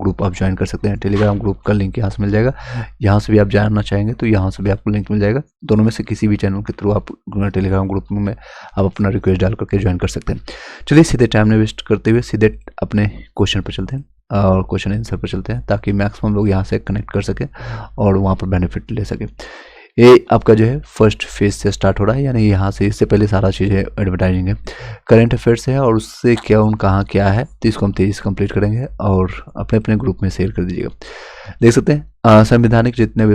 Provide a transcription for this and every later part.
Group आप join कर सकते हैं। टेलीग्राम ग्रुप का लिंक यहाँ से मिल जाएगा, यहाँ से भी आप जानना चाहेंगे तो यहाँ से भी आपको लिंक मिल जाएगा। दोनों में से किसी भी चैनल के थ्रू आप टेलीग्राम ग्रुप में आप अपना रिक्वेस्ट डाल करके ज्वाइन कर सकते हैं। चलिए सीधे टाइम नहीं वेस्ट करते हुए सीधे अपने क्वेश्चन पर चलते हैं और क्वेश्चन आंसर पर चलते हैं, ताकि मैक्सिमम लोग यहाँ से कनेक्ट कर सकें और वहाँ पर बेनिफिट ले सकें। ये आपका जो है फर्स्ट फेज से स्टार्ट हो रहा है, यानी यहाँ से इससे पहले सारा चीज़ है एडवर्टाइजिंग है, करंट अफेयर्स है और उससे क्या कहाँ क्या है, तो इसको हम तेज़ी से कंप्लीट करेंगे और अपने अपने ग्रुप में शेयर कर दीजिएगा। देख सकते हैं संवैधानिक जितने भी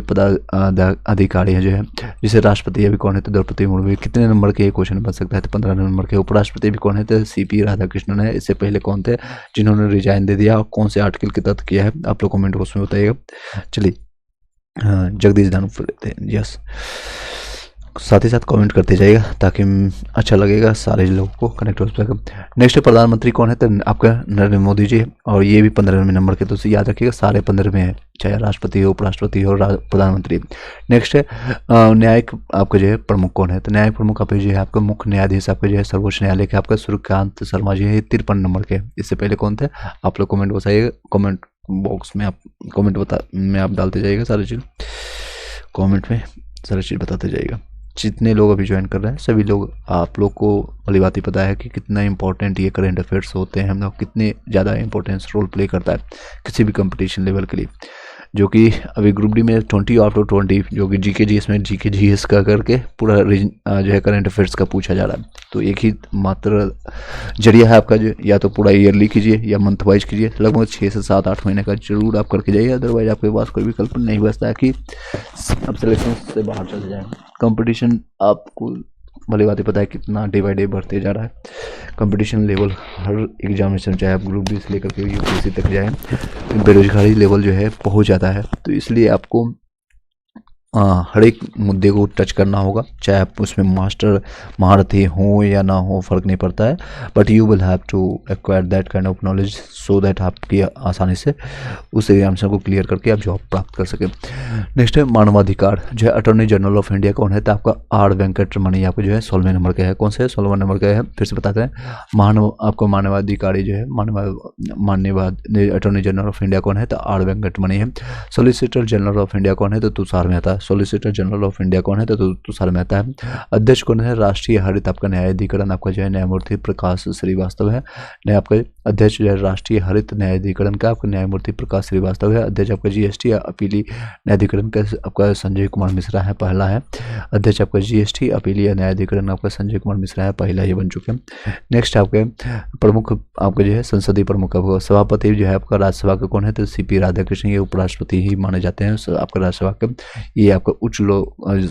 अधिकारी हैं जो है, जैसे राष्ट्रपति अभी कौन है, तो द्रौपदी मुर्मू। कितने नंबर के क्वेश्चन बन सकता है, तो 15 नंबर के। उपराष्ट्रपति भी कौन है, तो CP राधाकृष्णन है। इससे पहले कौन थे जिन्होंने रिजाइन दे दिया और कौन से आर्टिकल के तहत किया है, आप लोग कमेंट बॉक्स में बताइएगा। चलिए जगदीश दानव, यस, साथ ही साथ कमेंट करते जाइएगा ताकि अच्छा लगेगा, सारे लोगों को कनेक्ट हो सकेगा। नेक्स्ट प्रधानमंत्री कौन है, तो आपका नरेंद्र मोदी जी, और ये भी 15वें नंबर के, तो याद रखिएगा सारे 15वें हैं, चाहे राष्ट्रपति हो, उपराष्ट्रपति हो, प्रधानमंत्री। नेक्स्ट है न्यायिक आपका जो है प्रमुख कौन है, तो न्यायिक प्रमुख आपका जो है आपका मुख्य न्यायाधीश आपका जो है सर्वोच्च न्यायालय के आपका सूर्यकांत शर्मा जी है, 53 नंबर के। इससे पहले कौन थे, आप लोग कमेंट बताइएगा, कमेंट बॉक्स में आप कमेंट में आप डालते जाइएगा, सारी चीज़ कमेंट में सारी चीज़ बताते जाइएगा। जितने लोग अभी ज्वाइन कर रहे हैं सभी लोग, आप लोग को भली बात ही पता है कि कितना इंपॉर्टेंट ये करंट अफेयर्स होते हैं, हम लोग कितने ज़्यादा इंपॉर्टेंस रोल प्ले करता है किसी भी कंपटीशन लेवल के लिए, जो कि अभी ग्रुप डी में 20 आउट ऑफ 20 जो कि GK/GS में GK/GS का करके पूरा जो है करंट अफेयर्स का पूछा जा रहा है। तो एक ही मात्र जरिया है आपका, जो या तो पूरा ईयरली कीजिए या मंथ वाइज कीजिए, लगभग 6 से 7-8 महीने का जरूर आप करके जाइए, अदरवाइज आपके पास कोई विकल्प नहीं बचता है कि आप सिलेक्शन से बाहर चले जाएँ। कंपटीशन आपको भली बात ही पता है कितना डे बाई डे बढ़ते जा रहा है, कंपटीशन लेवल हर एग्जामिनेशन, चाहे आप ग्रुप डी से लेकर के UPSC तक जाएँ, बेरोजगारी लेवल जो है बहुत ज़्यादा है। तो इसलिए आपको हर एक मुद्दे को टच करना होगा, चाहे आप उसमें मास्टर महारथी हो या ना हो, फ़र्क नहीं पड़ता है, but you will have to acquire that kind of knowledge so that आपकी आसानी से उस एग्जामिनेशन को क्लियर करके आप जॉब प्राप्त कर सकें। नेक्स्ट है मानवाधिकार, जो है अटॉर्नी जनरल ऑफ इंडिया कौन है, तो आपका R वेंकटरमणि आपको जो है 16वें नंबर का है। कौन से 16वें नंबर का है, फिर से बताते हैं। आपको मानवाधिकारी जो है माननीय अटॉर्नी जनरल ऑफ इंडिया कौन है, तो R वेंकटरमणि है। सॉलिसिटर जनरल ऑफ इंडिया कौन है, तो Tushar Mehta. Solicitor general of India कौन है, तो तुषार मेहता है। अध्यक्ष कौन है, राष्ट्रीय हरित आपका न्यायाधिकरण आपका जो है न्यायमूर्ति प्रकाश श्रीवास्तव है। आपका अध्यक्ष जो है राष्ट्रीय हरित न्यायाधिकरण का आपका न्यायमूर्ति प्रकाश श्रीवास्तव है। अध्यक्ष आपका GST या अपीली न्यायाधिकरण का आपका संजय कुमार मिश्रा है, पहला है। अध्यक्ष आपका GST अपीलीय न्यायाधिकरण आपका संजय कुमार मिश्रा है, पहला ये बन चुके हैं। नेक्स्ट आपके प्रमुख आपका जो है संसदीय प्रमुख आपका सभापति जो है आपका राज्यसभा का कौन है, तो CP राधाकृष्णन, ये उपराष्ट्रपति ही माने जाते हैं आपका राज्यसभा के। ये आपका उच्च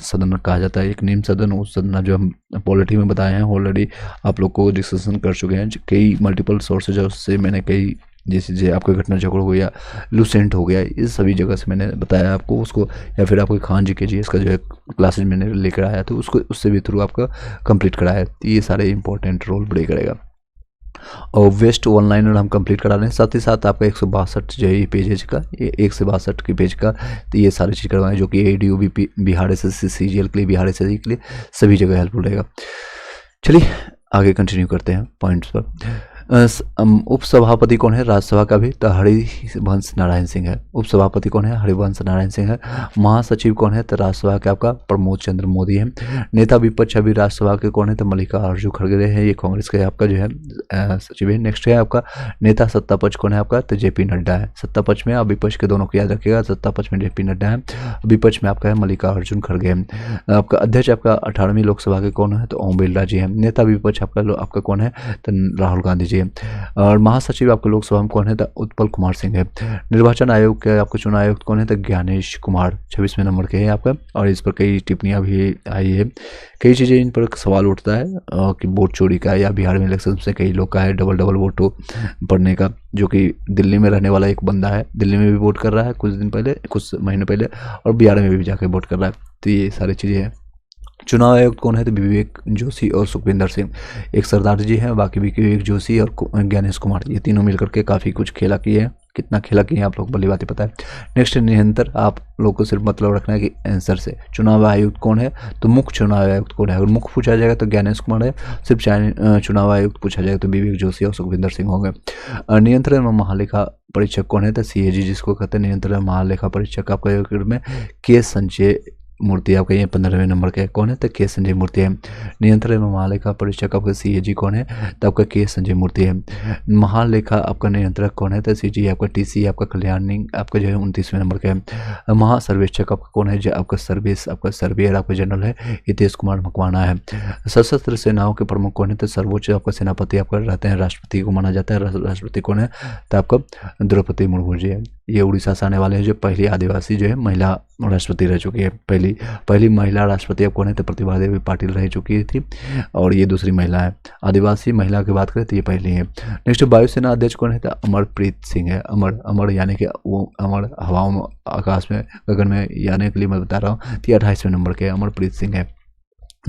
सदन कहा जाता है, एक निम्न सदन, उच्च सदन जो हम पॉलिटी में बताए हैं ऑलरेडी, आप लोग को डिस्कशन कर चुके हैं, कई मल्टीपल सोर्सेज उससे मैंने कई, जैसे आपके घटना चक्र हो गया, लूसेंट हो गया, इस सभी जगह से मैंने बताया आपको उसको, या फिर आपको खान GK/GS का जो है क्लासेज मैंने लेकर आया तो उसको उससे भी थ्रू आपका कंप्लीट कराया है। तो ये सारे इंपॉर्टेंट रोल प्ले करेगा। और वेस्ट ऑनलाइन हम कंप्लीट करा रहे हैं, साथ ही साथ आपका 162 जो है ये पेजेज का, ये 162 के पेज का, तो ये सारी चीज़ करवाएं जो कि ADO बिहार SSC CGL के लिए, बिहार SSC के लिए सभी जगह हेल्पफुल रहेगा। चलिए आगे कंटिन्यू करते हैं पॉइंट्स पर। उपसभापति कौन है राज्यसभा का भी, तो हरिवंश नारायण सिंह है। उपसभापति कौन है, हरिवंश नारायण सिंह है। महासचिव कौन है, तो राज्यसभा के आपका प्रमोद चंद्र मोदी है। नेता विपक्ष अभी राज्यसभा के कौन है, तो मल्लिकार्जुन खड़गे है, ये कांग्रेस के आपका जो है सचिव है। नेक्स्ट है आपका नेता सत्ता पक्ष कौन है आपका, तो JP नड्डा है। सत्ता पक्ष में आप विपक्ष के दोनों को याद रखिएगा, सत्ता पक्ष में JP नड्डा है, विपक्ष में आपका है मल्लिकार्जुन खड़गे है। आपका अध्यक्ष आपका 18वीं लोकसभा के कौन है, तो ओम बिरला जी है। नेता विपक्ष आपका कौन है, तो राहुल गांधी जी है। और महासचिव आपके लोकसभा में कौन है, तो उत्पल कुमार सिंह है। निर्वाचन आयोग के आपको चुनाव आयुक्त कौन है, तो ज्ञानेश कुमार 26वें नंबर के हैं आपका, और इस पर कई टिप्पणियां भी आई है, कई चीज़ें इन पर सवाल उठता है कि वोट चोरी का, या बिहार में इलेक्शन से कई लोग का है डबल वोट पड़ने का, जो कि दिल्ली में रहने वाला एक बंदा है, दिल्ली में भी वोट कर रहा है कुछ दिन पहले, कुछ महीने पहले, और बिहार में भी जाकर वोट कर रहा है। तो ये सारी चीज़ें हैं। चुनाव आयुक्त कौन है, तो विवेक जोशी और सुखविंदर सिंह। एक सरदार जी हैं, बाकी भी विवेक जोशी और ज्ञानेश कुमार, ये तीनों मिलकर के काफ़ी कुछ खेला किए हैं। कितना खेला किए हैं आप लोग भली बात ही पता है। नेक्स्ट निरंतर, आप लोग को सिर्फ मतलब रखना है कि आंसर से चुनाव आयुक्त कौन है, तो मुख्य चुनाव आयुक्त कौन है। अगर मुख्य पूछा जाएगा तो ज्ञानेश कुमार है, सिर्फ चुनाव आयुक्त पूछा जाएगा तो विवेक जोशी और सुखविंदर सिंह होंगे। नियंत्रण एवं परीक्षक कौन है? तो CAG जिसको कहते हैं नियंत्रक महालेखा परीक्षक आपका में के संजय मूर्ति आपका ये 15वें नंबर के कौन है? तो के संजय मूर्ति है। नियंत्रक एवं महालेखा परीक्षक आपका CAG कौन है? तो आपका के संजय मूर्ति है। महालेखा आपका नियंत्रक कौन है? तो CG आपका TC आपका कल्याणी आपका जो है 29वें नंबर का है। महासर्वेक्षक आपका कौन है? जो आपका सर्विस आपका सर्वेयर आपका जनरल है हितेश कुमार मकवाना है। सशस्त्र सेनाओं के प्रमुख कौन है? तो सर्वोच्च आपका सेनापति आपका रहते हैं, राष्ट्रपति को माना जाता है। राष्ट्रपति कौन है? तो आपका द्रौपदी मुर्मू जी है। ये उड़ीसा से आने वाले हैं जो पहली आदिवासी जो है महिला राष्ट्रपति रह चुकी है। पहली महिला राष्ट्रपति अब कौन है? तो प्रतिभा देवी पाटिल रह चुकी थी और ये दूसरी महिला है। आदिवासी महिला की बात करें तो ये पहली है। नेक्स्ट वायुसेना अध्यक्ष कौन है? तो अमरप्रीत सिंह है। अमर यानी कि वो अमर हवाओं में आकाश में गगन में यानी के लिए मैं बता रहा हूँ। तो 28वें नंबर के अमरप्रीत सिंह है।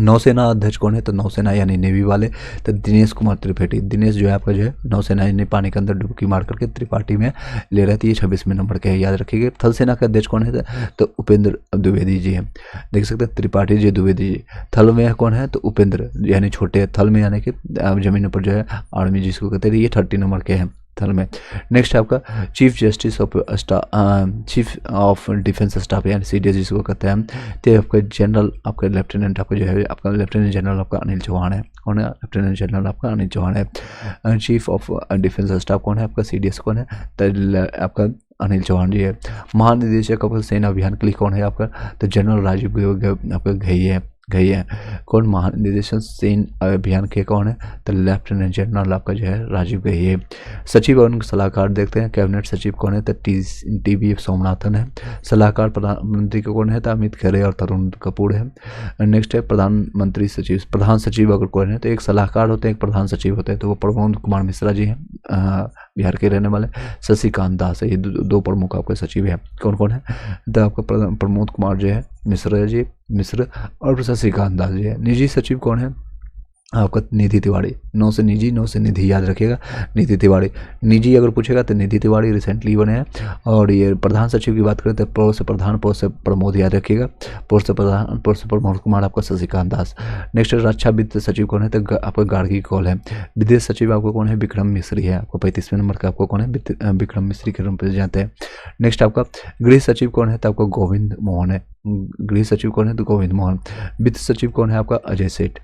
नौसेना अध्यक्ष कौन है? तो नौसेना यानी नेवी वाले तो दिनेश कुमार त्रिपाठी। दिनेश जो है आपका जो है नौसेना यानी पानी के अंदर डुबकी मार करके त्रिपाठी में ले रहे थे। ये 26वें नंबर के है, याद रखिएगा। थल सेना के अध्यक्ष कौन है? तो उपेंद्र द्विवेदी जी हैं। देख सकते हैं त्रिपाठी जी द्विवेदी जी। थल में कौन है? तो उपेंद्र यानी छोटे थल में यानी कि जमीन पर जो है आर्मी जिसको कहते हैं, ये 30 नंबर के हैं थल में। नेक्स्ट आपका chief justice of chief of defence staff यानी CDS जिसको कहते हैं। तो आपका जनरल आपका लेफ्टिनेंट आपका जो है आपका लेफ्टिनेंट जनरल आपका अनिल चौहान है। कौन है? लेफ्टिनेंट जनरल आपका अनिल चौहान है। चीफ ऑफ डिफेंस स्टाफ कौन है? आपका CDS कौन है? तो आपका अनिल चौहान जी है। महानिदेशक आपका सेना अभियान के लिए कौन है आपका? तो जनरल राजीव आपका गई है। कौन महानिदेशक सैन्य अभियान के कौन है? तो लेफ्टिनेंट जनरल आपका जो है राजीव गई है। सचिव और सलाहकार देखते हैं। कैबिनेट सचिव कौन है? तो TB सोमनाथन है। सलाहकार प्रधानमंत्री का कौन है? तो अमित खरे और तरुण कपूर है। नेक्स्ट है प्रधानमंत्री सचिव। प्रधान सचिव अगर कौन है? तो एक सलाहकार होते हैं, एक प्रधान सचिव होते हैं। तो वो प्रमोद कुमार मिश्रा जी हैं, बिहार के रहने वाले। शशिकांत दास है। ये दो प्रमुख आपके सचिव हैं। कौन कौन है? तो आपका प्रमोद कुमार जो है मिश्र और शशिकांत दास जी है। निजी सचिव कौन है? आपका निधि तिवारी। 9 से निजी 9 से निधि, याद रखिएगा। निधि तिवारी निजी अगर पूछेगा तो निधि तिवारी रिसेंटली बने हैं। और ये प्रधान सचिव की बात करें तो पौर से प्रधान, पौर से प्रमोद, याद रखिएगा। पौर से प्रधान, पौर से प्रमोद कुमार आपका शशिकांत दास। नेक्स्ट रक्षा वित्त सचिव कौन है? तो आपका गार्गी कौल है। विदेश सचिव आपको कौन है? विक्रम मिश्री है। आपको 35वें नंबर का आपको कौन है? विक्रम मिश्री के रूप में जानते हैं। नेक्स्ट आपका गृह सचिव कौन है? तो आपको गोविंद मोहन है। गृह सचिव कौन है? तो गोविंद मोहन। वित्त सचिव कौन है? आपका अजय सेठ।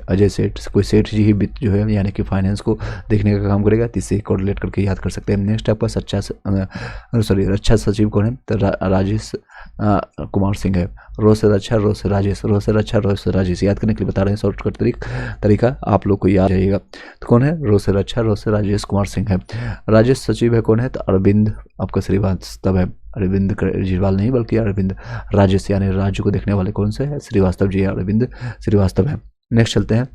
अजय सेठ, कोई सेठ जी ही वित्त जो है यानी कि फाइनेंस को देखने का काम करेगा। इससे कोरिलेट करके याद कर सकते हैं। नेक्स्ट आपका रक्षा सचिव कौन है? तो राजेश कुमार सिंह है। रो से रक्षा, रो से राजेश, रो से रक्षा, रो से राजेश, याद करने के लिए बता रहे हैं। शॉर्टकट तरीका आप लोग को याद जाइएगा। तो कौन है? रो से रक्षा, रो से राजेश कुमार सिंह है। राजेश सचिव है कौन है? तो अरविंद आपका श्रीवास्तव है। अरविंद केजरीवाल नहीं बल्कि अरविंद राजेश यानी राज्य को देखने वाले कौन से है? श्रीवास्तव जी है। अरविंद श्रीवास्तव है। नेक्स्ट चलते हैं।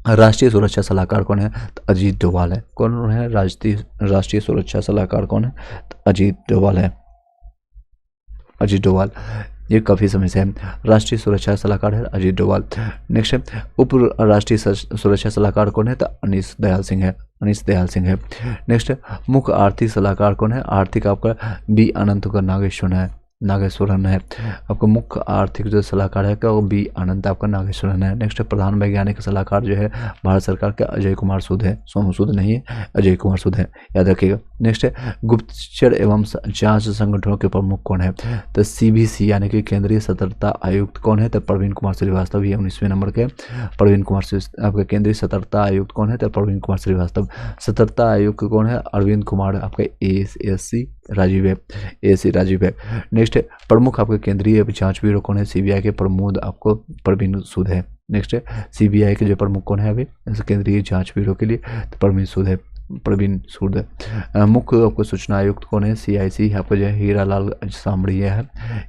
राष्ट्रीय सुरक्षा सलाहकार कौन है? तो अजीत डोभाल है। कौन है? राष्ट्रीय सुरक्षा सलाहकार कौन है? तो अजीत डोभाल है। अजीत डोभाल ये काफ़ी समय से है। राष्ट्रीय सुरक्षा सलाहकार है अजीत डोभाल। नेक्स्ट है उप राष्ट्रीय सुरक्षा सलाहकार कौन है? तो अनीश दयाल सिंह है। नेक्स्ट है मुख्य आर्थिक सलाहकार कौन है? आर्थिक आपका B अनंत का नागेश्वरन है। आपका मुख्य आर्थिक जो सलाहकार है क्या? वो B आनंद आपका नागेश्वरन है। नेक्स्ट प्रधान वैज्ञानिक सलाहकार जो है भारत सरकार के अजय कुमार सूद है। सोनू सूद नहीं है, अजय कुमार सूद है, याद रखिएगा। नेक्स्ट है गुप्तचर एवं जांच संगठनों के प्रमुख कौन है? तो CBC यानी कि केंद्रीय सतर्कता आयुक्त कौन है? तो प्रवीण कुमार श्रीवास्तव। ये 19वें नंबर के प्रवीण कुमार। आपका केंद्रीय सतर्कता आयुक्त कौन है? तो प्रवीण कुमार श्रीवास्तव। सतर्कता आयुक्त कौन है? अरविंद कुमार आपका ASC राजीव है। नेक्स्ट है प्रमुख आपके केंद्रीय जांच ब्यूरो कौन है? CBI के प्रमोद आपको प्रवीण सूद है। नेक्स्ट है CBI के जो प्रमुख कौन है अभी केंद्रीय जांच ब्यूरो के लिए? तो प्रवीण सूद है। मुख्य आपको सूचना आयुक्त कौन है? CIC आपको जो है हीरालाल सामड़िया है।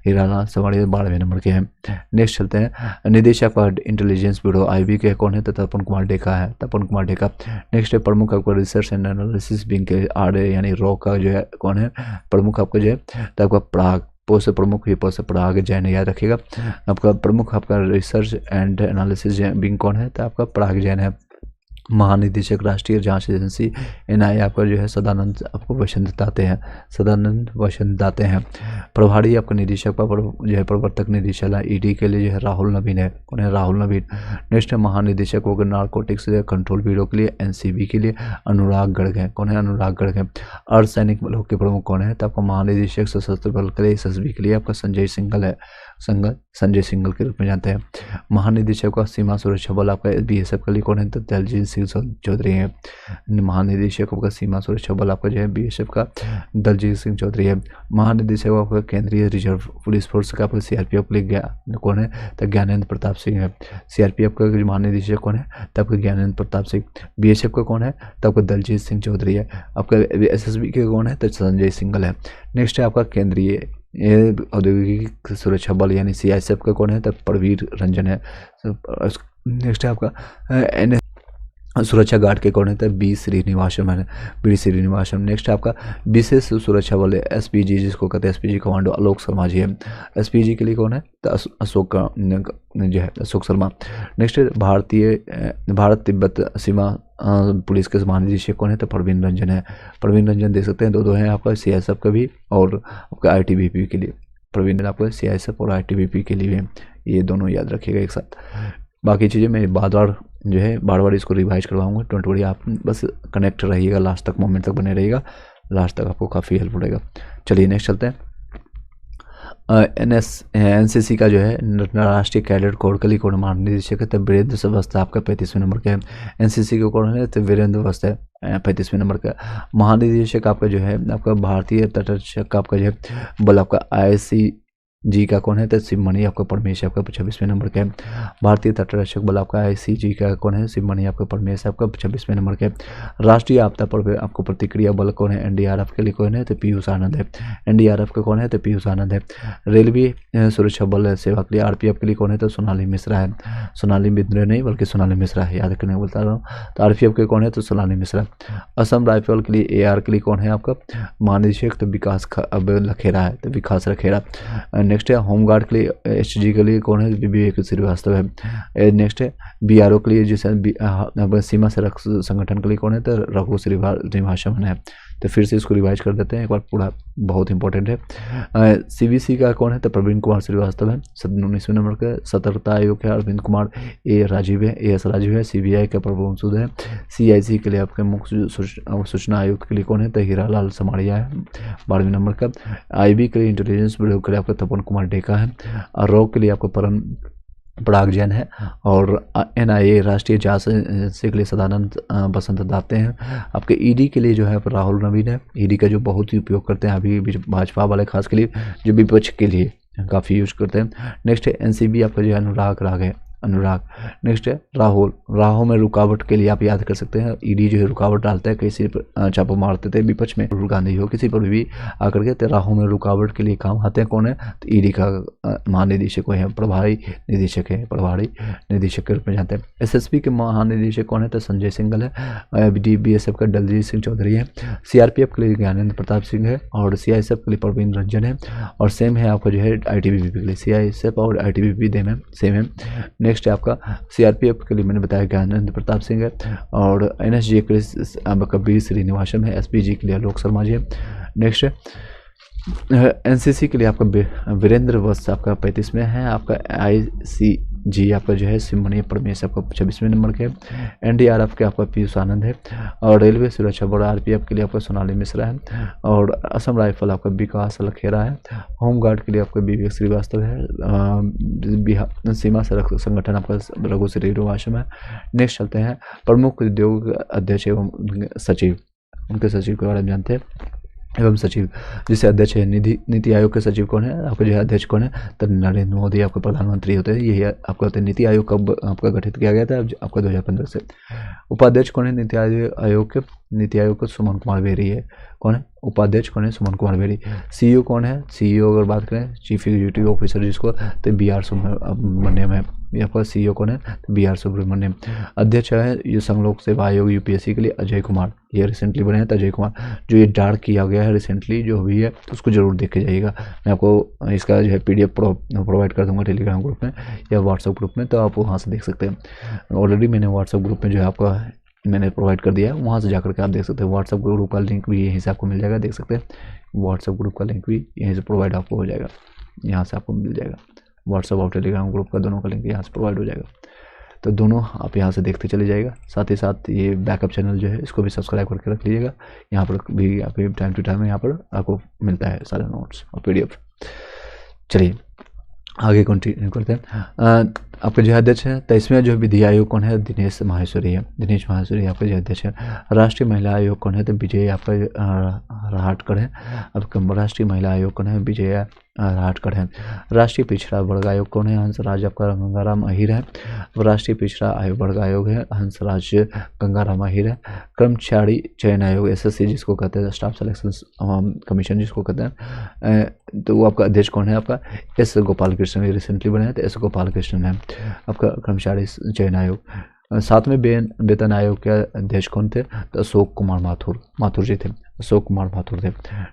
12वें नंबर के हैं। नेक्स्ट चलते हैं निदेशक इंटेलिजेंस ब्यूरो IB के कौन है? तो तपन कुमार डेका। नेक्स्ट है प्रमुख आपको रिसर्च एंड एनालिसिस विंग के RA यानी रॉ का जो है कौन है? प्रमुख आपका जो है तो आपका पराग पोस्ट से प्रमुख, ये पोस्ट से पराग जैन, याद रखिएगा। आपका प्रमुख आपका रिसर्च एंड एनालिसिस विंग कौन है? तो आपका पराग जैन है। महानिदेशक राष्ट्रीय जांच एजेंसी एनआईए आपका जो है सदानंद आपको वसंत दाते हैं, सदानंद वसंत दाते हैं। प्रभारी आपका निदेशक जो है प्रवर्तक निदेशालय ईडी के लिए जो है राहुल नवीन है, कौन है? राहुल नवीन। नेक्स्ट है महानिदेशक होगा नारकोटिक्स कंट्रोल ब्यूरो के लिए एनसीबी के लिए अनुराग गर्ग है, कौन है? अनुराग गर्ग है। अर्धसैनिक बलों के प्रमुख कौन है? तो आपका महानिदेशक सशस्त्र बल के लिए एसएसबी के लिए आपका संजय सिंघल है, संजय सिंघल के रूप में जानते हैं। महानिदेशक का सीमा सुरक्षा बल आपका बीएसएफ के लिए कौन है? तो दलजीत सिंह चौधरी है। महानिदेशक का सीमा सुरक्षा बल आपका जो है बीएसएफ का दलजीत सिंह चौधरी है। महानिदेशक आपका केंद्रीय रिजर्व पुलिस फोर्स का आपका सीआरपीएफ के लिए कौन है? तो ज्ञानेंद्र प्रताप सिंह है। सीआरपीएफ का महानिदेशक कौन है? तो आपका ज्ञानेंद्र प्रताप सिंह। बीएसएफ का कौन है? तो आपका दलजीत सिंह चौधरी है। आपका एसएसबी के कौन है? तो संजय सिंघल है। नेक्स्ट है आपका केंद्रीय औद्योगिक सुरक्षा बल यानी सीआईएसएफ का कौन है? तो प्रवीर रंजन है। नेक्स्ट है आपका सुरक्षा गार्ड के कौन है? तो बी श्रीनिवासम है, बी श्रीनिवासम। नेक्स्ट आपका विशेष सुरक्षा बल एसपीजी जिसको कहते हैं एसपीजी कमांडो आलोक शर्मा जी है। एसपीजी के लिए कौन है? तो अशोक जो है अशोक शर्मा। नेक्स्ट भारत तिब्बत सीमा पुलिस के महानिदेशक कौन है? तो प्रवीण रंजन है। प्रवीण रंजन देख सकते हैं दो हैं आपका सीआईएसएफ का भी और आपका आईटीबीपी के लिए। प्रवीण आपको सीआईएसएफ और आईटीबीपी के लिए ये दोनों याद रखिएगा एक साथ। बाकी चीज़ें मैं बार बार इसको रिवाइज करवाऊंगा, डोंट वरी, आप बस कनेक्ट रहिएगा, लास्ट तक मोमेंट तक बने रहिएगा, लास्ट तक आपको काफ़ी हेल्प पड़ेगा। चलिए नेक्स्ट चलते हैं। एनसीसी का जो है राष्ट्रीय कैडेट कोर के लिए कौन महानिदेशक है? तो वीरेंद्र अवस्था आपका 35वें नंबर का है। एनसीसी के कौन है? तो वीरेंद्र अवस्था है 35वें नंबर का। महानिदेशक आपका जो है आपका भारतीय तटरक्षक आपका जो है बल आपका ICG का कौन है? तो शिवमणि आपका परमेश आपका 26वें नंबर का है। भारतीय तटरक्षक बल आपका ICG का कौन है? शिवमणि आपका परमेश आपका 26वें नंबर का है। राष्ट्रीय आपदा पर आपको प्रतिक्रिया बल कौन है? एनडीआरएफ के लिए कौन है? तो पीयूष आनंद है। एनडीआरएफ का कौन है? तो पीयूष आनंद है। रेलवे सुरक्षा बल सेवा के लिए आरपीएफ के लिए कौन है? तो सोनाली मिश्रा है। सोनाली मिश्रा नहीं बल्कि सोनाली मिश्रा है, याद रखने बोलता रहा हूँ। तो आरपीएफ के कौन है? तो सोनाली मिश्रा। असम राइफल के लिए AR के लिए कौन है आपका महानिदेशक? तो विकास लखेरा है, तो विकास लखेरा। नेक्स्ट है होमगार्ड के लिए HG के लिए कौन है? विवेक श्रीवास्तव है। नेक्स्ट है BRO के लिए जिसे सीमा सड़क संगठन के लिए कौन है? तो रघु श्रीवास्तव है। तो फिर से इसको रिवाइज कर देते हैं एक बार, पूरा बहुत इंपॉर्टेंट है। CBC का कौन है? तो प्रवीण कुमार श्रीवास्तव है 19वें नंबर का। सतर्कता आयोग है अरविंद कुमार AS राजीव है। CBI का प्रभु सूद है। CIC के लिए आपके मुख्य सूचना आयुक्त के लिए कौन है? तो हीरालाल समारिया है 12वें नंबर का। IB के लिए इंटेलिजेंस ब्यूरो के लिए आपका तपन कुमार डेका है। और रॉ के लिए आपका पराग जैन है। और NIA राष्ट्रीय जांच एजेंसी के लिए सदानंद वसंत दाते हैं। आपके ED के लिए जो है राहुल नवीन है। ED का जो बहुत ही उपयोग करते हैं अभी भाजपा वाले, खास के लिए जो विपक्ष के लिए काफ़ी यूज करते हैं। नेक्स्ट है NCB आपका जो है अनुराग। नेक्स्ट है राहुल में रुकावट के लिए आप याद कर सकते हैं ED जो है रुकावट डालता है, किसी पर छापा मारते थे विपक्ष में, राहुल गांधी हो किसी पर भी आकर के, तो राहुल में रुकावट के लिए काम आते हैं कौन है? तो ED का महानिदेशक है, प्रभारी निदेशक के रूप में जानते हैं। SSB के महानिदेशक कौन है? तो संजय सिंघल है। BSF का दलजीत सिंह चौधरी है। CRPF के लिए ज्ञानेंद्र प्रताप सिंह है। और CISF के लिए प्रवीण रंजन है। और सेम है आपका जो है ITBP के लिए, CISF और ITBP सेम है। नेक्स्ट है आपका CRPF के लिए मैंने बताया ज्ञानेंद्र प्रताप सिंह है। और NSG के लिए आपका बी श्रीनिवासम है। SPG के लिए आलोक शर्मा जी है। नेक्स्ट है NCC के लिए आपका वीरेंद्र वत्स आपका 35 में है। आपका ICG आपका जो है शिवमणि परमेश आपका 26वें नंबर के। NDRF के आपका पीयूष आनंद है। और रेलवे सुरक्षा बल RPF के लिए आपका सोनाली मिश्रा है। और असम राइफल आपका विकास लखेरा है। होमगार्ड के लिए आपका विवेक श्रीवास्तव है। बिहार सीमा सड़क संगठन आपका रघु श्रीवास्तव है। नेक्स्ट चलते हैं प्रमुख उद्योग अध्यक्ष एवं सचिव, उनके सचिव के बारे में जानते हैं। एवं सचिव जिसे अध्यक्ष है नीति आयोग के सचिव कौन है? आपका जो है अध्यक्ष कौन है? तो नरेंद्र मोदी आपके प्रधानमंत्री होते हैं। यही आपका होता है। नीति आयोग कब आपका गठित किया गया था? आपका 2015 से। उपाध्यक्ष कौन है नीति आयोग के? नीति आयोग का सुमन कुमार बेरी है। कौन है उपाध्यक्ष? कौन है? सुमन कुमार बेरी। CEO कौन है? CEO अगर बात करें चीफ एग्जीक्यूटिव ऑफिसर जिसको, तो BR सुब्रमण्यम है। आपका CEO कौन है? तो BR सुब्रमण्यम। अध्यक्ष है ये संघ सेवा आयोग UPSC के लिए अजय कुमार, ये रिसेंटली बने हैं। तो अजय कुमार जो ये डार्क किया गया है रिसेंटली जो हुई है, तो उसको जरूर देख के जाइएगा। मैं आपको इसका जो है PDF प्रोवाइड कर दूंगा टेलीग्राम ग्रुप में या व्हाट्सएप ग्रुप में, तो आप वहाँ से देख सकते हैं। ऑलरेडी मैंने व्हाट्सएप ग्रुप में जो है आपका मैंने प्रोवाइड कर दिया है, वहाँ से जाकर के आप देख सकते हैं। व्हाट्सएप ग्रुप का लिंक भी यहीं से आपको मिल जाएगा, देख सकते हैं। व्हाट्सएप ग्रुप का लिंक भी यहीं से प्रोवाइड आपको हो जाएगा, यहाँ से आपको मिल जाएगा। व्हाट्सएप और टेलीग्राम ग्रुप का दोनों का लिंक यहाँ से प्रोवाइड हो जाएगा, तो दोनों आप यहाँ से देखते चले जाएगा। साथ ही साथ ये बैकअप चैनल जो है इसको भी सब्सक्राइब करके रख लीजिएगा, यहाँ पर भी आपके टाइम टू टाइम यहाँ पर आपको मिलता है सारे नोट्स और PDF। चलिए आगे कंटिन्यू करते हैं। आपके जो अध्यक्ष है 23वें जो विधि आयोग कौन है? दिनेश माहेश्वरी है। दिनेश माहेश्वरी आपके जो अध्यक्ष है। राष्ट्रीय महिला आयोग कौन है? तो विजय आपका राहटकर है। अब राष्ट्रीय महिला आयोग कौन है? विजया राहटकर है। राष्ट्रीय पिछड़ा वर्ग आयोग कौन है? हंसराज आपका गंगाराम अहिर है। राष्ट्रीय पिछड़ा आयोग वर्ग आयोग है, हंसराज गंगाराम अहिर है। कर्मचारी चयन आयोग SSC जिसको कहते हैं, स्टाफ सिलेक्शन कमीशन जिसको कहते हैं, तो वो आपका अध्यक्ष कौन है? आपका S गोपाल कृष्ण, रिसेंटली बने हैं तो S गोपाल कृष्ण है आपका कर्मचारी चयन आयोग। 7वें वेतन आयोग के अध्यक्ष कौन थे? तो अशोक कुमार माथुर जी थे, अशोक कुमार माथुर थे।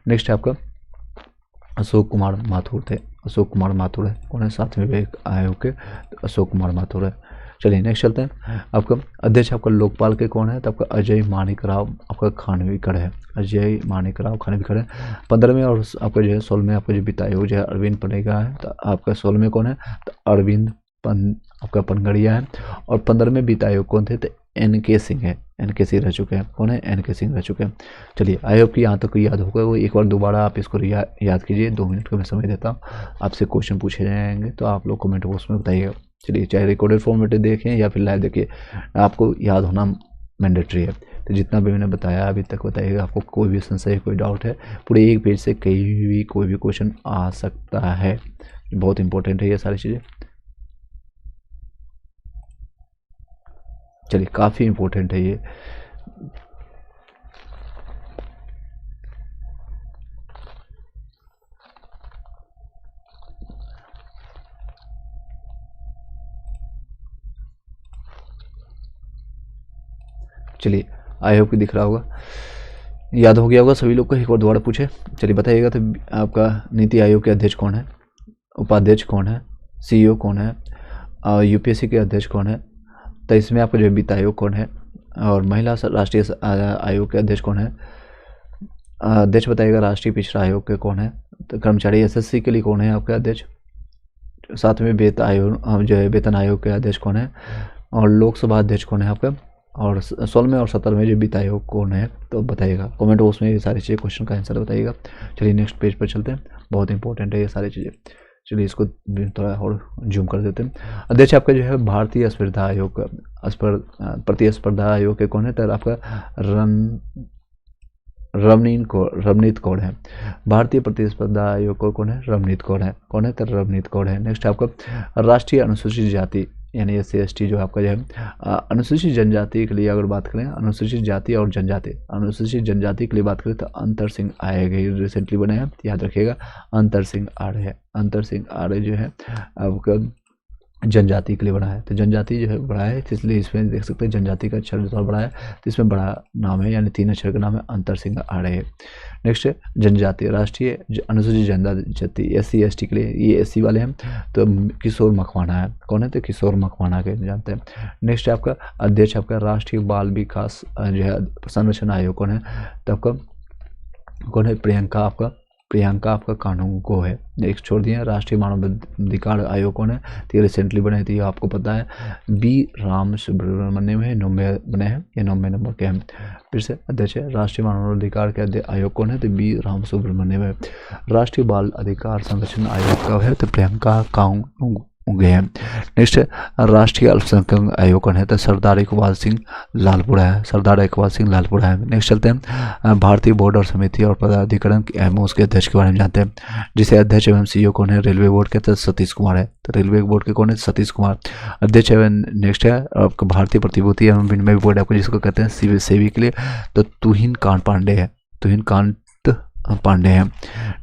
नेक्स्ट है आपका अशोक कुमार माथुर थे, अशोक कुमार माथुर है कौन है? 7वें वेतन आयोग के अशोक कुमार माथुर है। चलिए नेक्स्ट चलते हैं। आपका अध्यक्ष आपका लोकपाल के कौन है? तो आपका अजय माणिकराव आपका खानविलकर है, अजय माणिकराव खानविलकर है। 15वें और आपका जो है 16वें आपका जो वित्त आयोग जो है अरविंद पनेगा है, तो आपका 16वें कौन है? तो अरविंद आपका पनगड़िया है। और 15वें वित्त आयोग कौन थे? तो NK सिंह है, NK सिंह रह चुके हैं। कौन है? NK सिंह रह चुके हैं। चलिए आई होप कि यहाँ तक याद होगा, वो एक बार दोबारा आप इसको याद कीजिए। 2 मिनट का मैं समय देता हूँ, आपसे क्वेश्चन पूछे जाएंगे तो आप लोग कमेंट बॉक्स में बताइएगा। चलिए चाहे रिकॉर्डेड फॉर्मेट देखें या फिर लाइव देखिए, आपको याद होना मैंडेटरी है। तो जितना भी मैंने बताया अभी तक बताइएगा। आपको कोई भी संशय कोई डाउट है, पूरे एक पेज से कोई भी क्वेश्चन आ सकता है। बहुत इंपॉर्टेंट है ये सारी चीज़ें। चलिए काफ़ी इम्पोर्टेंट है ये। चलिए आई होप कि दिख रहा होगा, याद हो गया होगा सभी लोग को। एक बार दोबारा पूछे, चलिए बताइएगा। तो आपका नीति आयोग के अध्यक्ष कौन है? उपाध्यक्ष कौन है? CEO कौन है? UPSC के अध्यक्ष कौन है? तो इसमें आपका जो वित्त आयोग कौन है? और महिला राष्ट्रीय आयोग के अध्यक्ष कौन है? अध्यक्ष बताइएगा। राष्ट्रीय पिछड़ा आयोग के कौन है? तो कर्मचारी SSC के लिए कौन है आपका अध्यक्ष? 7वें वेतन आयोग के अध्यक्ष कौन है? और लोकसभा अध्यक्ष कौन है आपका? और 16वें और 17वें जो वित्त आयोग कौन है? तो बताइएगा कमेंट बॉक्स में ये सारी चीज़ें, क्वेश्चन का आंसर बताइएगा। चलिए नेक्स्ट पेज पर चलते हैं, बहुत इंपॉर्टेंट है ये सारी चीज़ें। चलिए इसको थोड़ा और जूम कर देते हैं। अध्यक्ष आपका जो है भारतीय स्पर्धा आयोग प्रतिस्पर्धा आयोग के कौन है? तो आपका रवनीत कौर है। भारतीय प्रतिस्पर्धा आयोग को कौन है? रवनीत कौर है। कौन है? तो रवनीत कौर है। नेक्स्ट आपका राष्ट्रीय अनुसूचित जाति यानी SC/ST जो आपका जो है अनुसूचित जनजाति के लिए अगर बात करें, अनुसूचित जाति और जनजाति, अनुसूचित जनजाति के लिए बात करें तो अंतर सिंह आर्य रिसेंटली बने हैं, याद रखिएगा। अंतर सिंह आर्य है, अंतर सिंह आर्य जो है आपका जनजाति के लिए बड़ा है। तो जनजाति जो है बड़ा है, इसलिए इसमें देख सकते हैं जनजाति का अक्षर जो बड़ा है, तो इसमें बड़ा नाम है यानी 3 अक्षर का नाम है, अंतर सिंह आर्य है। नेक्स्ट है जनजाति, राष्ट्रीय अनुसूचित जनजाति SC/ST के लिए, ये SC वाले हैं, तो किशोर मकवाना है। कौन है? तो किशोर मकवाना के जानते हैं। नेक्स्ट है आपका अध्यक्ष आपका राष्ट्रीय बाल विकास जो है संरक्षण आयोग कौन है? तो आपका कौन है? प्रियंका आपका कानून को है। नेक्स्ट छोड़ दिए। राष्ट्रीय मानवाधिकार आयोग कौन है? तो ये रिसेंटली बने थे, आपको पता है। B राम सुब्रमण्यम है, 9वें बने हैं, ये 9वें नंबर के हैं। फिर से अध्यक्ष है राष्ट्रीय मानवाधिकार के आयोग कौन है? तो B राम सुब्रमण्यम है। राष्ट्रीय बाल अधिकार संरक्षण आयोग का है तो प्रियंका कानून गए हैं। नेक्स्ट राष्ट्रीय अल्पसंख्यक आयोग कौन है? तो सरदार इकबाल सिंह लालपुरा है, सरदार इकबाल सिंह लालपुरा है। नेक्स्ट चलते हैं भारतीय बोर्ड और समिति और पदाधिकरण एवं उसके अध्यक्ष के बारे में जानते हैं, जिसे अध्यक्ष एवं CEO कौन है? रेलवे बोर्ड के तो सतीश कुमार है, तो रेलवे बोर्ड के कौन है? सतीश कुमार अध्यक्ष एवं नेक्स्ट है आपका भारतीय प्रतिभूति एवं विनिमय बोर्ड आपको जिसको कहते हैं सेबी के लिए, तो तुहिन कांत पांडे है, तुहिन कांत पांडे हैं।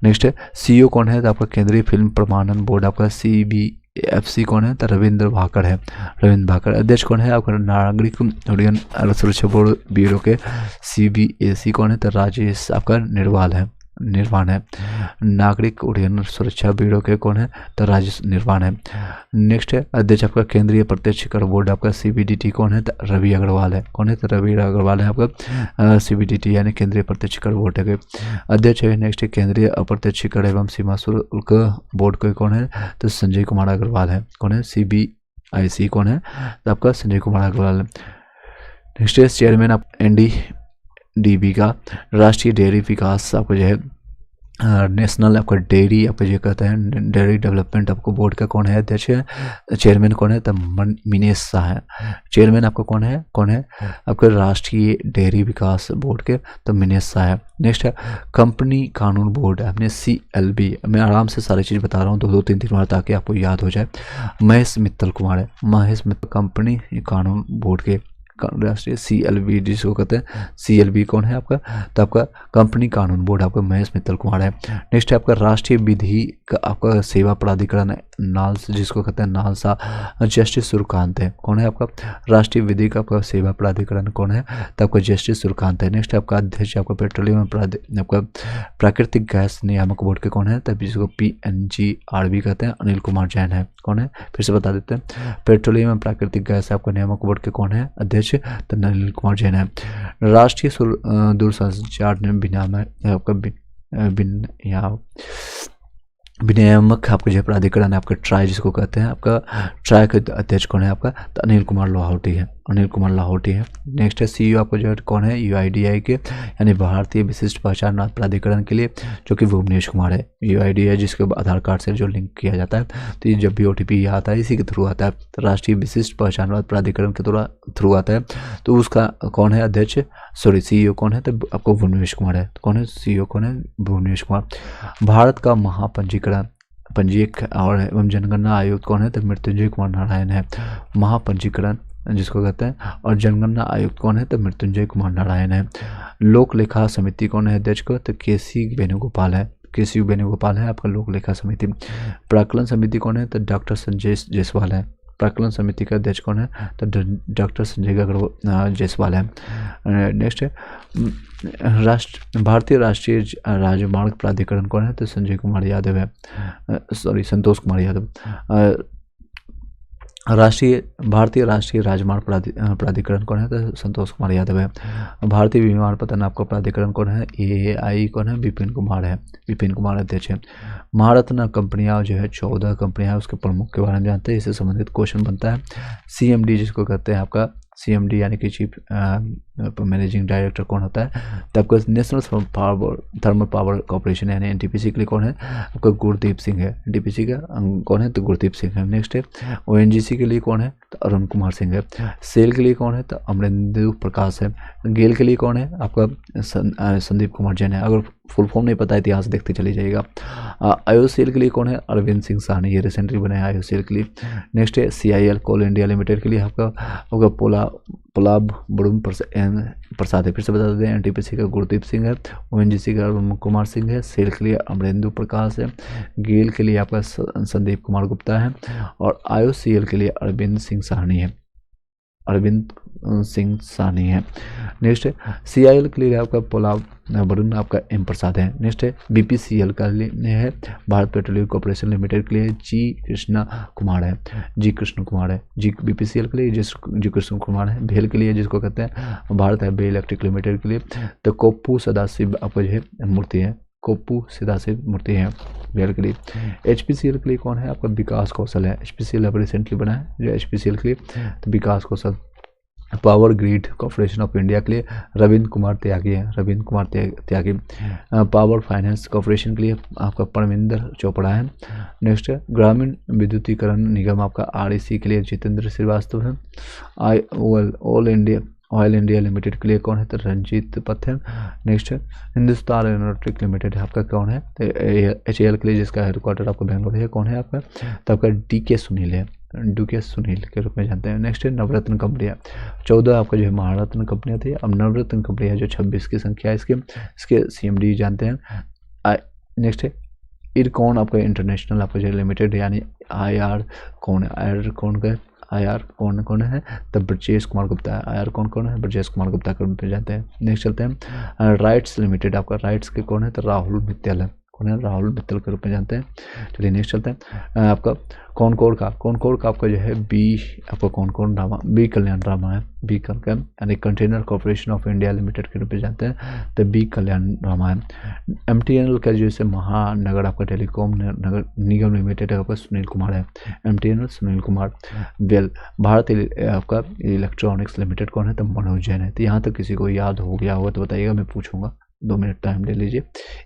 नेक्स्ट है CEO कौन है? तो आपका केंद्रीय फिल्म प्रमाणन बोर्ड आपका CBFC कौन है? तो रविंद्र भाकर है, रविंद्र भाकर। अध्यक्ष कौन है? आपका नागरिक उड्डयन सुरक्षा बोर्ड ब्यूरो के CBAC कौन है? तो राजेश आपका निर्वाल है, निर्वाण है। नागरिक उड्डयन सुरक्षा ब्यूरो के कौन है, तो राजेश निर्वाण है। नेक्स्ट है अध्यक्ष आपका केंद्रीय प्रत्यक्ष कर बोर्ड आपका CBDT कौन है, तो रवि अग्रवाल है। कौन है, तो रवि अग्रवाल है आपका CBDT यानी केंद्रीय प्रत्यक्ष कर बोर्ड के अध्यक्ष है। नेक्स्ट है केंद्रीय अप्रत्यक्ष कर एवं सीमा शुल्क बोर्ड के कौन है, तो संजय कुमार अग्रवाल है। कौन है, CBIC कौन है, तो आपका संजय कुमार अग्रवाल है। नेक्स्ट है चेयरमैन आप NDDB का राष्ट्रीय डेयरी विकास आपको जो है नेशनल आपका डेयरी आपको जो कहते हैं डेयरी डेवलपमेंट आपको बोर्ड का कौन है अध्यक्ष है, चेयरमैन कौन है, तब मिनेश शाह है। चेयरमैन आपका कौन है आपका राष्ट्रीय डेयरी विकास बोर्ड के, तो मिनेश शाह है। नेक्स्ट है कंपनी कानून बोर्ड आपने CLB, मैं आराम से सारी चीज़ बता रहा हूँ 2-3 बार ताकि आपको याद हो जाए। महेश मित्तल कुमार है, महेश मित्तल कंपनी कानून बोर्ड के राष्ट्रीय CLB जिसको कहते हैं CLB कौन है आपका, तो आपका कंपनी कानून बोर्ड आपका महेश मित्तल कुमार है। नेक्स्ट है आपका राष्ट्रीय विधि का आपका सेवा प्राधिकरण नाल्स जिसको कहते हैं नालसा, जस्टिस सूर्यकांत है। कौन है आपका राष्ट्रीय विधि का आपका सेवा प्राधिकरण कौन है, तो आपका जस्टिस सूर्यकांत है। नेक्स्ट आपका अध्यक्ष आपका पेट्रोलियम आपका प्राकृतिक गैस नियामक बोर्ड के कौन है, तब जिसको PNGRB कहते हैं अनिल कुमार जैन है। कौन है, फिर से बता देते हैं पेट्रोलियम एवं प्राकृतिक गैस आपका नियामक बोर्ड के कौन है अध्यक्ष, तो अनिल कुमार जैन है। राष्ट्रीय दूरसंचार विनियामक आपका विनियामक आपका जो प्राधिकरण है आपका ट्राई जिसको कहते हैं, आपका ट्राई का अध्यक्ष कौन है आपका, तो अनिल कुमार लाहौटी है। अनिल कुमार लाहौटी है। नेक्स्ट है CEO आपका जो कौन है UIDAI के यानी भारतीय विशिष्ट पहचान प्राधिकरण के लिए, जो कि भुवनेश कुमार है। UIDAI जिसके आधार कार्ड से जो लिंक किया जाता है, तो ये जब भी OTP आता है इसी के थ्रू आता है, तो राष्ट्रीय विशिष्ट पहचान प्राधिकरण के थ्रू आता है, तो उसका कौन है अध्यक्ष, CEO कौन है, तो आपको भुवनेश कुमार है। तो कौन है CEO कौन है, भुवनेश कुमार। भारत का पंजीयक और एवं जनगणना आयुक्त कौन है, तो मृत्युंजय कुमार नारायण है। महापंजीकरण जिसको कहते हैं और जनगणना आयुक्त कौन है, तो मृत्युंजय कुमार नारायण है। लोक लेखा समिति कौन है अध्यक्ष को, तो KC वेणुगोपाल है। KC वेणुगोपाल है आपका लोक लेखा समिति। प्राक्कलन समिति कौन है, तो डॉक्टर संजय जायसवाल है। प्राक्कलन समिति का अध्यक्ष कौन है, तो डॉक्टर संजय जायसवाल है। नेक्स्ट है भारतीय राष्ट्रीय राजमार्ग प्राधिकरण कौन है, तो संतोष कुमार यादव है। भारतीय राष्ट्रीय राजमार्ग प्राधिकरण कौन है, तो संतोष कुमार यादव है। भारतीय विमानपत्तन आपका प्राधिकरण कौन है, AAI कौन है, विपिन कुमार है। विपिन कुमार अध्यक्ष है। महारत्न कंपनियां जो है 14 कंपनियां हैं, उसके प्रमुख के बारे में जानते हैं, इससे संबंधित क्वेश्चन बनता है। CMD जिसको कहते हैं आपका CMD यानी कि चीफ मैनेजिंग डायरेक्टर कौन होता है, तो आपका नेशनल थर्मल पावर कॉर्पोरेशन यानी NTPC के लिए कौन है, आपका गुरदीप सिंह है। NTPC का कौन है, तो गुरदीप सिंह है। नेक्स्ट है ONGC के लिए कौन है, तो अरुण कुमार सिंह है। सेल के लिए कौन है, तो अमरेंद्र प्रकाश है। गेल के लिए कौन है, आपका संदीप कुमार जैन है। अगर फुल फॉर्म नहीं पता है इतिहास देखते चले जाइएगा। IOCL के लिए कौन है, अरविंद सिंह साहनी, ये रिसेंटली बने हैं IOCL के लिए। नेक्स्ट है CIL कोल इंडिया लिमिटेड के लिए आपका पोलाब बड़ुम प्रसाद है। फिर से बता देते हैं NTPC का गुरदीप सिंह है, ONGC का अरुण कुमार सिंह है, सेल के लिए अमरेंद्र प्रकाश है, गेल के लिए आपका संदीप कुमार गुप्ता है और IOCL के लिए अरविंद सिंह साहनी है। नेक्स्ट है CIL के लिए आपका पोलाब बड़ुन आपका M प्रसाद है। नेक्स्ट है BPCL का लिए है भारत पेट्रोलियम कॉर्पोरेशन लिमिटेड के लिए G कृष्ण कुमार है। BPCL के लिए जी कृष्ण कुमार है। भेल के लिए जिसको कहते हैं भारत हैवी इलेक्ट्रिक लिमिटेड के लिए तो कोप्पू सदाशिव आपका जो है मूर्ति है, कोप्पू सदाशिव मूर्ति है भेल के लिए। HPCL के लिए कौन है, आपका विकास कौशल है। HPCL अब रिसेंटली बना है जो HPCL के लिए, तो Vikas Kaushal. Power grid corporation of India के लिए रविंद्र कुमार त्यागी है, त्यागी। पावर फाइनेंस कॉर्पोरेशन के लिए आपका परमिंदर चोपड़ा है। नेक्स्ट है ग्रामीण विद्युतीकरण निगम आपका REC के लिए जितेंद्र श्रीवास्तव है। ऑयल इंडिया लिमिटेड के लिए कौन है, तो रंजीत पथ है। नेक्स्ट है हिंदुस्तान एरोनॉटिक लिमिटेड आपका कौन है, तो HAL के लिए जिसका हेडक्वार्टर आपका बेंगलोर है, कौन है आपका, तो आपका DK सुनील है, DK सुनील के रूप में जानते हैं। नेक्स्ट है नवरत्न कंपनियां 14 आपका जो है महारत्न कंपनियां थी, अब नवरत्न कंपनियां जो 26 की संख्या है इसके CMD जानते हैं। नेक्स्ट है इरकॉन आपका इंटरनेशनल आपका जो लिमिटेड यानी IR कौन है, IR कौन का IR कौन कौन है, तो ब्रजेश कुमार गुप्ता है। IR कौन कौन है, ब्रजेश कुमार गुप्ता के रूप में जानते हैं। नेक्स्ट चलते हैं राइट्स लिमिटेड, आपका राइट्स के कौन है, तो राहुल मित्तल है। कौन है, राहुल मित्तल के रूप में जानते हैं। चलिए नेक्स्ट चलते हैं आपका कॉनकोड का आपका जो है आपका कॉनकोड रामा, बी कल्याण रामा है, बी कल्याण यानी container corporation of India limited के रूप में जानते हैं, तो बी कल्याण रामा है। MTNL का जैसे महानगर आपका टेलीकॉम नगर निगम लिमिटेड है, आपका सुनील कुमार है। MTNL सुनील कुमार। वेल भारत आपका इलेक्ट्रॉनिक्स लिमिटेड कौन है, तो मनोज जैन है। तो यहाँ तक किसी को याद हो गया होगा तो बताइएगा, मैं पूछूंगा। 2 मिनट टाइम ले लीजिए,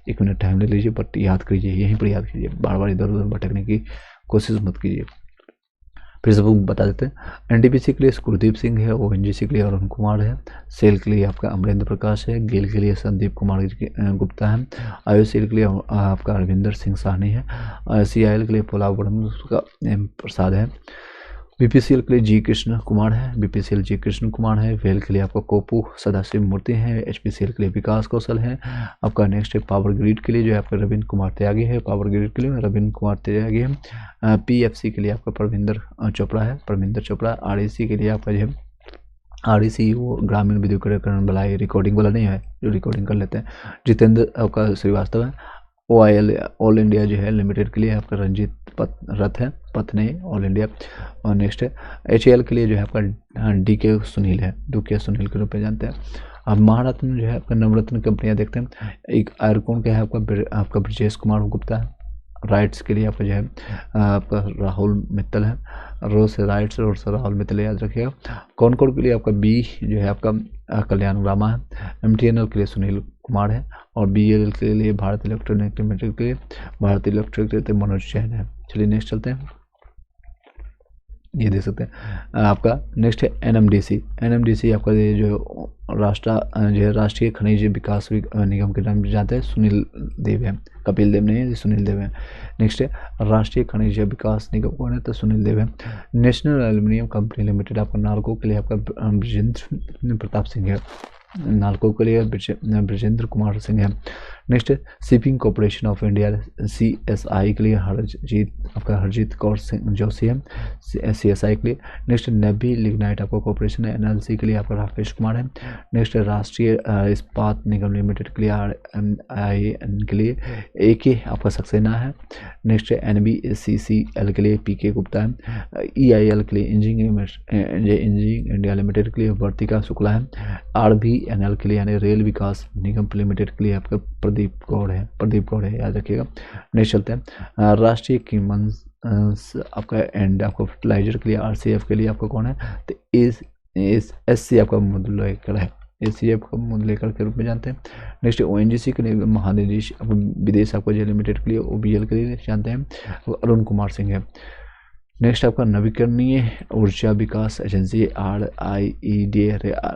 1 मिनट टाइम ले लीजिए, बट याद कीजिए, यहीं पर याद कीजिए, बार बार इधर उधर भटकने की कोशिश मत कीजिए। फिर से बता देते हैं। NTPC के लिए कुलदीप सिंह है, ONGC के लिए अरुण कुमार है, सेल के लिए आपका अमरेंद्र प्रकाश है, गेल के लिए संदीप कुमार गुप्ता है, IOCL के लिए आपका अरविंदर सिंह साहनी है, CIL के लिए पोलावरम का प्रसाद है, BPCL के लिए जी कृष्ण कुमार है, BPCL जी कृष्ण कुमार है, वेल के लिए आपका कोपू सदाशिव मूर्ति है, HPCL के लिए विकास कौशल है। आपका नेक्स्ट है पावर ग्रिड के लिए जो है आपका रविंद्र कुमार त्यागी है, पावर ग्रिड के लिए रविंद्र कुमार त्यागी है। PFC के लिए आपका परमिंदर चोपड़ा है, परमिंदर चोपड़ा। REC के लिए आपका जो है REC वो ग्रामीण विद्युतीकरण वाला है, रिकॉर्डिंग वाला नहीं है जो रिकॉर्डिंग कर लेते हैं। जितेंद्र आपका श्रीवास्तव है। OIL ऑल इंडिया जो है लिमिटेड के लिए आपका रंजीत रथ है, पत्नी ऑल इंडिया। और नेक्स्ट है HAL के लिए जो है आपका DK सुनील है, DK सुनील के रूप में जानते हैं। अब महारत्न जो है आपका नवरत्न कंपनियां देखते हैं। एक आयरकॉन का है आपका ब्रजेश कुमार गुप्ता है। राइट्स के लिए आपका जो है आपका राहुल मित्तल है, रोज राइट्स और राहुल मित्तल याद रखिएगा। कॉनकोड के लिए आपका B जो है आपका कल्याण रामा है। MTNL के लिए सुनील कुमार है, और BEL के लिए भारत इलेक्ट्रॉनिक लिमिटेड के लिए भारतीय इलेक्ट्रिक मनोज जैन है। चलिए नेक्स्ट चलते हैं, ये देख सकते हैं आपका नेक्स्ट है NMDC आपका ये जो राष्ट्रीय खनिज विकास निगम के नाम जानते हैं, सुनील देव है, कपिल देव नहीं है, सुनील देव है। नेक्स्ट है राष्ट्रीय खनिज विकास निगम कौन है, तो सुनील देव है। नेशनल एल्यूमिनियम कंपनी लिमिटेड आपका नालको के लिए आपका ब्रजेंद्र प्रताप सिंह है, नालको के लिए ब्रजेंद्र कुमार सिंह है। Next shipping corporation of India CSI के लिए हरजीत कौर जोशी है, CSI के लिए। नेक्स्ट नेवी लिग्नाइट आपका कॉर्पोरेशन है, NLC के लिए आपका राकेश कुमार है। नेक्स्ट राष्ट्रीय इस्पात निगम लिमिटेड के लिए RIN के लिए AK आपका सक्सेना है। नेक्स्ट NBCCL के लिए PK गुप्ता है। EIL के लिए इंजीनियरिंग इंडिया लिमिटेड के लिए वर्तिका शुक्ला है। RVNL के लिए यानी रेल विकास निगम लिमिटेड के लिए आपका प्रदीप गौड़ है, याद रखिएगा। नेक्स्ट चलते हैं राष्ट्रीय कीमत आपका एंड आपका फर्टिलाइजर के लिए RCF के लिए आपका कौन है, तो SC आपका मुद्लेकर है, ACF का मुद्लेकर के रूप में जानते हैं। नेक्स्ट ONGC के लिए महानिदेश विदेश आपका जे लिमिटेड के लिए OBL के लिए जानते हैं, अरुण कुमार सिंह है। नेक्स्ट आपका नवीकरणीय ऊर्जा विकास एजेंसी RIED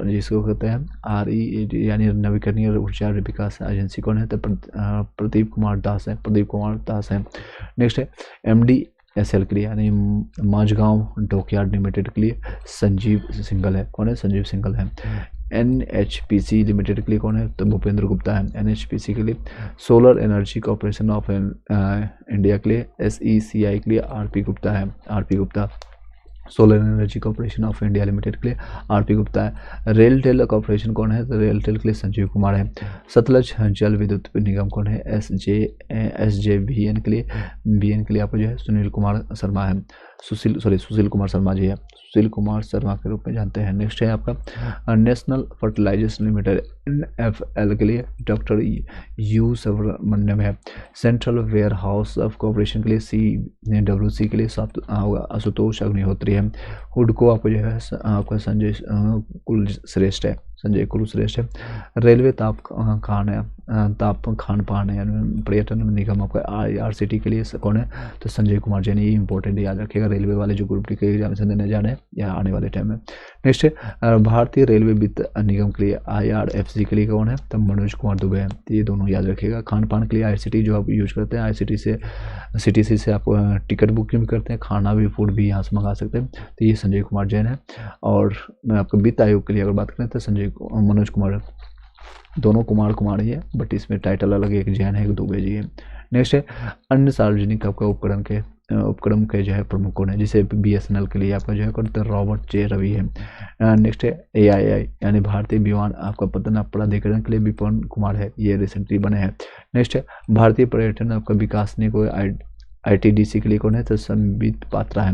जिसको कहते हैं RED यानी नवीकरणीय ऊर्जा विकास एजेंसी कौन है, तो प्रदीप कुमार दास है। नेक्स्ट है MDSL के लिए यानी माझगांव डॉकयार्ड लिमिटेड के लिए संजीव सिंघल है, कौन है, संजीव सिंघल है। NHPC लिमिटेड के लिए कौन है, तो भूपेंद्र गुप्ता है, NHPC के लिए। Solar energy corporation of India के लिए SECI के लिए RP Gupta. Solar energy corporation of India limited के लिए RP गुप्ता है। रेलटेल कॉर्पोरेशन कौन है, तो रेलटेल के लिए संजीव कुमार है। सतलज जल विद्युत निगम कौन है, SJVN के लिए आपको जो है सुशील कुमार शर्मा जी है, सुशील कुमार शर्मा के रूप में जानते हैं। नेक्स्ट है आपका नेशनल फर्टिलाइजर्स लिमिटेड NFL के लिए डॉक्टर U सुब्रमण्यम है। Central warehouse of corporation के लिए CWC के लिए आशुतोष अग्निहोत्री है। हुडको आपको जो है आपका संजय कुलश्रेष्ठ है। रेलवे ताप खान पान यानी पर्यटन निगम आपका IRCT के लिए कौन है, तो संजय कुमार जैन। ये इंपॉर्टेंट याद रखिएगा, रेलवे वाले जो ग्रुप डी के एग्जामिनेशन देने जाने या आने वाले टाइम में। नेक्स्ट है भारतीय रेलवे वित्त निगम के लिए IRFC के लिए कौन है, तो मनोज कुमार दुबे है। तो ये दोनों याद रखिएगा। खान पान के लिए ICT जो आप यूज करते हैं, ICT से CTC से आप टिकट बुकिंग भी करते हैं, खाना भी फूड भी यहाँ से मंगा सकते हैं, तो ये संजय कुमार जैन है। और मैं आपको वित्त आयोग के लिए अगर बात करें तो मनोज कुमार, दोनों कुमार ही है, बट इसमें टाइटल अलग है, एक जैन है एक दुबे जी है। नेक्स्ट है अन्य सार्वजनिक आपका उपकरण के उपक्रम के जो है प्रमुख कौन है, जैसे BSNL के लिए आपका जो है कौन है रॉबर्ट जे रवि है। नेक्स्ट है AII यानी भारतीय विमान आपका पतन प्राधिकरण के लिए विपिन कुमार है, ये रिसेंटली बने हैं। नेक्स्ट है भारतीय पर्यटन आपका विकास निगम ITDC के लिए कौन है, तो संबित पात्रा है।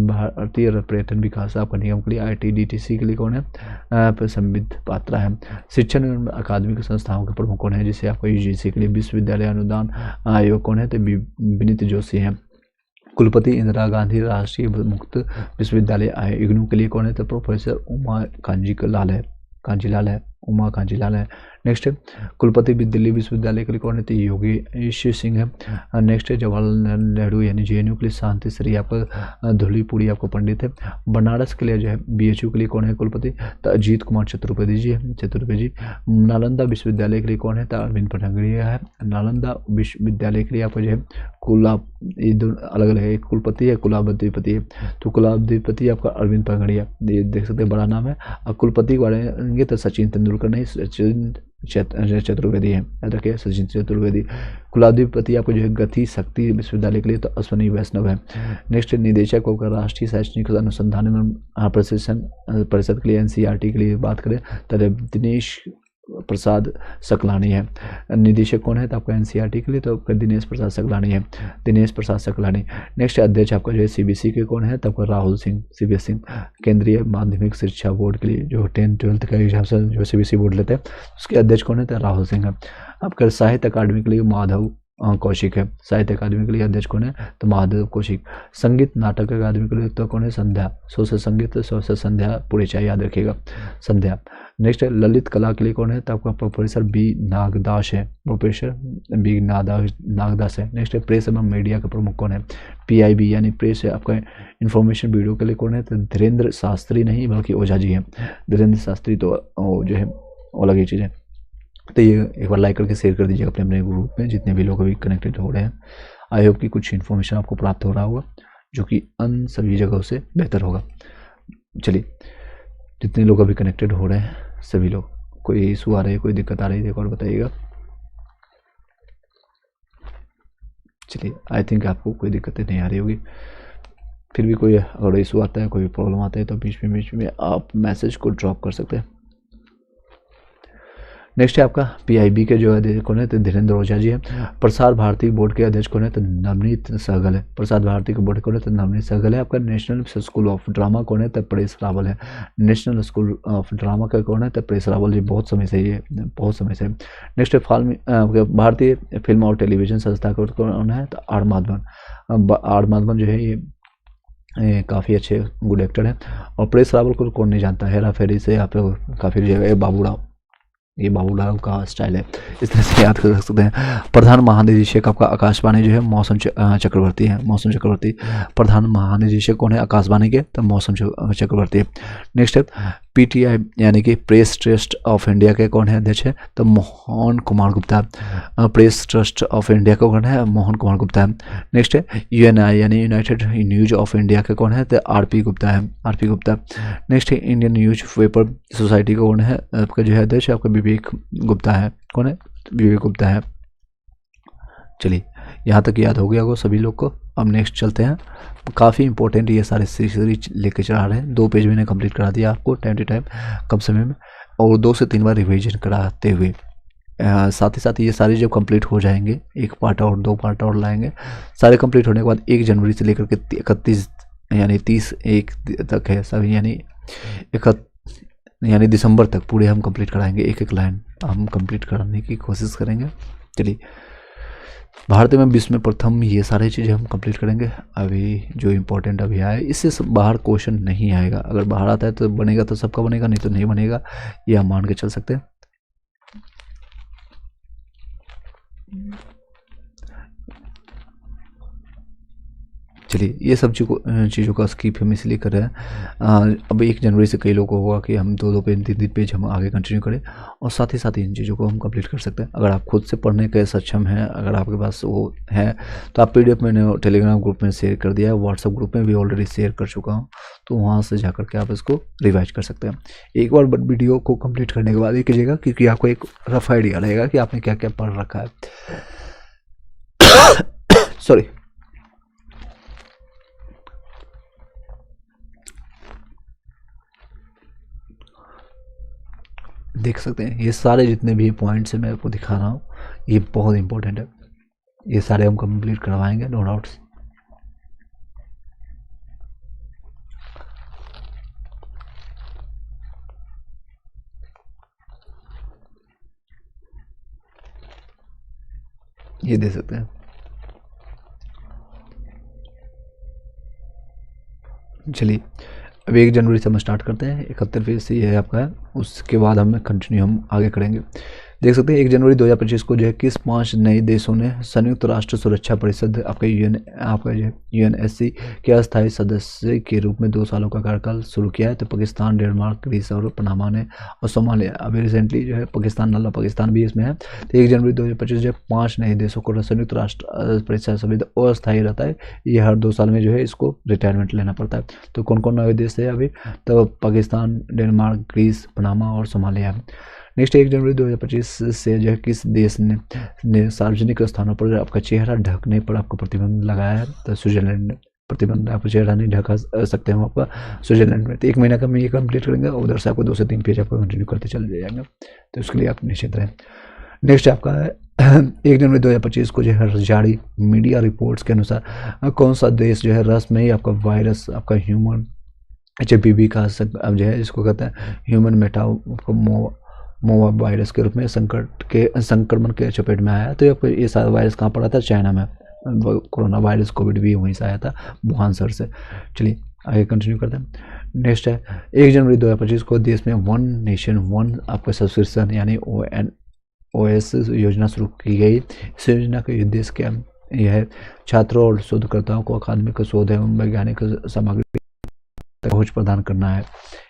भारतीय पर्यटन विकास आपका निगम के लिए ITDC के लिए कौन है, संबित पात्रा है। शिक्षण एवं अकादमिक संस्थाओं के प्रमुख कौन है, जिसे आपका UGC के लिए विश्वविद्यालय अनुदान आयोग कौन है, तो विनीत जोशी है। कुलपति इंदिरा गांधी राष्ट्रीय मुक्त विश्वविद्यालय IGNOU के लिए कौन है, तो प्रोफेसर उमा कांजीलाल है। नेक्स्ट है कुलपति दिल्ली विश्वविद्यालय के लिए कौन है, तो योगेश सिंह है। नेक्स्ट है जवाहरलाल नेहरू यानी JNU के लिए शांति श्री आपका धुलीपुरी आपको पंडित है। बनारस के लिए जो है BHU के लिए कौन है कुलपति, तो अजीत कुमार चतुर्वेदी जी है। नालंदा विश्वविद्यालय के लिए कौन है, तो अरविंद पठानिया है। नालंदा विश्वविद्यालय के लिए आपको जो है ये दो अलग अलग है, एक कुलपति है कुलाधिपति है, तो कुलाधिपति आपका अरविंद पठानिया, ये देख सकते हैं बड़ा नाम है। और कुलपति के बारे में तो सचिन तेंदुलकर नहीं, सचिन चतुर्वेदी है, याद रखिए सचिन चतुर्वेदी। कुलाधिपति आपको जो है गति शक्ति विश्वविद्यालय के लिए तो अश्वनी वैष्णव है। नेक्स्ट निदेशक होकर राष्ट्रीय शैक्षणिक अनुसंधान एवं प्रशिक्षण परिषद के लिए NCERT के लिए बात करें तो दिनेश प्रसाद सकलानी है। निदेशक कौन है, तो आपका NCERT के लिए तो आपका दिनेश प्रसाद सकलानी। नेक्स्ट अध्यक्ष आपका जो है CBSE के कौन है, तो आपका राहुल सिंह CBSE केंद्रीय माध्यमिक शिक्षा बोर्ड के लिए जो 10th-12th का एग्जाम से जो CBSE बोर्ड लेते हैं उसके अध्यक्ष कौन है, तो राहुल सिंह है। आपका साहित्य अकादमी के लिए माधव कौशिक है। साहित्य अकादमी के लिए अध्यक्ष कौन है, तो माधव कौशिक। संगीत नाटक अकादमी के लिए तो कौन है, संध्या। सोशल संगीत सोशल संध्या पुरेचा, याद रखिएगा संध्या। नेक्स्ट है ललित कला के लिए कौन है, तो आपका प्रोफेसर B नागदास है, नागदास है। नेक्स्ट है प्रेस एवं मीडिया के प्रमुख कौन है, PIB यानी प्रेस है आपका इंफॉर्मेशन ब्यूरो के लिए कौन है, तो धीरेन्द्र शास्त्री नहीं बल्कि ओझा जी हैं। धीरेन्द्र शास्त्री तो जो है अलग ही चीज़ है। तो ये एक बार लाइक करके शेयर कर दीजिएगा अपने ग्रुप में जितने भी लोग अभी कनेक्टेड हो रहे हैं। आई होप कि कुछ इन्फॉर्मेशन आपको प्राप्त हो रहा होगा जो कि अन्य सभी जगहों से बेहतर होगा। चलिए जितने लोग अभी कनेक्टेड हो रहे हैं सभी लोग, कोई इशू आ रही है, कोई दिक्कत आ रही है, एक और बताइएगा। चलिए आई थिंक आपको कोई दिक्कतें नहीं आ रही होगी, फिर भी कोई अगर इशू आता है, कोई प्रॉब्लम आता है तो बीच में आप मैसेज को ड्रॉप कर सकते हैं। नेक्स्ट है आपका PIB के जो अध्यक्ष कौन है, तो धीरेन्द्र ओझा जी है। प्रसार भारती बोर्ड के अध्यक्ष कौन है, तो नवनीत सहगल है। प्रसार भारती के बोर्ड कौन है, तो नवनीत सहगल है। आपका नेशनल स्कूल ऑफ ड्रामा कौन है, तो परेश रावल है। नेशनल स्कूल ऑफ ड्रामा का कौन है, तो परेश रावल जी बहुत समय से ये बहुत समय से। नेक्स्ट है भारतीय फिल्म और टेलीविजन संस्था का कौन है, तो आर माधवन जो है ये काफ़ी अच्छे गुड एक्टर हैं। और परेश रावल को कौन नहीं जानता, हेरा फेरी से आप काफ़ी जगह बाबूराव, ये बाबूराव का स्टाइल है, इस तरह से याद कर सकते हैं। प्रधान महानिदेशक आपका आकाशवाणी जो है मौसम चक्रवर्ती है, मौसम चक्रवर्ती। प्रधान महानिदेशक कौन है आकाशवाणी के, तो मौसम चक्रवर्ती है। नेक्स्ट है PTI यानी कि प्रेस ट्रस्ट ऑफ इंडिया के कौन है अध्यक्ष है, तो Mohan Kumar Gupta. Press trust of India का कौन है, मोहन कुमार गुप्ता है। नेक्स्ट है UNI यानी यूनाइटेड न्यूज ऑफ इंडिया का कौन है, तो RP गुप्ता है, RP गुप्ता। नेक्स्ट है इंडियन न्यूज पेपर सोसाइटी का कौन है, आपका जो है अध्यक्ष आपका विवेक गुप्ता है। कौन है, विवेक गुप्ता है। चलिए यहाँ तक याद हो गया होगा सभी लोग को। अब नेक्स्ट चलते हैं, काफ़ी इंपॉर्टेंट ये सारे सीरीज लेके चला रहे हैं। 2 पेज मैंने कंप्लीट करा दिया आपको टाइम टू टाइम कम समय में, और 2 से 3 बार रिवीजन कराते हुए। साथ ही साथ ये सारे जब कंप्लीट हो जाएंगे, 1 पार्ट और 2 पार्ट और लाएंगे, सारे कंप्लीट होने के बाद 1 जनवरी से लेकर के 31 यानी 30 तक है सभी, यानी दिसंबर तक पूरे हम कंप्लीट कराएंगे। एक लाइन हम कंप्लीट कराने की कोशिश करेंगे। चलिए भारत में विश्व में प्रथम, ये सारी चीज़ें हम कंप्लीट करेंगे। अभी जो इम्पोर्टेंट अभी आया इससे बाहर क्वेश्चन नहीं आएगा, अगर बाहर आता है तो बनेगा तो सबका बनेगा, नहीं तो नहीं बनेगा, ये हम मान के चल सकते हैं। चलिए ये सब चीज़ों का स्किप हम इसलिए कर रहे हैं। अब 1 जनवरी से कई लोगों को होगा कि हम 2 पेज 3 पेज हम आगे कंटिन्यू करें, और साथ ही साथ इन चीज़ों को हम कंप्लीट कर सकते हैं। अगर आप खुद से पढ़ने के सक्षम हैं, अगर आपके पास वो है तो आप PDF मैंने टेलीग्राम ग्रुप में शेयर कर दिया है, व्हाट्सएप ग्रुप में भी ऑलरेडी शेयर कर चुका हूँ, तो वहाँ से जा करके आप इसको रिवाइज कर सकते हैं। एक बार वीडियो को कंप्लीट करने के बाद ये कीजिएगा, क्योंकि आपको एक रफ आइडिया रहेगा कि आपने क्या क्या पढ़ रखा है। सॉरी। देख सकते हैं ये सारे जितने भी पॉइंट्स मैं आपको दिखा रहा हूँ ये बहुत इंपॉर्टेंट है, ये सारे हम कंप्लीट करवाएंगे नो डाउट्स। ये दे सकते हैं। चलिए अब 1 जनवरी से हम स्टार्ट करते हैं, 71 से ये आपका है, उसके बाद हम कंटिन्यू हम आगे करेंगे। देख सकते हैं 1 जनवरी 2025 को जो है किस 5 नए देशों ने संयुक्त राष्ट्र सुरक्षा परिषद आपका यूएनएससी के अस्थायी सदस्य के रूप में 2 सालों का कार्यकाल शुरू किया है। तो पाकिस्तान, डेनमार्क, ग्रीस और पनामा ने और सोमालिया अभी रिसेंटली जो है पाकिस्तान भी इसमें है। तो 1 जनवरी 2025 जो है 5 नए देशों को संयुक्त राष्ट्र परिषद समिति अस्थायी रहता है, ये हर 2 साल में जो है इसको रिटायरमेंट लेना पड़ता है। तो कौन कौन नए देश है अभी, तो पाकिस्तान, डेनमार्क, ग्रीस, पनामा और सोमालिया। नेक्स्ट 1 जनवरी 2025 से जो है किस देश ने सार्वजनिक स्थानों पर आपका चेहरा ढकने पर आपको प्रतिबंध लगाया है, तो स्विट्जरलैंड ने प्रतिबंध, आप चेहरा नहीं ढका सकते हो आपका स्विट्जरलैंड में। तो 1 महीना का हम ये कंप्लीट करेंगे और उधर से आपको 2 से 3 पेज आपको कंटिन्यू करते चले जाएंगे, तो उसके लिए आप निश्चित रहें। नेक्स्ट आपका 1 जनवरी 2025 को जो है जारी मीडिया रिपोर्ट्स के अनुसार कौन सा देश जो है रस में ही आपका वायरस आपका ह्यूमन HPV का अब जो है इसको कहते हैं ह्यूमन मोवा वायरस के रूप में संक्रमण के चपेट में आया। तो ये सारा वायरस कहाँ पड़ा था, चाइना में। कोरोना वायरस कोविड भी वहीं से आया था, वुहान शहर से। चलिए आगे कंटिन्यू करते हैं। नेक्स्ट है 1 जनवरी 2025 को देश में वन नेशन वन आपका सब्सक्रिप्शन यानी ONOS योजना शुरू की गई। इस योजना का उद्देश्य क्या यह है, छात्रों और शोधकर्ताओं को अकादमिक शोध एवं वैज्ञानिक सामग्री पहुंच प्रदान करना है।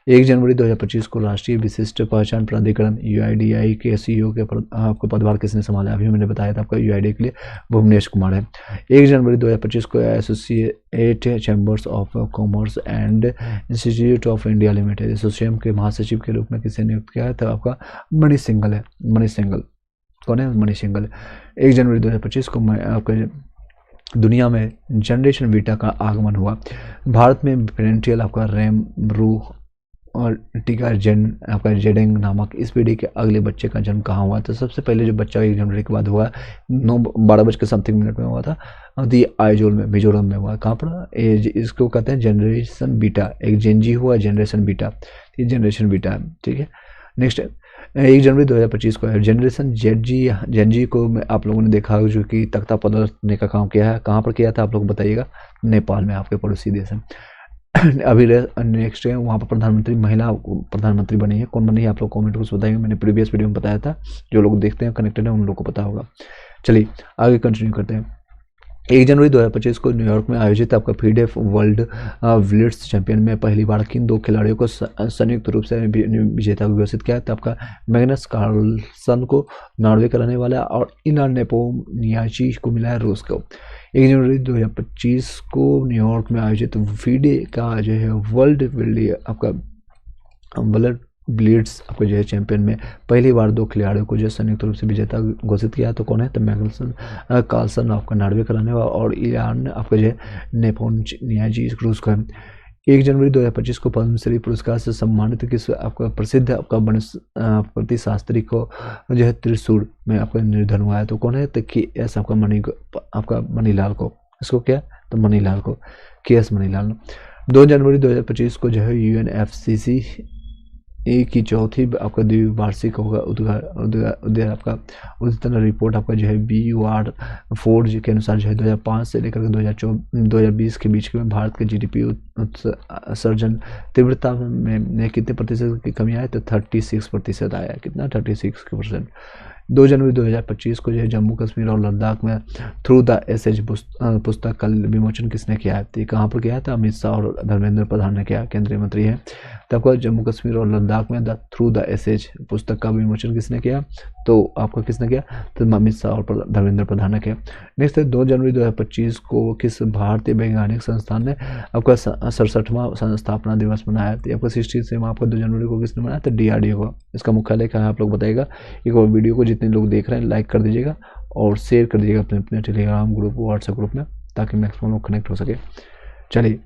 1 जनवरी 2025 को राष्ट्रीय विशिष्ट पहचान प्राधिकरण UIDAI के CEO के आपको पदभार किसने संभाला, अभी मैंने बताया था आपका UIDAI के लिए भुवनेश कुमार है। 1 जनवरी 2025 को associate chambers of commerce and institute of India limited ASSOCHAM के महासचिव के रूप में किसे नियुक्त किया है, तो आपका मनीष सिंघल है। मनीष सिंघल कौन है, मनीष सिंघल। 1 जनवरी 2025 को आपका दुनिया में जनरेशन बीटा का आगमन हुआ। भारत में पेरेंटियल आपका रैम रू और टीका आपका जेडेंग नामक इस पीढ़ी के अगले बच्चे का जन्म कहाँ हुआ, तो सबसे पहले जो बच्चा 1 जनवरी के बाद हुआ 12:00 में हुआ था, दी आइजोल में मिजोरम में हुआ। कहाँ पर, इसको कहते हैं जनरेशन बीटा, एक जेनजी हुआ जनरेशन बीटा, ये जनरेशन बीटा है, ठीक है। नेक्स्ट 1 जनवरी 2025 को है जनरेशन जेनजी को आप लोगों ने देखा जो कि तख्ता पलटने का काम किया है, कहाँ पर किया था आप लोग बताइएगा, नेपाल में, आपके पड़ोसी देश है। अभी नेक्स्ट है वहाँ पर महिला प्रधानमंत्री बनी है, कौन बनी है आप लोग कमेंट को बताएंगे, मैंने प्रीवियस वीडियो में बताया था, जो लोग देखते हैं कनेक्टेड है उन लोग को पता होगा। चलिए आगे कंटिन्यू करते हैं। 1 जनवरी 2025 को न्यूयॉर्क में आयोजित आपका FIDE वर्ल्ड ब्लिट्ज चैंपियन में पहली बार किन 2 खिलाड़ियों को संयुक्त रूप से विजेता घोषित किया, तो आपका मैग्नस कार्लसन को नॉर्वे का रहने वाला और इला नेपोनियाची को मिला है रूस को। 1 जनवरी 2025 को न्यूयॉर्क में आयोजित FIDE का जो है वर्ल्ड ब्लड ब्लिट्स आपको जो है चैंपियन में पहली बार 2 खिलाड़ियों को जो संयुक्त रूप से विजेता घोषित किया, तो कौन है, तो मैग्नस कार्लसन आपका नॉर्वे का रहने वाला और इलान आपका जो है नेपोनियाची रूस का है। 1 जनवरी 2025 को पद्मश्री पुरस्कार से सम्मानित किस आपका प्रसिद्ध आपका वनस्पति शास्त्री को जो है त्रिशूर में आपका निर्धन हुआ है, तो कौन है, तो KS आपका मनीलाल को, इसको क्या, तो मनीलाल को, KS मनीलाल। 2 जनवरी 2025 को जो है UNFCCC की चौथी आपका द्विवार्षिक होगा आपका उद्घाटन रिपोर्ट आपका जो है BUR4 के अनुसार जो है 2005 से लेकर 2020 के बीच में भारत के GDP उत्सर्जन तीव्रता में कितने प्रतिशत की कमी आई, तो 36% आया, कितना, 36%। 2 जनवरी 2025 को जो है जम्मू कश्मीर और लद्दाख में थ्रू द एसेज पुस्तक का विमोचन किसने किया है, तो कहाँ पर किया था, अमित शाह और धर्मेंद्र प्रधान ने किया, केंद्रीय मंत्री है। तो आपका जम्मू कश्मीर और लद्दाख में थ्रू द एसेज पुस्तक का विमोचन किसने किया, तो आपका किसने किया, तो अमित शाह और धर्मेंद्र प्रधान ने किया। नेक्स्ट है 2 जनवरी 2025 को किस भारतीय वैज्ञानिक संस्थान ने आपका 67वां स्थापना दिवस मनाया, तो आपका 67वां आपका 2 जनवरी को किसने मनाया, तो DRDO को। इसका मुख्यालय कहाँ है आप लोग बताइएगा। एक और वीडियो को जितने लोग देख रहे हैं लाइक कर दीजिएगा और शेयर कर दीजिएगा अपने अपने टेलीग्राम ग्रुप व्हाट्सएप ग्रुप में, ताकि मैक्सिमम लोग कनेक्ट हो सके। चलिए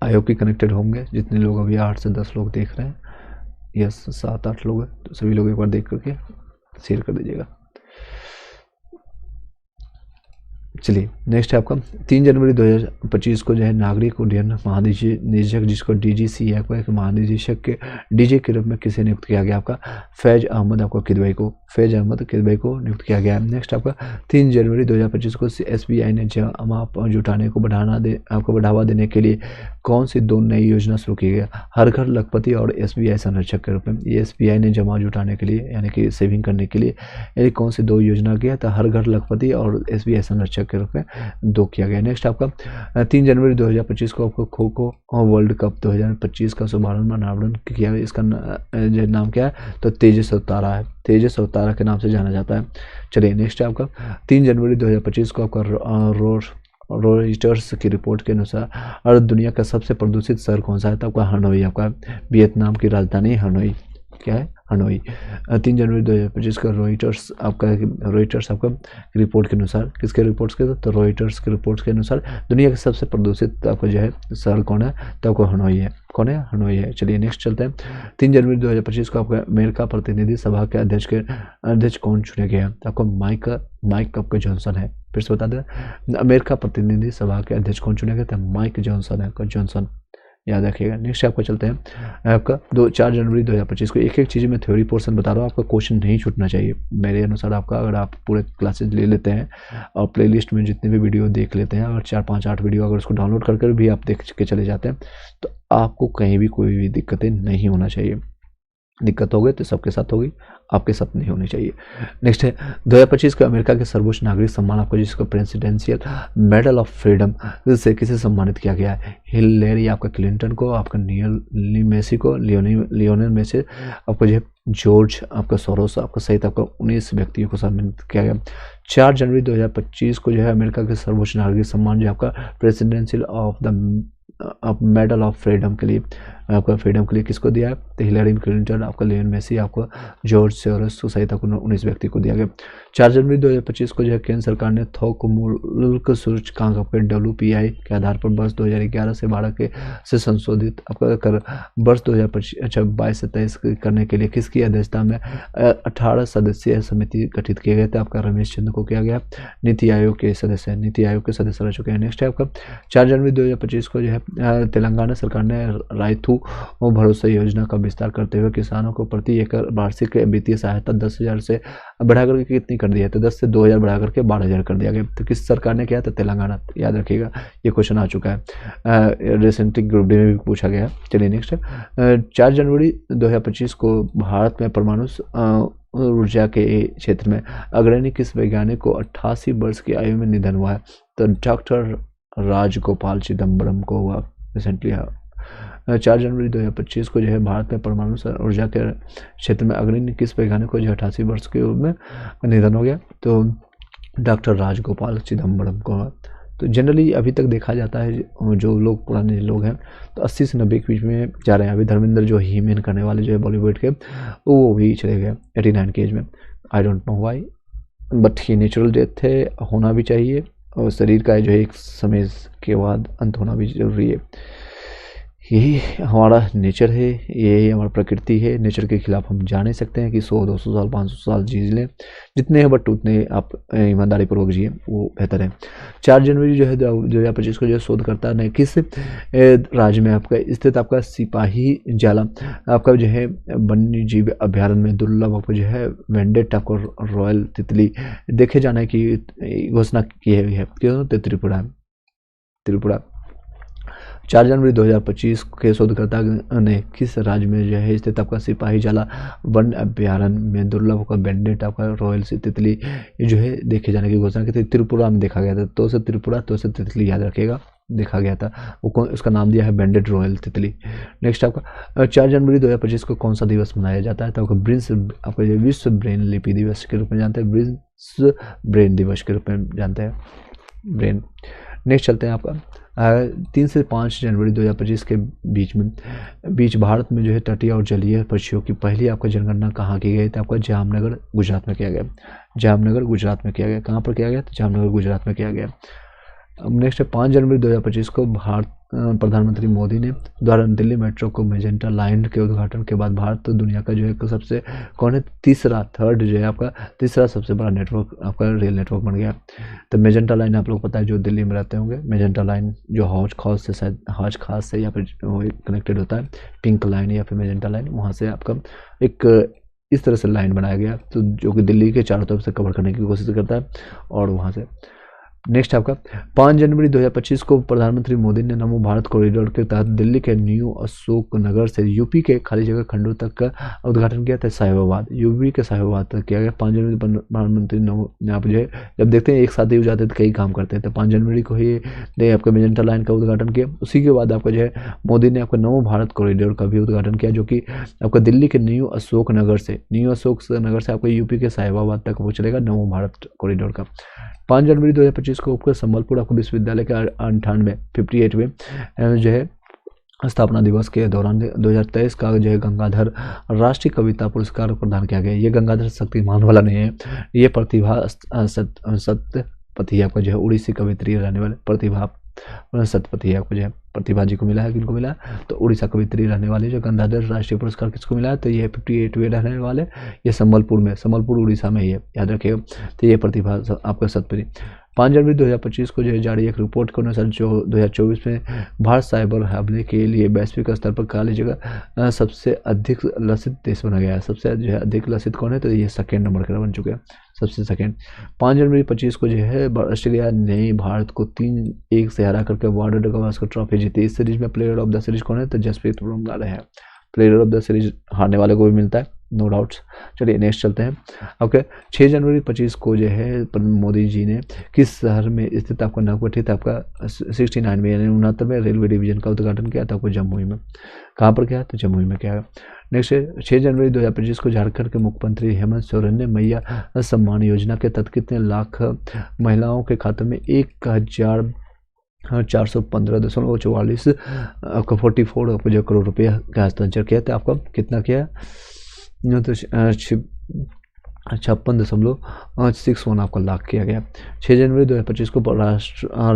आई होप कि कनेक्टेड होंगे जितने लोग अभी 8 से 10 लोग देख रहे हैं, यस 7-8 लोग हैं, तो सभी लोग एक बार देख करके शेयर कर दीजिएगा। चलिए नेक्स्ट है आपका 3 जनवरी 2025 को जो है नागरिक उड्डयन महानिदेशक, जिसको डीजीसी है, एक महानिदेशक के डीजी के रूप में किसे नियुक्त किया गया? आपका फैज अहमद आपको किदवई को, फैज अहमद किदवई को नियुक्त किया गया है। नेक्स्ट आपका 3 जनवरी 2025 को एसबीआई ने जमा जुटाने को बढ़ावा देने के लिए कौन सी 2 नई योजना शुरू की गई? हर घर लखपति और एसबीआई संरक्षक के रूप में। ये एसबीआई ने जमा जुटाने के लिए यानी कि सेविंग करने के लिए कौन सी 2 योजना किया? तो हर घर लखपति और एसबीआई संरक्षक के रूप में 2 किया गया। नेक्स्ट आपका 3 जनवरी 2025 को आपको खो खो वर्ल्ड कप 2025 का शुभारंभ अनावरण किया गया। इसका नाम क्या है? तो तेजस अवतारा है, तेजस अवतारा के नाम से जाना जाता है। चलिए नेक्स्ट है आपका 3 जनवरी 2025 को आपका रॉयटर्स की रिपोर्ट के अनुसार दुनिया का सबसे प्रदूषित शहर कौन सा है? तो आपका हनोई, आपका वियतनाम की राजधानी हनोई, क्या है? हनोई। 3 जनवरी 2025 का रॉयटर्स आपका रिपोर्ट के अनुसार, किसके रिपोर्ट्स के? तो रॉयटर्स के रिपोर्ट्स के अनुसार दुनिया के सबसे प्रदूषित आपका जो है शहर कौन है? तो आपको हनोई है। कौन है? हनोई है। चलिए नेक्स्ट चलते हैं। 3 जनवरी 2025 को आपका अमेरिका प्रतिनिधि सभा के अध्यक्ष कौन चुने गए हैं? तो आपको माइक आपका जॉनसन है। फिर से बता दें, अमेरिका प्रतिनिधि सभा के अध्यक्ष कौन चुने गए? तो माइक जॉनसन है, जॉनसन, याद रखिएगा। नेक्स्ट आपको चलते हैं आपका 4 जनवरी 2025 को। एक चीज़ में थ्योरी पोर्शन बता रहा हूँ, आपका क्वेश्चन नहीं छूटना चाहिए मेरे अनुसार। आपका अगर आप पूरे क्लासेज ले लेते हैं और प्लेलिस्ट में जितने भी वीडियो देख लेते हैं और 4, 5, 8 वीडियो अगर उसको डाउनलोड करके भी आप देख के चले जाते हैं तो आपको कहीं भी कोई भी दिक्कतें नहीं होना चाहिए। दिक्कत हो गई तो सबके साथ होगी, आपके साथ नहीं होनी चाहिए। नेक्स्ट है 2025 का अमेरिका के सर्वोच्च नागरिक सम्मान आपको, जिसको प्रेसिडेंशियल मेडल ऑफ फ्रीडम से किसे सम्मानित किया गया है? हिलेरी आपका क्लिंटन को, आपका लियोनेल मेसी को, लियोनेल मेसी आपको जो है जॉर्ज आपका सोरोस आपका सहित आपका 19 व्यक्तियों को सम्मानित किया गया। 4 जनवरी 2025 को जो है अमेरिका के सर्वोच्च नागरिक सम्मान जो आपका presidential of the medal of freedom के लिए, आपका फ्रीडम के लिए किसको दिया है? तो हिलेरी क्लिंटन, आपका लियोनेल मेसी, आपको जॉर्ज सोरोस सहित आपको 19 व्यक्ति को दिया गया। 4 जनवरी 2025 को जो है केंद्र सरकार ने थोक मुल्क सूचकांक आपके WPI के आधार पर वर्ष 2011 से 12 के से संशोधित आपका कर वर्ष 2022 से 23 करने के लिए किसकी अध्यक्षता में 18 सदस्यीय समिति गठित किए गए थे? आपका रमेश चंद्र को किया गया, नीति आयोग के सदस्य, नीति आयोग के सदस्य रह चुके हैं। नेक्स्ट है आपका 4 जनवरी 2025 को जो है तेलंगाना सरकार ने रायथू भरोसा योजना का विस्तार करते हुए किसानों को प्रति एकड़ वार्षिक वित्तीय सहायता 10,000 से बढ़ा करके कितनी कर दी है? तो 10 से 2,000 बढ़ा करके 12,000 कर दिया गया। तो किस सरकार ने किया? तो तेलंगाना, याद रखिएगा, ये क्वेश्चन आ चुका है, रिसेंटली ग्रुप डी में भी पूछा गया। चलिए नेक्स्ट है 4 जनवरी 2025 को भारत में परमाणु ऊर्जा के क्षेत्र में अग्रणी किस वैज्ञानिक को 88 वर्ष की आयु में निधन हुआ है? तो डॉक्टर राजगोपाल चिदम्बरम को हुआ रिसेंटली। 4 जनवरी 2025 को जो है भारत में परमाणु ऊर्जा के क्षेत्र में अग्रणी किस वैज्ञानिक को जो 88 वर्ष के उम्र में निधन हो गया? तो डॉक्टर राजगोपाल चिदम्बरम को। तो जनरली अभी तक देखा जाता है जो लोग पुराने लोग हैं तो 80 से 90 के बीच में जा रहे हैं। अभी धर्मेंद्र जो ही मेन करने वाले जो है बॉलीवुड के, वो भी चले गए 89 के एज में। I don't know why, but ये नेचुरल डेथ है, होना भी चाहिए और शरीर का जो है एक समय के बाद अंत होना भी जरूरी है। यही हमारा नेचर है, यही हमारा प्रकृति है। नेचर के खिलाफ हम जा नहीं सकते हैं कि 100-200 साल 500 साल जी लें, जितने हैं बट उतने आप ईमानदारी पूर्वक जिए, वो बेहतर है। 4 जनवरी जो है 2025 को जो शोधकर्ता ने किस राज्य में आपका स्थित आपका सिपाही जाला आपका जो है वन्य जीव अभ्यारण्य में दुर्लभ आपको जो है वेंडेट आपको रॉयल तितली देखे जाने की घोषणा की है? क्यों? तो त्रिपुरा। 4 जनवरी 2025 के शोधकर्ता ने किस राज्य में जो है स्थित आपका सिपाही जाला वन अभ्यारण्य में दुर्लभ आपका बेंडेट आपका रॉयल सी तितली जो है देखे जाने की घोषणा की थी? त्रिपुरा में देखा गया था। तो से त्रिपुरा, तो से तितली, याद रखिएगा, देखा गया था। वो उसका नाम दिया है बेंडेड रॉयल तितली। नेक्स्ट आपका 4 जनवरी 2025 को कौन सा दिवस मनाया जाता है? तो आपका विश्व ब्रेन लिपि दिवस के रूप में जानते हैं, विश्व ब्रेन दिवस के रूप में जानते हैं, ब्रेन। नेक्स्ट चलते हैं आपका 3 से 5 जनवरी 2025 के बीच भारत में जो है तटीय और जलीय पक्षियों की पहली आपका जनगणना कहाँ की गई? तो आपका जामनगर गुजरात में किया गया। जामनगर गुजरात में किया गया। कहाँ पर किया गया? तो जामनगर गुजरात में किया गया। अब नेक्स्ट है 5 जनवरी 2025 को भारत प्रधानमंत्री मोदी ने द्वारा दिल्ली मेट्रो को मेजेंटा लाइन के उद्घाटन के बाद भारत तो दुनिया का जो है सबसे कौन है थर्ड जो है आपका तीसरा सबसे बड़ा नेटवर्क आपका रेल नेटवर्क बन गया। तो मेजेंटा लाइन आप लोग पता है जो दिल्ली में रहते होंगे, मेजेंटा लाइन जो हौज खास से शायद हौज खास से या फिर कनेक्टेड होता है, पिंक लाइन या फिर मेजेंटा लाइन, वहाँ से आपका एक इस तरह से लाइन बनाया गया तो जो कि दिल्ली के चारों तरफ से कवर करने की कोशिश करता है। और वहाँ से नेक्स्ट आपका 5 जनवरी 2025 को प्रधानमंत्री मोदी ने नमो भारत कॉरिडोर के तहत दिल्ली के न्यू अशोक नगर से यूपी के खाली जगह खंडों तक का उद्घाटन किया था। साहिबाबाद, यूपी के साहिबाबाद तक किया गया। 5 जनवरी प्रधानमंत्री यहाँ पर जो है जब देखते हैं एक साथ ही हो जाते हैं तो कई काम करते हैं, तो 5 जनवरी को ही आपका मेजेंटा लाइन का उद्घाटन किया। उसी के बाद आपका जो है मोदी ने आपका नमो भारत कॉरिडोर का भी उद्घाटन किया, जो कि आपका दिल्ली के न्यू अशोक नगर से आपका यूपी के साहिबाबाद तक वो चलेगा नमो भारत कॉरिडोर का। 5 जनवरी 2025 को आपको संबलपुर आपको विश्वविद्यालय के 58वें जो है स्थापना दिवस के दौरान 2023 का जो है गंगाधर राष्ट्रीय कविता पुरस्कार प्रदान किया गया। ये गंगाधर शक्तिमान वाला नहीं है, ये प्रतिभा सत्यपति आपको जो है उड़ीसी कवित्री रहने वाले प्रतिभा सत्यपति है आपको जो है प्रतिभा जी को मिला है। किनको मिला है तो उड़ीसा कवित्री रहने वाले जो गंगाधर राष्ट्रीय पुरस्कार किसको मिला है तो ये 58वें रहने वाले, ये संबलपुर उड़ीसा में ही है, याद रखिएगा। तो ये प्रतिभा आपका सत्यपति। 5 जनवरी 2025 को जो है जारी एक रिपोर्ट के अनुसार जो 2024 में भारत साइबर हमले के लिए वैश्विक स्तर पर खाली जगह सबसे अधिक लक्षित देश बना गया है। सबसे जो है अधिक लक्षित कौन है तो ये सेकेंड नंबर का बन चुका है, सबसे सेकेंड। 5 जनवरी 25 को जो है ऑस्ट्रेलिया ने भारत को 3-1 से हरा करके वर्ल्ड गावस्कर ट्रॉफी जीती। इस सीरीज में प्लेयर ऑफ द सीरीज कौन है तो जसप्रीत बुमराह रहे हैं। प्लेयर ऑफ द सीरीज हारने वाले को भी मिलता है, नो डाउट्स। चलिए नेक्स्ट चलते हैं। ओके 6 जनवरी 25 को जो है मोदी जी ने किस शहर में स्थित आपका नवगठित आपका 69 में यानी 69वें रेलवे डिवीजन का उद्घाटन किया था आपको जमुई में। कहाँ पर किया तो जमुई में किया। नेक्स्ट 6 जनवरी 2025 को झारखंड के मुख्यमंत्री हेमंत सोरेन ने मैया सम्मान योजना के तहत कितने लाख महिलाओं के खाते में 1,415.44 आपका 44 आपको जो करोड़ रुपये का हस्तांतरण किया था। आपका कितना किया तो 56.61 आपका लाख किया गया। 6 जनवरी 2025 को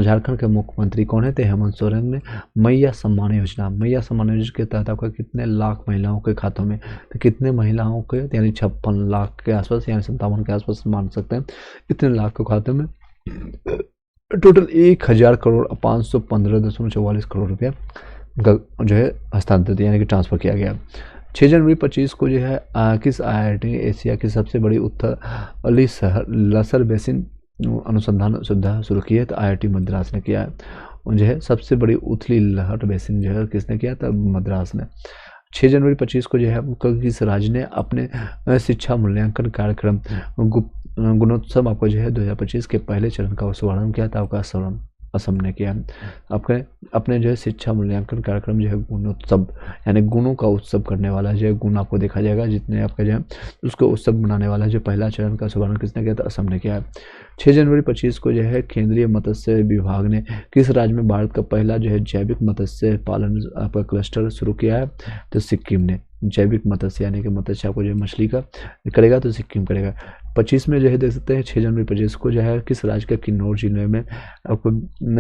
झारखंड के मुख्यमंत्री कौन है तो हेमंत सोरेन ने मैया सम्मान योजना के तहत आपका कितने लाख महिलाओं के खातों में तो कितने महिलाओं के यानी 56 लाख के आसपास यानी 57 के आसपास मान सकते हैं, इतने लाख के खाते में टोटल 1,515.44 करोड़ रुपया जो है हस्तांतरित यानी कि ट्रांसफर किया गया। 6 जनवरी 25 को जो है किस IIT ने एशिया की सबसे बड़ी उत्तरी लसर बेसिन अनुसंधान सुविधा शुरू की है तो IIT मद्रास ने किया है। जो है सबसे बड़ी उथली लहर बेसिन जो है किसने किया था मद्रास ने। 6 जनवरी 25 को जो है किस राज्य ने अपने शिक्षा मूल्यांकन कार्यक्रम गुणोत्सव आपको जो है 2025 के पहले चरण का शुभारंभ किया था आपका असम ने किया। अपने जो है शिक्षा मूल्यांकन कार्यक्रम जो है गुणोत्सव यानी गुणों का उत्सव करने वाला जो है गुण आपको देखा जाएगा जितने आपका जो है उसको उत्सव बनाने वाला जो पहला चरण का शुभारंभ किसने किया था असम ने किया है। 6 जनवरी 25 को जो है केंद्रीय मत्स्य विभाग ने किस राज्य में भारत का पहला जो है जैविक मत्स्य पालन आपका क्लस्टर शुरू किया है तो सिक्किम ने। जैविक मत्स्य यानी कि मत्स्य आपको जो है मछली का करेगा तो सिक्किम करेगा। 25 में जो है देख सकते हैं 6 जनवरी 25 को जो है किस राज्य के किन्नौर जिले में आपको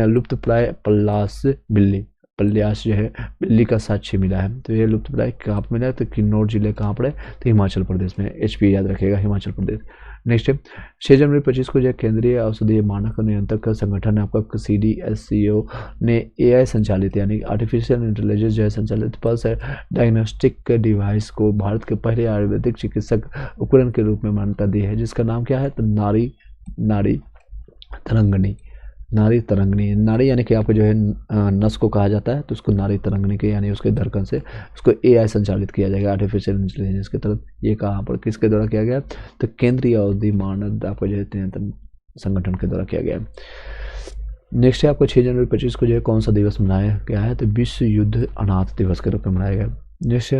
लुप्तप्राय पल्लास जो है बिल्ली का साक्ष्य मिला है। तो ये लुप्तप्राय कहाँ पर मिला है तो किन्नौर जिले कहाँ पर है तो हिमाचल प्रदेश में। HP याद रखिएगा हिमाचल प्रदेश। नेक्स्ट 6 जनवरी 25 को जो केंद्रीय औषधीय मानक नियंत्रक संगठन आपका CDSCO ने AI संचालित यानी आर्टिफिशियल इंटेलिजेंस जो है संचालित पल्स डायग्नोस्टिक डिवाइस को भारत के पहले आयुर्वेदिक चिकित्सक उपकरण के रूप में मान्यता दी है, जिसका नाम क्या है तो नारी तरंगिणी यानी कि आपको जो है नस को कहा जाता है तो उसको नारी तरंगिणी के यानी उसके धड़कन से उसको AI संचालित किया जाएगा आर्टिफिशियल इंटेलिजेंस के तरफ। ये कहाँ पर किसके द्वारा किया गया तो केंद्रीय औषधि मानक आपको जो है नियंत्रण संगठन के द्वारा किया गया। नेक्स्ट है आपको 6 जनवरी 25 को जो है कौन सा दिवस मनाया गया है तो विश्व युद्ध अनाथ दिवस के रूप में मनाया गया। नेक्स्ट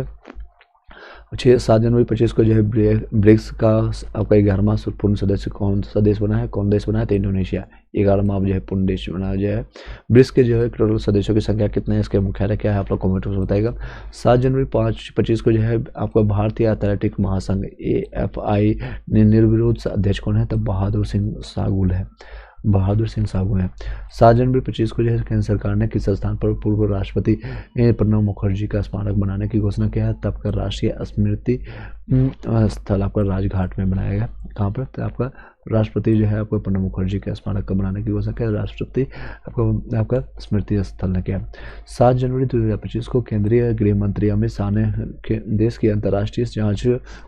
7 जनवरी 25 को जो है ब्रिक्स का आपका 11वां पूर्ण सदस्य कौन सा देश बना है तो इंडोनेशिया 11वां जो है पूर्ण देश बना जो है। ब्रिक्स के जो है टोटल सदस्यों की संख्या कितने हैं, इसके मुख्यालय क्या है आप लोग कमेंट में बताइएगा। 7 जनवरी 25 को जो है आपका भारतीय एथलेटिक महासंघ AFI ने निर्विरोध अध्यक्ष कौन है तो बहादुर सिंह सागुल है। बहादुर सिंह साहब हुए हैं। 7 जनवरी 25 को जो है केंद्र सरकार ने किस स्थान पर पूर्व राष्ट्रपति प्रणब मुखर्जी का स्मारक बनाने की घोषणा किया है? तब का राष्ट्रीय स्मृति स्थल आपका राजघाट में बनाया गया। कहाँ पर? तो आपका राष्ट्रपति जो है आपको प्रणब मुखर्जी के स्मारक का बनाने की घोषणा किया राष्ट्रपति आपका स्मृति स्थल ने किया। 7 जनवरी 2025 को केंद्रीय गृह मंत्री अमित शाह ने देश की अंतर्राष्ट्रीय जांच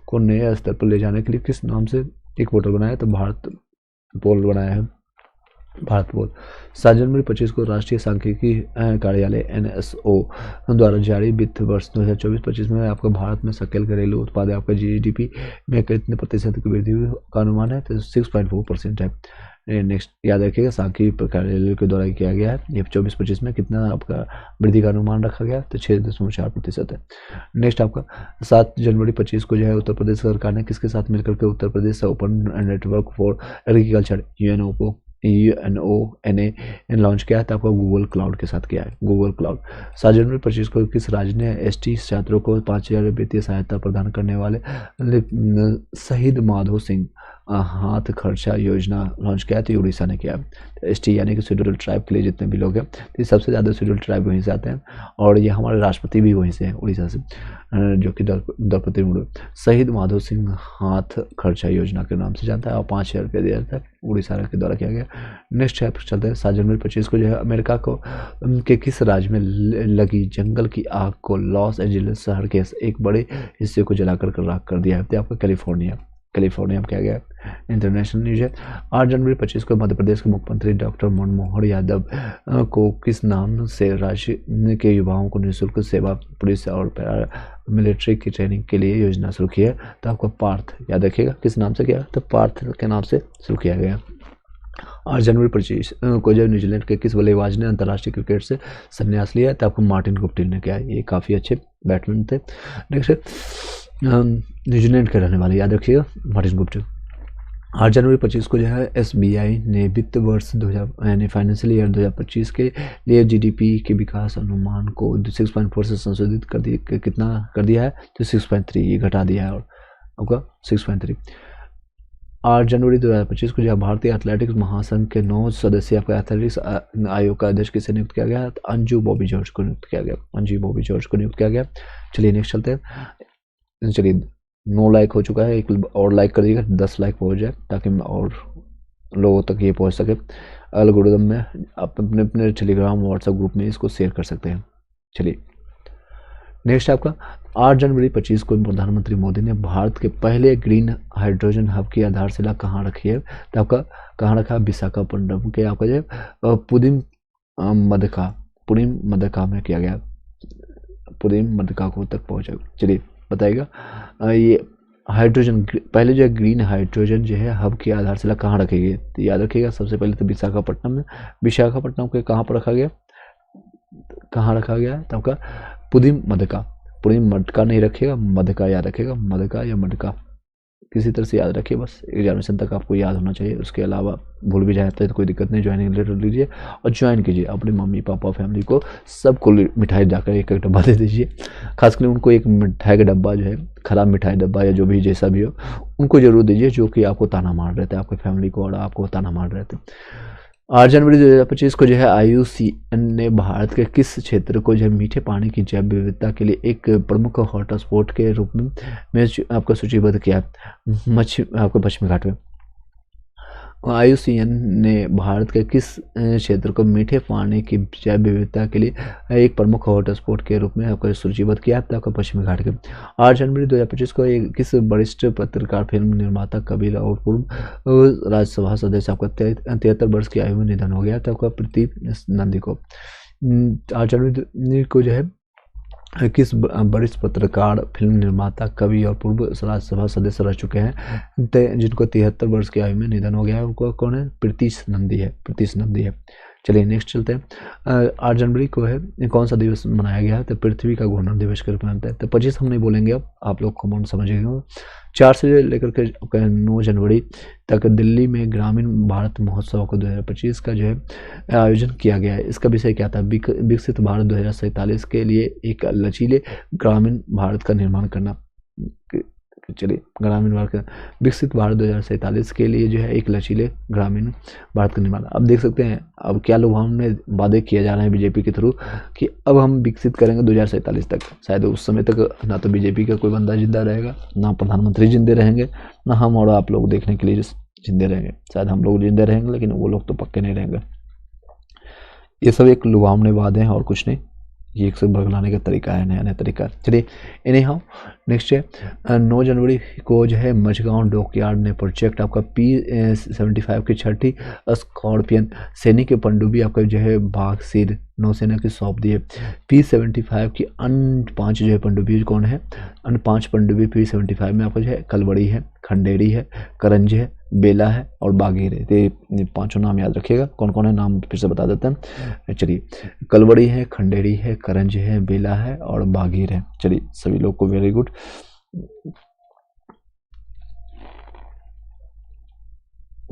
को नए स्तर पर ले जाने के लिए किस नाम से एक पोर्टल बनाया? तो भारत पोल बनाया है, भारत पोल। 7 जनवरी 25 को राष्ट्रीय सांख्यिकी कार्यालय NSO द्वारा जारी वित्त वर्ष 2024-25 में आपका भारत में सकल घरेलू उत्पाद आपका GDP में कितने प्रतिशत की वृद्धि का अनुमान है? तो 6.4% है। नेक्स्ट याद रखिएगा, सांख्यिकी कार्यालय के द्वारा किया गया है। ये 24-25 में कितना आपका वृद्धि का अनुमान रखा गया? तो 6.4% है। नेक्स्ट आपका 7 जनवरी 25 को जो है उत्तर प्रदेश सरकार ने किसके साथ मिलकर के Uttar Pradesh open network for agriculture UNONA launch किया है? तो आपका गूगल क्लाउड के साथ किया है, गूगल क्लाउड। 7 जनवरी 25 को किस राज्य ने ST छात्रों को 5,000 वित्तीय सहायता प्रदान करने वाले शहीद माधो सिंह हाथ खर्चा योजना लॉन्च किया है? तो उड़ीसा ने किया है। ST यानी कि शेड्यूल्ड ट्राइब के लिए जितने भी लोग हैं, तो सबसे ज़्यादा शेड्यूल्ड ट्राइब वहीं से आते हैं और ये हमारे राष्ट्रपति भी वहीं से हैं, उड़ीसा से, जो कि द्रौपदी मुर्मू। शहीद माधो सिंह हाथ खर्चा योजना के नाम से जानता है और 5,000 रुपये दिया जाता है, उड़ीसा के द्वारा किया गया। नेक्स्ट चैप्टर चलते हैं। 7 जनवरी 25 को जो है अमेरिका को के किस राज्य में लगी जंगल की आग को लॉस एंजलिस शहर के एक बड़े हिस्से को जलाकर राख कर दिया है? तो आपका कैलिफोर्निया में किया गया। इंटरनेशनल न्यूज है। 8 जनवरी 25 को मध्य प्रदेश के मुख्यमंत्री डॉक्टर मनमोहन यादव को किस नाम से राज्य के युवाओं को निःशुल्क सेवा पुलिस और पैरा मिलिट्री की ट्रेनिंग के लिए योजना शुरू की है? तो आपको पार्थ याद रखिएगा, किस नाम से किया? तो पार्थ के नाम से शुरू किया गया। 8 जनवरी 25 को जब न्यूजीलैंड के किस बल्लेबाज ने अंतर्राष्ट्रीय क्रिकेट से संन्यास लिया? तो आपको मार्टिन गुप्टिल ने किया। ये काफ़ी अच्छे बैट्समैन थे। नेक्स्ट न्यूजीलैंड के रहने वाले याद रखिएगा, मार्टिन गुप्टिल। 8 जनवरी 25 को जो है SBI ने वित्त वर्ष 2000 यानी फाइनेंशियल ईयर 2025 के लिए GDP के विकास अनुमान को 6.4 से संशोधित कर दिया। कितना कर दिया है? तो 6.3, ये घटा दिया है और आपका 6.3। 8 जनवरी 2025 को जो भारतीय एथलेटिक्स महासंघ के 9 सदस्यीय आपका एथलेटिक्स आयोग का अध्यक्ष किसे नियुक्त किया गया? तो अंजू बॉबी जॉर्ज को नियुक्त किया गया। चलिए नेक्स्ट चलते हैं। चलिए 9 लाइक हो चुका है, एक और लाइक कर दीजिएगा, 10 लाइक पहुंच जाए ताकि और लोगों तक ये पहुंच सके। एल्गोरिथम में आप अपने अपने टेलीग्राम व्हाट्सएप ग्रुप में इसको शेयर कर सकते हैं। चलिए नेक्स्ट आपका 8 जनवरी 25 को प्रधानमंत्री मोदी ने भारत के पहले ग्रीन हाइड्रोजन हब की आधारशिला कहाँ रखी है? तो आपका कहाँ रखा? विशाखापट्टनम के आपका जो पुदीन मदका में किया गया। पुदीन मदका को तक पहुँचा। चलिए बताइएगा, ये हाइड्रोजन पहले जो है ग्रीन हाइड्रोजन जो है हब की आधारशिला कहाँ रखी गई? तो याद रखिएगा सबसे पहले तो विशाखापट्टनम में। विशाखापट्टनम के कहाँ पर रखा गया? कहाँ रखा गया है? तो आपका पुदीन मदका नहीं रखिएगा, मदका याद रखिएगा, मदका या मडका किसी तरह से याद रखिए, बस एग्जामिनेशन तक आपको याद होना चाहिए। उसके अलावा भूल भी जाते हैं तो कोई दिक्कत नहीं, ज्वाइनिंग लेटर लीजिए और ज्वाइन कीजिए। अपने मम्मी पापा फैमिली को सबको मिठाई जाकर एक डब्बा दे दीजिए। खासकर उनको एक मिठाई का डब्बा जो है, खराब मिठाई डब्बा या जो भी जैसा भी हो, उनको जरूर दीजिए जो कि आपको ताना मार रहे थे, आपके फैमिली को और आपको ताना मार रहे थे। 8 जनवरी 2025 को जो है IUCN ने भारत के किस क्षेत्र को जो है मीठे पानी की जैव विविधता के लिए एक प्रमुख हॉटस्पॉट के रूप में आपका सूचीबद्ध किया? आपको पश्चिमी घाट में। IUCN ने भारत के किस क्षेत्र को मीठे पानी की जैव विविधता के लिए एक प्रमुख हॉटस्पॉट के रूप में आपको सूचीबद्ध किया है? आपका पश्चिमी घाट के। 8 जनवरी 2025 को किस वरिष्ठ पत्रकार, फिल्म निर्माता, कवि और पूर्व राज्यसभा सदस्य आपका 73 वर्ष की आयु में निधन हो गया? तो आपका प्रदीप नंदी को। 8 जनवरी को जो है किस वरिष्ठ पत्रकार, फिल्म निर्माता, कवि और पूर्व राज्यसभा सदस्य रह चुके हैं जिनको 73 वर्ष की आयु में निधन हो गया है? उनको कौन है? प्रीतिश नंदी है। चलिए नेक्स्ट चलते हैं। 8 जनवरी को है कौन सा दिवस मनाया गया है? तो पृथ्वी का घूर्णन दिवस के रूप में मनाते हैं। तो 25 हम नहीं बोलेंगे, अब आप लोग कॉमन समझिएगा। 4 से लेकर के 9 जनवरी तक दिल्ली में ग्रामीण भारत महोत्सव को 2025 का जो है आयोजन किया गया है। इसका विषय क्या था? विकसित भारत 2047 के लिए एक लचीले ग्रामीण भारत का निर्माण करना। चलिए, ग्रामीण भारत, विकसित भारत 2047 के लिए जो है एक लचीले ग्रामीण भारत का निर्माण। अब देख सकते हैं अब क्या लोग हमने वादे किए जा रहे हैं बीजेपी के थ्रू कि अब हम विकसित करेंगे 2047 तक। शायद उस समय तक ना तो बीजेपी का कोई बंदा जिंदा रहेगा, ना प्रधानमंत्री जिंदे रहेंगे, ना हम और आप लोग देखने के लिए जिंदे रहेंगे। शायद हम लोग जिंदे रहेंगे लेकिन वो लोग तो पक्के नहीं रहेंगे। ये सब एक लुभावने वादे हैं और कुछ नहीं, ये एक सब भगलाने का तरीका है, नया नया तरीका। चलिए, एनी हाउ नेक्स्ट है 9 जनवरी को जो है मझगांव डॉकयार्ड ने प्रोजेक्ट आपका P-75 की छठी स्कॉर्पियन सैनिक के पनडुब्बी आपका जो है बाघ सिर नौसेना की सौंप दी है। P-75 की अन्य 5 जो है पनडुब्बी कौन है? अन्य 5 पनडुब्बी P-75 में आपका जो है कलवड़ी है, खंडेरी है, करंज है, बेला है और बागीर है। ये 5 नाम याद रखिएगा, कौन कौन है नाम फिर से बता देते हैं। चलिए, कलवड़ी है, खंडेरी है, करंज है, बेला है और बागीर है। चलिए, सभी लोग को वेरी गुड।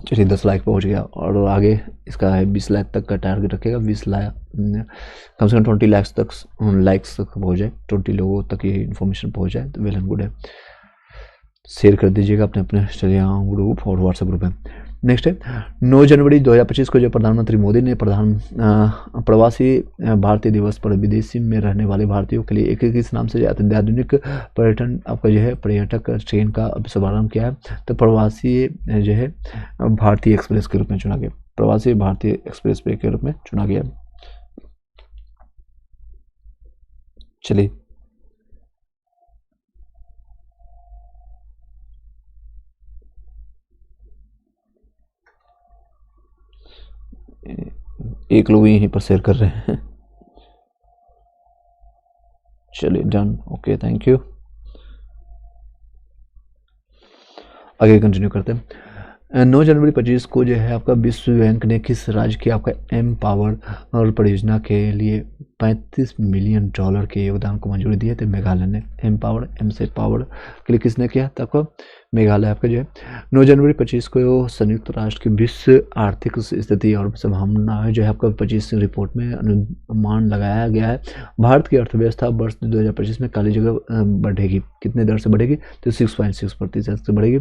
चलिए, 10 लाख पहुंच गया और आगे इसका है 20 लाख तक का टारगेट रखेगा। 20 लाख कम से कम 20 लाख तक लाइक्स तक पहुंच जाए, 20 लोगों तक ये इन्फॉर्मेशन पहुंच जाए तो वेल एंड गुड है। शेयर कर दीजिएगा अपने अपने टेलीग्राम ग्रुप और व्हाट्सएप ग्रुप में। नेक्स्ट है 9 जनवरी 2025 को जो प्रधानमंत्री मोदी ने प्रवासी भारतीय दिवस पर विदेशी में रहने वाले भारतीयों के लिए एक इस नाम से अत्याधुनिक पर्यटन आपका जो है पर्यटक ट्रेन का शुभारंभ किया है। तो प्रवासी जो है भारतीय एक्सप्रेस के रूप में चुना गया, प्रवासी भारतीय एक्सप्रेस वे के रूप में चुना गया। चलिए, एक लोग यहीं पर शेयर कर रहे हैं। चलिए, डन, ओके, थैंक यू। आगे कंटिन्यू करते हैं। 9 जनवरी 25 को जो है आपका विश्व बैंक ने किस राज्य की आपका एम पावर और परियोजना के लिए $35 मिलियन के योगदान को मंजूरी दी है? तो मेघालय ने। एम पावर, एम से पावर के लिए किसने किया? तो आपको मेघालय आपका जो है। 9 जनवरी 25 को संयुक्त राष्ट्र की विश्व आर्थिक स्थिति और संभावना जो है आपका 25 रिपोर्ट में अनुमान लगाया गया है। भारत की अर्थव्यवस्था वर्ष 2025 में काली जगह बढ़ेगी, कितने दर से बढ़ेगी? तो 6.6% से बढ़ेगी।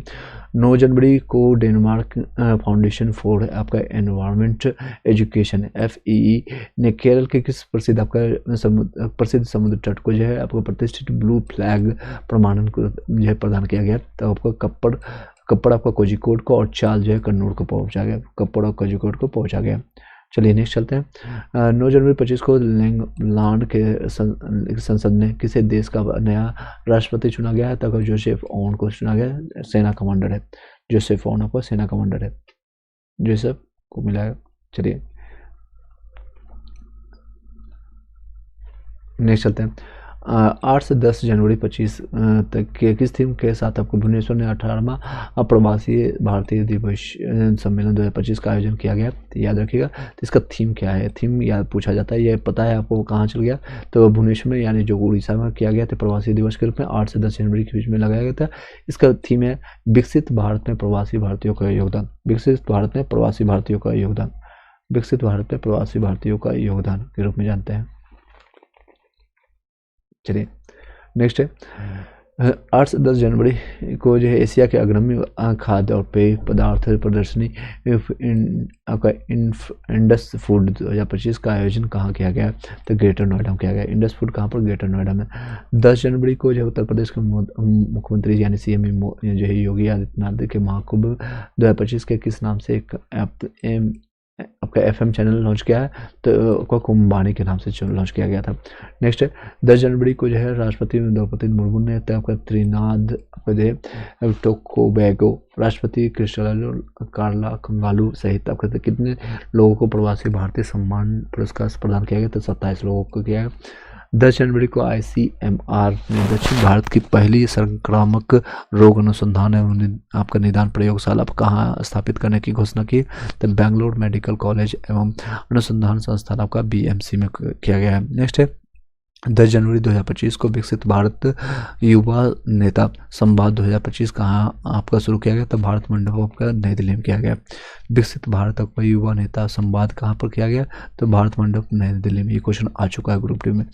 9 जनवरी को डेनमार्क फाउंडेशन फॉर आपका एनवायरमेंट एजुकेशन FEE ने केरल के किस प्रसिद्ध आपका प्रसिद्ध समुद्र तट को जो है आपको प्रतिष्ठित ब्लू फ्लैग प्रमाणन को जो है प्रदान किया गया। तो आपको कप्पड़ आपका कोझिकोड को और चाल जो है कन्नौज को पहुंचा गया, कप्पड़ और कोझिकोड को पहुंचा गया। चलिए, नेक्स्ट चलते हैं। 9 जनवरी 25 को लैंड के संसद ने किसे देश का नया राष्ट्रपति चुना गया है? तब जोसेफ ऑन को चुना गया, सेना कमांडर है। जोसेफ ऑन आपका सेना कमांडर है, जोसेफ को मिला है। चलिए, नेक्स्ट चलते हैं। 8 से 10 जनवरी 25 तक के किस थीम के साथ आपको भुवनेश्वर में 18वां प्रवासी भारतीय दिवस सम्मेलन 2025 का आयोजन किया गया? तो याद रखिएगा, तो इसका थीम क्या है? थीम याद पूछा जाता है, ये पता है आपको कहाँ चल गया? तो भुवनेश्वर में यानी जो उड़ीसा में किया गया था प्रवासी दिवस के रूप में 8 से 10 जनवरी के बीच में लगाया गया था। इसका थीम है विकसित भारत में प्रवासी भारतीयों का योगदान, विकसित भारत में प्रवासी भारतीयों का योगदान, विकसित भारत में प्रवासी भारतीयों का योगदान के रूप में जानते हैं। चलिए, नेक्स्ट है 8 से 10 जनवरी को जो है एशिया के अग्रणी खाद्य और पेय पदार्थ प्रदर्शनी आपका इंडस फूड 2025 का आयोजन कहाँ किया गया? तो ग्रेटर नोएडा में किया गया। इंडस फूड कहाँ पर? ग्रेटर नोएडा में। 10 जनवरी को जो उत्तर प्रदेश के मुख्यमंत्री यानी CM जो है योगी आदित्यनाथ के महाकुंभ 2025 के किस नाम से एक आपका FM चैनल लॉन्च किया है? तो आपका कुंभवाणी के नाम से लॉन्च किया गया था। नेक्स्ट है 10 जनवरी को जो है राष्ट्रपति द्रौपदी मुर्मू ने आपका त्रिनाद टोबैगो राष्ट्रपति क्रिस्टोफर कार्ला कंगालू सहित आपका कितने लोगों को प्रवासी भारतीय सम्मान पुरस्कार प्रदान किया गया? तो 27 लोगों को किया गया। 10 जनवरी को ICMR ने दक्षिण भारत की पहली संक्रामक रोग अनुसंधान एवं आपका निदान प्रयोगशाला कहाँ स्थापित करने की घोषणा की? तो बेंगलोर मेडिकल कॉलेज एवं अनुसंधान संस्थान आपका BMC में किया गया है। नेक्स्ट है 10 जनवरी 2025 को विकसित भारत युवा नेता संवाद 2025 कहाँ आपका शुरू किया गया? तो भारत मंडप आपका नई दिल्ली में किया गया। विकसित भारत आपका युवा नेता संवाद कहाँ पर किया गया? तो भारत मंडप नई दिल्ली में। ये क्वेश्चन आ चुका है ग्रुप डी में।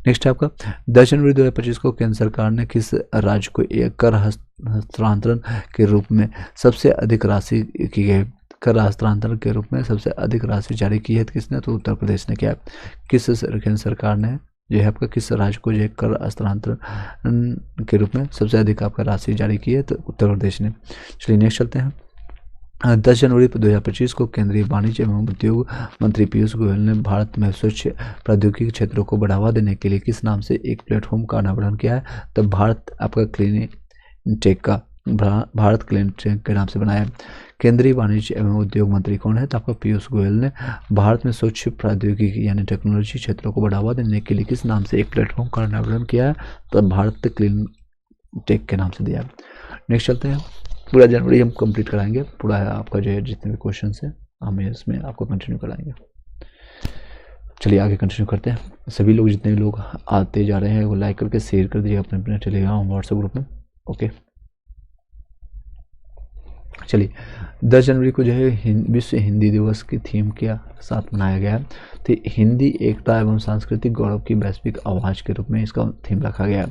नेक्स्ट है आपका 10 जनवरी 2025 को केंद्र सरकार ने किस राज्य को एक कर हस्तांतरण के रूप में सबसे अधिक राशि की गई? कर हस्तांतरण के रूप में सबसे अधिक राशि जारी की है किसने? तो उत्तर प्रदेश ने किया। किस केंद्र सरकार ने जो है आपका किस राज्य को जो है कर हस्तांतरण के रूप में सबसे अधिक आपका राशि जारी की है? तो उत्तर प्रदेश ने। चलिए नेक्स्ट चलते हैं। 10 जनवरी 2025 को केंद्रीय वाणिज्य एवं उद्योग मंत्री पीयूष गोयल ने भारत में स्वच्छ प्रौद्योगिकी क्षेत्रों को बढ़ावा देने के लिए किस नाम से एक प्लेटफॉर्म का अनावरण किया है? तो भारत आपका क्लीन टेक का भारत क्लीन टेक के नाम से बनाया है। केंद्रीय वाणिज्य एवं उद्योग मंत्री कौन है? तो आपका पीयूष गोयल ने भारत में स्वच्छ प्रौद्योगिकी यानी टेक्नोलॉजी क्षेत्रों को बढ़ावा देने के लिए किस नाम से एक प्लेटफॉर्म का अनावरण किया है? तो भारत क्लीन टेक के नाम से दिया है। नेक्स्ट चलते हैं। पूरा जनवरी हम कंप्लीट कराएंगे, पूरा आपका जो है जितने भी क्वेश्चन है हम इसमें आपको कंटिन्यू कराएंगे। चलिए आगे कंटिन्यू करते हैं। सभी लोग जितने भी लोग आते जा रहे हैं वो लाइक करके शेयर कर दीजिए अपने अपने टेलीग्राम व्हाट्सएप ग्रुप में। ओके चलिए 10 जनवरी को जो है विश्व हिंदी दिवस की थीम के साथ मनाया गया है। तो हिंदी एकता एवं सांस्कृतिक गौरव की वैश्विक आवाज़ के रूप में इसका थीम रखा गया है।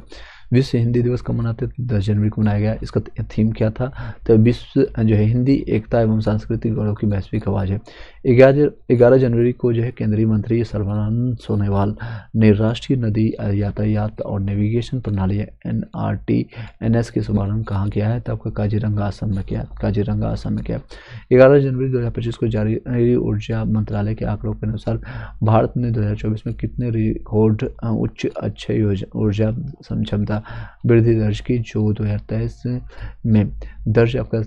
विश्व हिंदी दिवस कब मनाते थे? 10 जनवरी को मनाया गया। इसका थीम क्या था? तो विश्व जो है हिंदी एकता एवं सांस्कृतिक गौरव की वैश्विक आवाज़ है। 11 जनवरी को जो है केंद्रीय मंत्री सर्बानंद सोनोवाल ने राष्ट्रीय नदी यातायात और नेविगेशन प्रणाली NRTNS के शुभारंभ कहाँ किया है? तो आपका काजीरंगा असम में किया। काजीरंगा असम में किया। 11 जनवरी 2025 को जारी ऊर्जा मंत्रालय के आंकड़ों के अनुसार भारत ने 2024 में कितने रिकॉर्ड उच्च अक्षय ऊर्जा क्षमता वृद्धि दर्ज की? जो 2023 में दर्ज आपका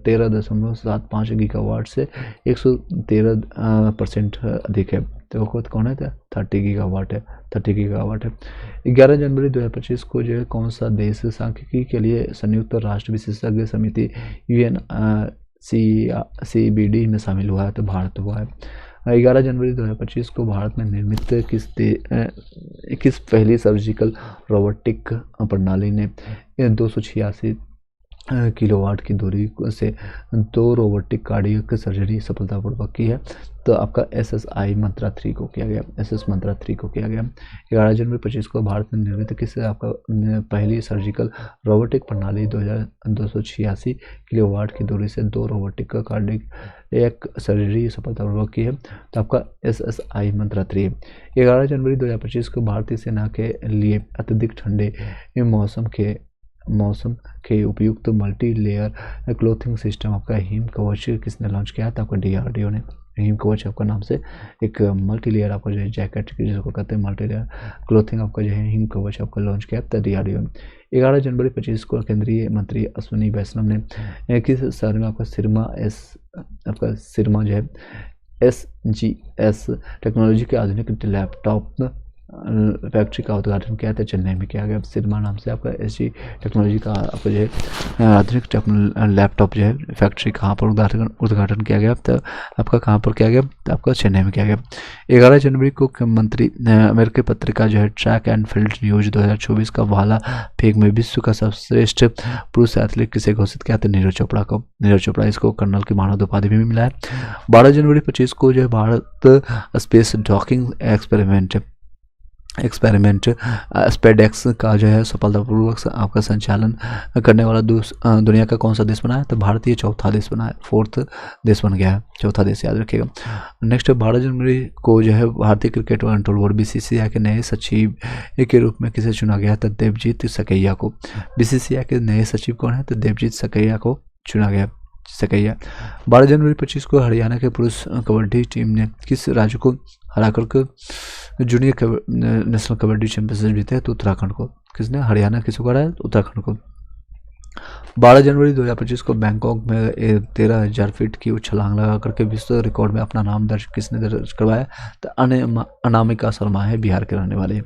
13.75 गीगावाट से 113% अधिक है। तो खुद कौन है? 30 गीगावाट है। 30 गीगावाट है। 11 जनवरी 2025 को जो है कौन सा देश सांख्यिकी के लिए संयुक्त राष्ट्र विशेषज्ञ समिति UNCBD में शामिल हुआ है? तो भारत हुआ है। 11 जनवरी 2025 को भारत में निर्मित किस पहली सर्जिकल रोबोटिक प्रणाली ने 286 किलोवाट की दूरी से 2 रोबोटिक कार्डियक सर्जरी सफलतापूर्वक की है? तो आपका SSI मंत्रा 3 को किया गया। SS मंत्रा 3 को किया गया। 11 जनवरी 25 को भारत में निर्मित किस आपका पहली सर्जिकल रोबोटिक प्रणाली 286 किलोवाट की दूरी से 2 रोबोटिक कार्डियक सर्जरी सफलतापूर्वक की है? तो आपका SSI मंत्रा 3 है। 11 जनवरी 2025 को भारतीय सेना के लिए अत्यधिक ठंडे मौसम के उपयुक्त मल्टी लेयर क्लोथिंग सिस्टम आपका हिम कवच किसने लॉन्च किया था? आपका DRDO ने। हिम कवच आपका नाम से एक मल्टी लेयर आपका जो है जैकेट जिसको कहते हैं मल्टी लेयर क्लोथिंग आपका जो है हिम कवच आपका लॉन्च किया था DRDO ने। 11 जनवरी 25 को केंद्रीय मंत्री अश्विनी वैष्णव ने किस शहर में आपका सिरमा जो है SGS टेक्नोलॉजी के आधुनिक लैपटॉप फैक्ट्री का उद्घाटन किया था? चेन्नई में किया गया। सिरमा नाम से आपका SG टेक्नोलॉजी का आपका जो है आधुनिक लैपटॉप जो है फैक्ट्री कहाँ पर उद्घाटन किया गया? तो आपका कहाँ पर किया गया? तो आपका चेन्नई में किया गया। 11 जनवरी को मंत्री अमेरिकी पत्रिका जो है ट्रैक एंड फील्ड न्यूज 2024 का भाला फेंक में विश्व का सर्वश्रेष्ठ पुरुष एथलीट किसे घोषित किया था? नीरज चोपड़ा को। नीरज चोपड़ा इसको कर्नल की मानद उपाधि भी मिला है। 12 जनवरी 25 को जो है Bharat space docking experiment SpaDeX का जो है सफलतापूर्वक आपका संचालन करने वाला दुनिया का कौन सा देश बना है? तो भारत ये चौथा देश बना है। 4th देश बन गया है। चौथा देश याद रखिएगा। नेक्स्ट 12 जनवरी को जो है भारतीय क्रिकेट कंट्रोल बोर्ड BCCI के नए सचिव के रूप में किसे चुना गया? तो देवजीत सकैया को। BCCI के नए सचिव कौन है? तो देवजीत सकैया को चुना गया। सकैया। 12 जनवरी 25 को हरियाणा के पुरुष कबड्डी टीम ने किस राज्य को हराकर जूनियर नेशनल कबड्डी चैंपियनशिप जीते? तो उत्तराखंड को। किसने? हरियाणा किसको हराया? उत्तराखंड को। 12 जनवरी 2025 को बैंकॉक में 13,000 फीट की छलांग लगा करके विश्व रिकॉर्ड में अपना नाम दर्ज किसने दर्ज करवाया? तो अनामिका शर्मा है, बिहार के रहने वाले हैं।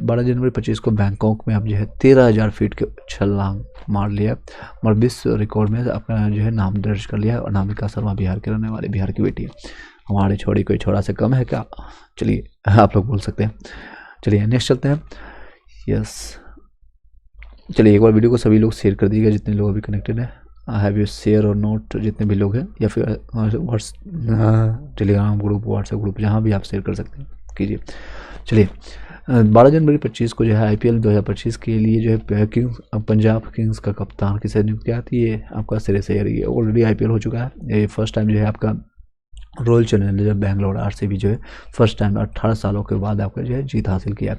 12 जनवरी 25 को बैंकॉक में अब जो है 13,000 फीट के छलांग मार लिया और विश्व रिकॉर्ड में अपना जो है नाम दर्ज कर लिया। अनामिका शर्मा बिहार के रहने वाले, बिहार की बेटी है। हमारे छोड़ी कोई छोड़ा से कम है क्या? चलिए आप लोग बोल सकते हैं। चलिए नेक्स्ट चलते हैं। यस, चलिए एक बार वीडियो को सभी लोग शेयर कर दीजिएगा जितने लोग अभी कनेक्टेड हैं। हैव यू शेयर और नोट जितने भी लोग हैं, या फिर टेलीग्राम ग्रुप, व्हाट्सएप ग्रुप, जहाँ भी आप शेयर कर सकते हैं कीजिए। चलिए 12 जनवरी 25 को जो है IPL 2025 के लिए जो है पंजाब किंग्स का कप्तान किसे नियुक्त किया था, ये आपका श्रेयस अय्यर। ये ऑलरेडी IPL हो चुका है, ये फर्स्ट टाइम जो है आपका रॉयल चैलेंजर्स बैंगलोर RCB जो है फर्स्ट टाइम 18 सालों के बाद आपका जो है जीत हासिल किया।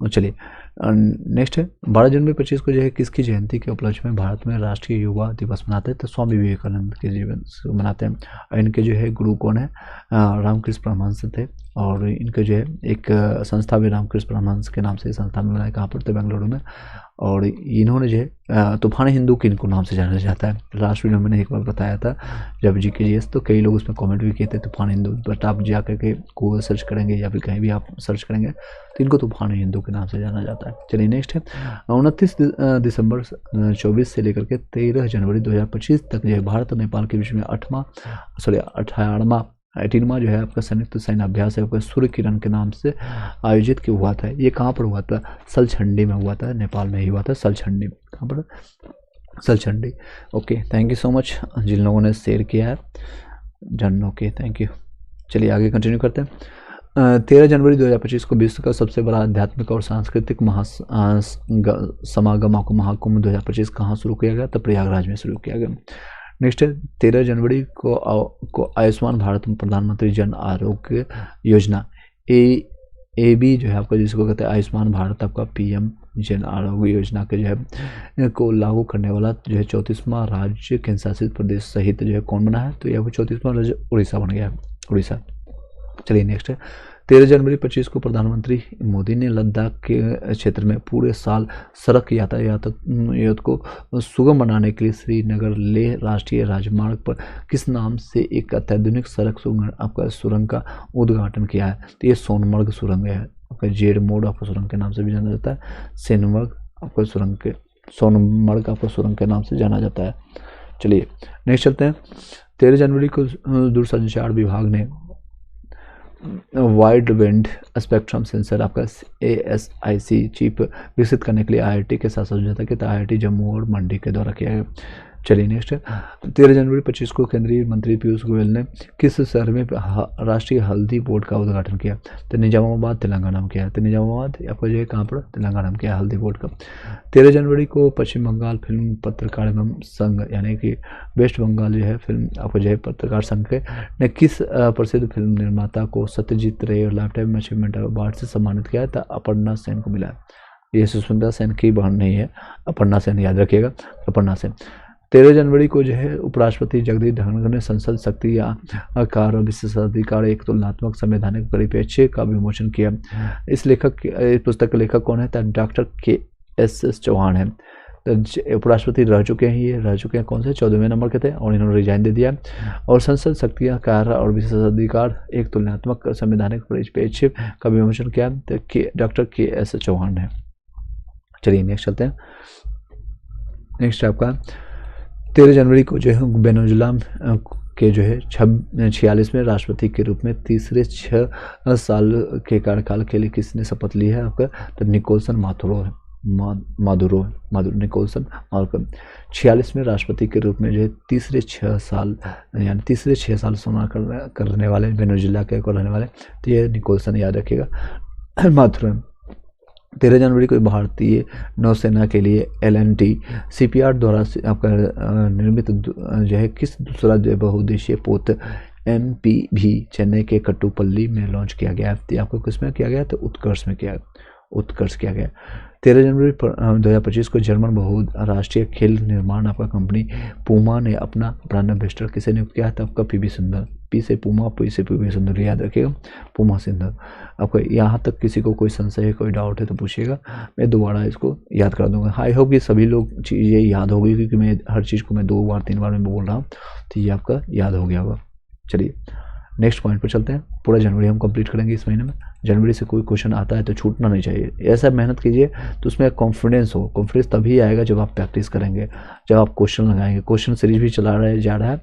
और चलिए नेक्स्ट है 12 जनवरी 25 को जो है किसकी जयंती के उपलक्ष्य में भारत में राष्ट्रीय युवा दिवस मनाते हैं, तो स्वामी विवेकानंद के जीवन से मनाते हैं। इनके जो है गुरु कौन है, रामकृष्ण परमहंस थे, और इनके जो है एक संस्था भी रामकृष्ण परमहंस के नाम से संस्था में बनाया, कहाँ पर, तो बेंगलुरु में। और इन्होंने जो है तूफान हिंदू के इनको नाम से जाना जाता है। लास्ट वीडियो में मैंने एक बार बताया था जब GKGS, तो कई लोग उसमें कमेंट भी किए थे तूफान हिंदू, बट आप जा करके गूगल सर्च करेंगे या फिर कहीं भी आप सर्च करेंगे तो इनको तूफान हिंदू के नाम से जाना जाता है। चलिए नेक्स्ट है 29 दिसंबर 24 से लेकर के 13 जनवरी 2025 तक जो है भारत और नेपाल के बीच में 18वां जो है आपका संयुक्त सैन्य अभ्यास है आपका सूर्य किरण के नाम से आयोजित किया हुआ था। ये कहाँ पर हुआ था, सलछंडी में हुआ था, नेपाल में ही हुआ था, सलछंडी। कहाँ पर, Salchhandi. Okay, thank you so much जिन लोगों ने शेयर किया है। Done, okay, thank you. चलिए आगे कंटिन्यू करते हैं। 13 जनवरी 2025 को विश्व का सबसे बड़ा आध्यात्मिक और सांस्कृतिक समागम आपको महाकुंभ 2025 कहाँ शुरू किया गया, तो प्रयागराज में शुरू किया गया। नेक्स्ट है 13 जनवरी को आयुष्मान भारत प्रधानमंत्री जन आरोग्य योजना AB जो है आपका, जिसको कहते हैं आयुष्मान भारत आपका PM जन आरोग्य योजना के जो है को लागू करने वाला जो है 34वां राज्य केंद्र शासित प्रदेश सहित जो है कौन बना है, तो यह 34वां राज्य उड़ीसा बन गया है, उड़ीसा। चलिए नेक्स्ट है 13 जनवरी 25 को प्रधानमंत्री मोदी ने लद्दाख के क्षेत्र में पूरे साल सड़क यातायात को सुगम बनाने के लिए श्रीनगर लेह राष्ट्रीय राजमार्ग पर किस नाम से एक अत्याधुनिक सड़क आपका सुरंग का उद्घाटन किया है, तो ये सोनमर्ग सुरंग है आपका, जेड मोड आपका सुरंग के नाम से भी जाना जाता है, सोनमर्ग आपका सुरंग के नाम से जाना जाता है। चलिए नेक्स्ट चलते हैं। 13 जनवरी को दूरसंचार विभाग ने वाइड बैंड स्पेक्ट्रम सेंसर आपका ASIC चिप विकसित करने के लिए IIT के साथ समझौता किया था, IIT जम्मू और मंडी के द्वारा किया गया। चलिए नेक्स्ट है 13 जनवरी 25 को केंद्रीय मंत्री पीयूष गोयल ने किस शहर में राष्ट्रीय हल्दी बोर्ड का उद्घाटन किया, तो निजामाबाद तेलंगाना में किया, तो निजामाबाद आपको जो है कहाँ पर, तेलंगाना में किया हल्दी बोर्ड का। 13 जनवरी को पश्चिम बंगाल फिल्म पत्रकार एवं संघ यानी कि वेस्ट बंगाल जो है फिल्म आपको जो है पत्रकार संघ ने किस प्रसिद्ध फिल्म निर्माता को सत्यजीत रे और लाइफ टाइम अचीवमेंट अवार्ड से सम्मानित किया था, अपर्णा सेन को मिला। ये सुष्मिता सेन की बहन नहीं है, अपर्णा सेन, याद रखिएगा, अपर्णा सेन। 13 जनवरी को जो है उपराष्ट्रपति जगदीप धनखड़ ने संसद शक्ति आकार और विशेषाधिकार एक तुलनात्मक संवैधानिक परिप्रेक्ष्य का विमोचन किया। इस पुस्तक के लेखक कौन है, तो डॉक्टर KSS चौहान है। उपराष्ट्रपति रह चुके हैं, ये रह चुके हैं, कौन से 14वें नंबर के थे, और इन्होंने रिजाइन दे दिया। और संसद शक्ति आकार और विशेषाधिकार एक तुलनात्मक संवैधानिक परिप्रेक्ष्य का विमोचन किया, तो डॉक्टर KSS चौहान है। चलिए नेक्स्ट चलते हैं। नेक्स्ट आपका 13 जनवरी को जो है वेनेजुएला के जो है 46वें राष्ट्रपति के रूप में तीसरे 6 साल के कार्यकाल के लिए किसने शपथ ली है आपका, तो निकोलसन मादुरो निकोलसन मादुरो 46वें राष्ट्रपति के रूप में जो है तीसरे 6 साल यानी तीसरे 6 साल सोना करने वाले वेनेजुएला के को रहने वाले, तो ये निकोलसन याद रखिएगा, मादुरो। 13 जनवरी को भारतीय नौसेना के लिए LNT CPR द्वारा आपका निर्मित जो है किस दूसरा जो बहुउद्देशीय पोत MPV चेन्नई के कट्टुपल्ली में लॉन्च किया गया है, तो आपको किसमें किया गया, तो उत्कर्ष में किया गया। 13 जनवरी 2025 को जर्मन बहुराष्ट्रीय खेल निर्माण आपका कंपनी पूमा ने अपना ब्रांड एम्बेसडर किसे नियुक्त किया था, आपका PV सुंदर, P से पूमा, P से PV सुंदर, याद रखिएगा, पूमा सुंदर। आपको यहाँ तक किसी को कोई संशय है, कोई डाउट है तो पूछिएगा, मैं दोबारा इसको याद करा दूंगा। आई होप कि सभी लोग चीज़ें याद हो गई, क्योंकि मैं हर चीज़ को मैं 2 बार 3 बार में बोल रहा हूँ, तो ये आपका याद हो गया होगा। चलिए नेक्स्ट पॉइंट पर चलते हैं। पूरा जनवरी हम कंप्लीट करेंगे इस महीने में। जनवरी से कोई क्वेश्चन आता है तो छूटना नहीं चाहिए। ऐसा मेहनत कीजिए तो उसमें कॉन्फिडेंस हो। कॉन्फिडेंस तभी आएगा जब आप प्रैक्टिस करेंगे, जब आप क्वेश्चन लगाएंगे। क्वेश्चन सीरीज भी जा रहा है,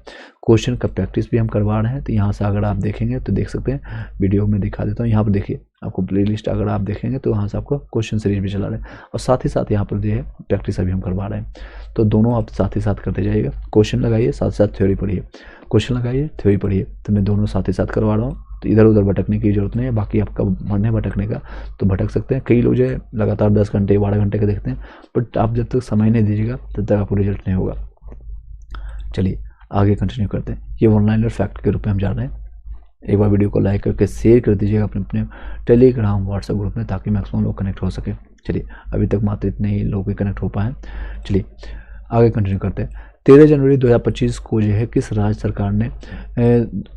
क्वेश्चन का प्रैक्टिस भी हम करवा रहे हैं। तो यहाँ से अगर आप देखेंगे तो देख सकते हैं, वीडियो में दिखा देता हूँ। यहाँ पर देखिए, आपको प्लेलिस्ट अगर आप देखेंगे तो वहाँ से आपको क्वेश्चन सीरीज भी चला रहे हैं, और साथ ही साथ यहाँ पर जो है प्रैक्टिस अभी हम करवा रहे हैं। तो दोनों आप साथ ही साथ करते जाइएगा। क्वेश्चन लगाइए, साथ साथ थ्योरी पढ़िए। क्वेश्चन लगाइए, थ्योरी पढ़िए। तो मैं दोनों साथ ही साथ करवा रहा हूँ, तो इधर उधर भटकने की जरूरत नहीं है। बाकी आपका मन है भटकने का तो भटक सकते हैं। कई लोग जो है लगातार 10 घंटे 12 घंटे का देखते हैं, बट आप जब तक समय नहीं दीजिएगा तब तक आपको रिजल्ट नहीं होगा। चलिए आगे कंटिन्यू करते हैं। ये वन लाइनर फैक्ट के रूप में हम जा रहे हैं। एक बार वीडियो को लाइक करके शेयर कर दीजिएगा अपने अपने टेलीग्राम व्हाट्सएप ग्रुप में, ताकि मैक्सिमम लोग कनेक्ट हो सके। चलिए, अभी तक मात्र इतने ही लोग ही कनेक्ट हो पाए। चलिए आगे कंटिन्यू करते हैं। 13 जनवरी 2025 को जो है किस राज्य सरकार ने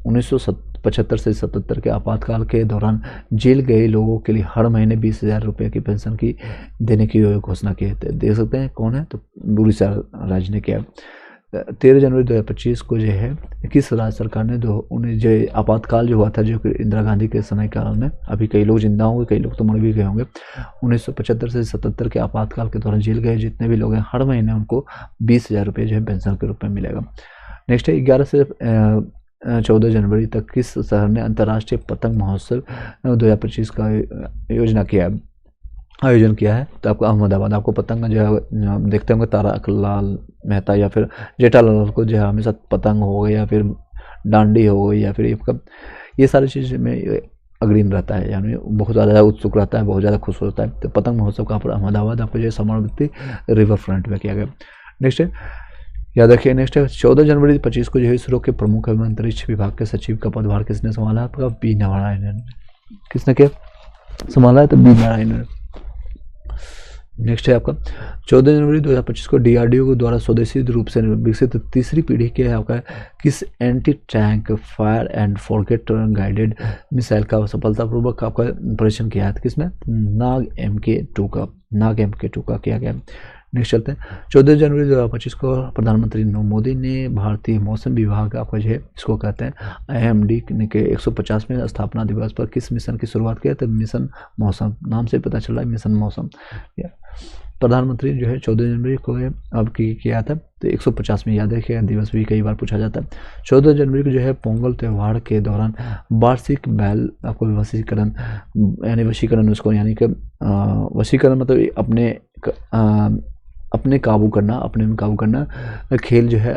1975 से 77 के आपातकाल के दौरान जेल गए लोगों के लिए हर महीने 20,000 रुपये की पेंशन की देने की घोषणा की है? देख सकते हैं कौन है, तो उड़ीसा राज्य ने किया। 13 जनवरी 2025 को जो है किस राज्य सरकार ने उन्हें जो आपातकाल जो हुआ था, जो कि इंदिरा गांधी के समय काल में, अभी कई लोग जिंदा होंगे, कई लोग तो मर भी गए होंगे, 1975 से 77 के आपातकाल के दौरान जेल गए जितने भी लोग हैं, हर महीने उनको 20,000 रुपये जो है पेंशन के रूप में मिलेगा। नेक्स्ट है 11 से 14 जनवरी तक किस शहर ने अंतर्राष्ट्रीय पतंग महोत्सव 2025 का आयोजन किया है? तो आपको अहमदाबाद। आपको पतंग जो है देखते होंगे, तारकलाल मेहता या फिर जेठालाल को जो है हमेशा पतंग हो गई या फिर डांडी हो गई या फिर ये सारी चीज़ में अग्रीम रहता है, यानी बहुत ज़्यादा उत्सुक रहता है, बहुत ज़्यादा खुश होता है। तो पतंग महोत्सव का पर अहमदाबाद आपको जो है समावर्ती रिवर फ्रंट में किया गया। नेक्स्ट है, याद रखिए, नेक्स्ट है 14 जनवरी 25 को जो है इसरो के प्रमुख एवं अंतरिक्ष विभाग के सचिव का पदभार किसने संभाला? आपका बी नारायणन। किसने किया संभाला है? तो बी नारायणन। नेक्स्ट है आपका 14 जनवरी 2025 को डीआरडीओ के द्वारा स्वदेशी रूप से विकसित तीसरी पीढ़ी के आपका किस anti tank fire and forget guided missile का सफलतापूर्वक आपका परीक्षण किया है? किसमें? नाग MK2 का किया गया। नेक्स्ट चलते हैं। 14 जनवरी 2025 को प्रधानमंत्री नरेंद्र मोदी ने भारतीय मौसम विभाग आपका जो है इसको कहते हैं IMD के 150वें स्थापना दिवस पर किस मिशन की शुरुआत किया? तो मिशन मौसम, नाम से पता चल रहा है मिशन मौसम। प्रधानमंत्री जो है 14 जनवरी को अब किया था, तो 150 में याद रखिएगा, दिवस भी कई बार पूछा जाता है। 14 जनवरी को जो है पोंगल त्यौहार के दौरान वार्षिक बैल आपको वशीकरण, यानी वशीकरण उसको, यानी कि वशीकरण मतलब अपने काबू करना खेल जो है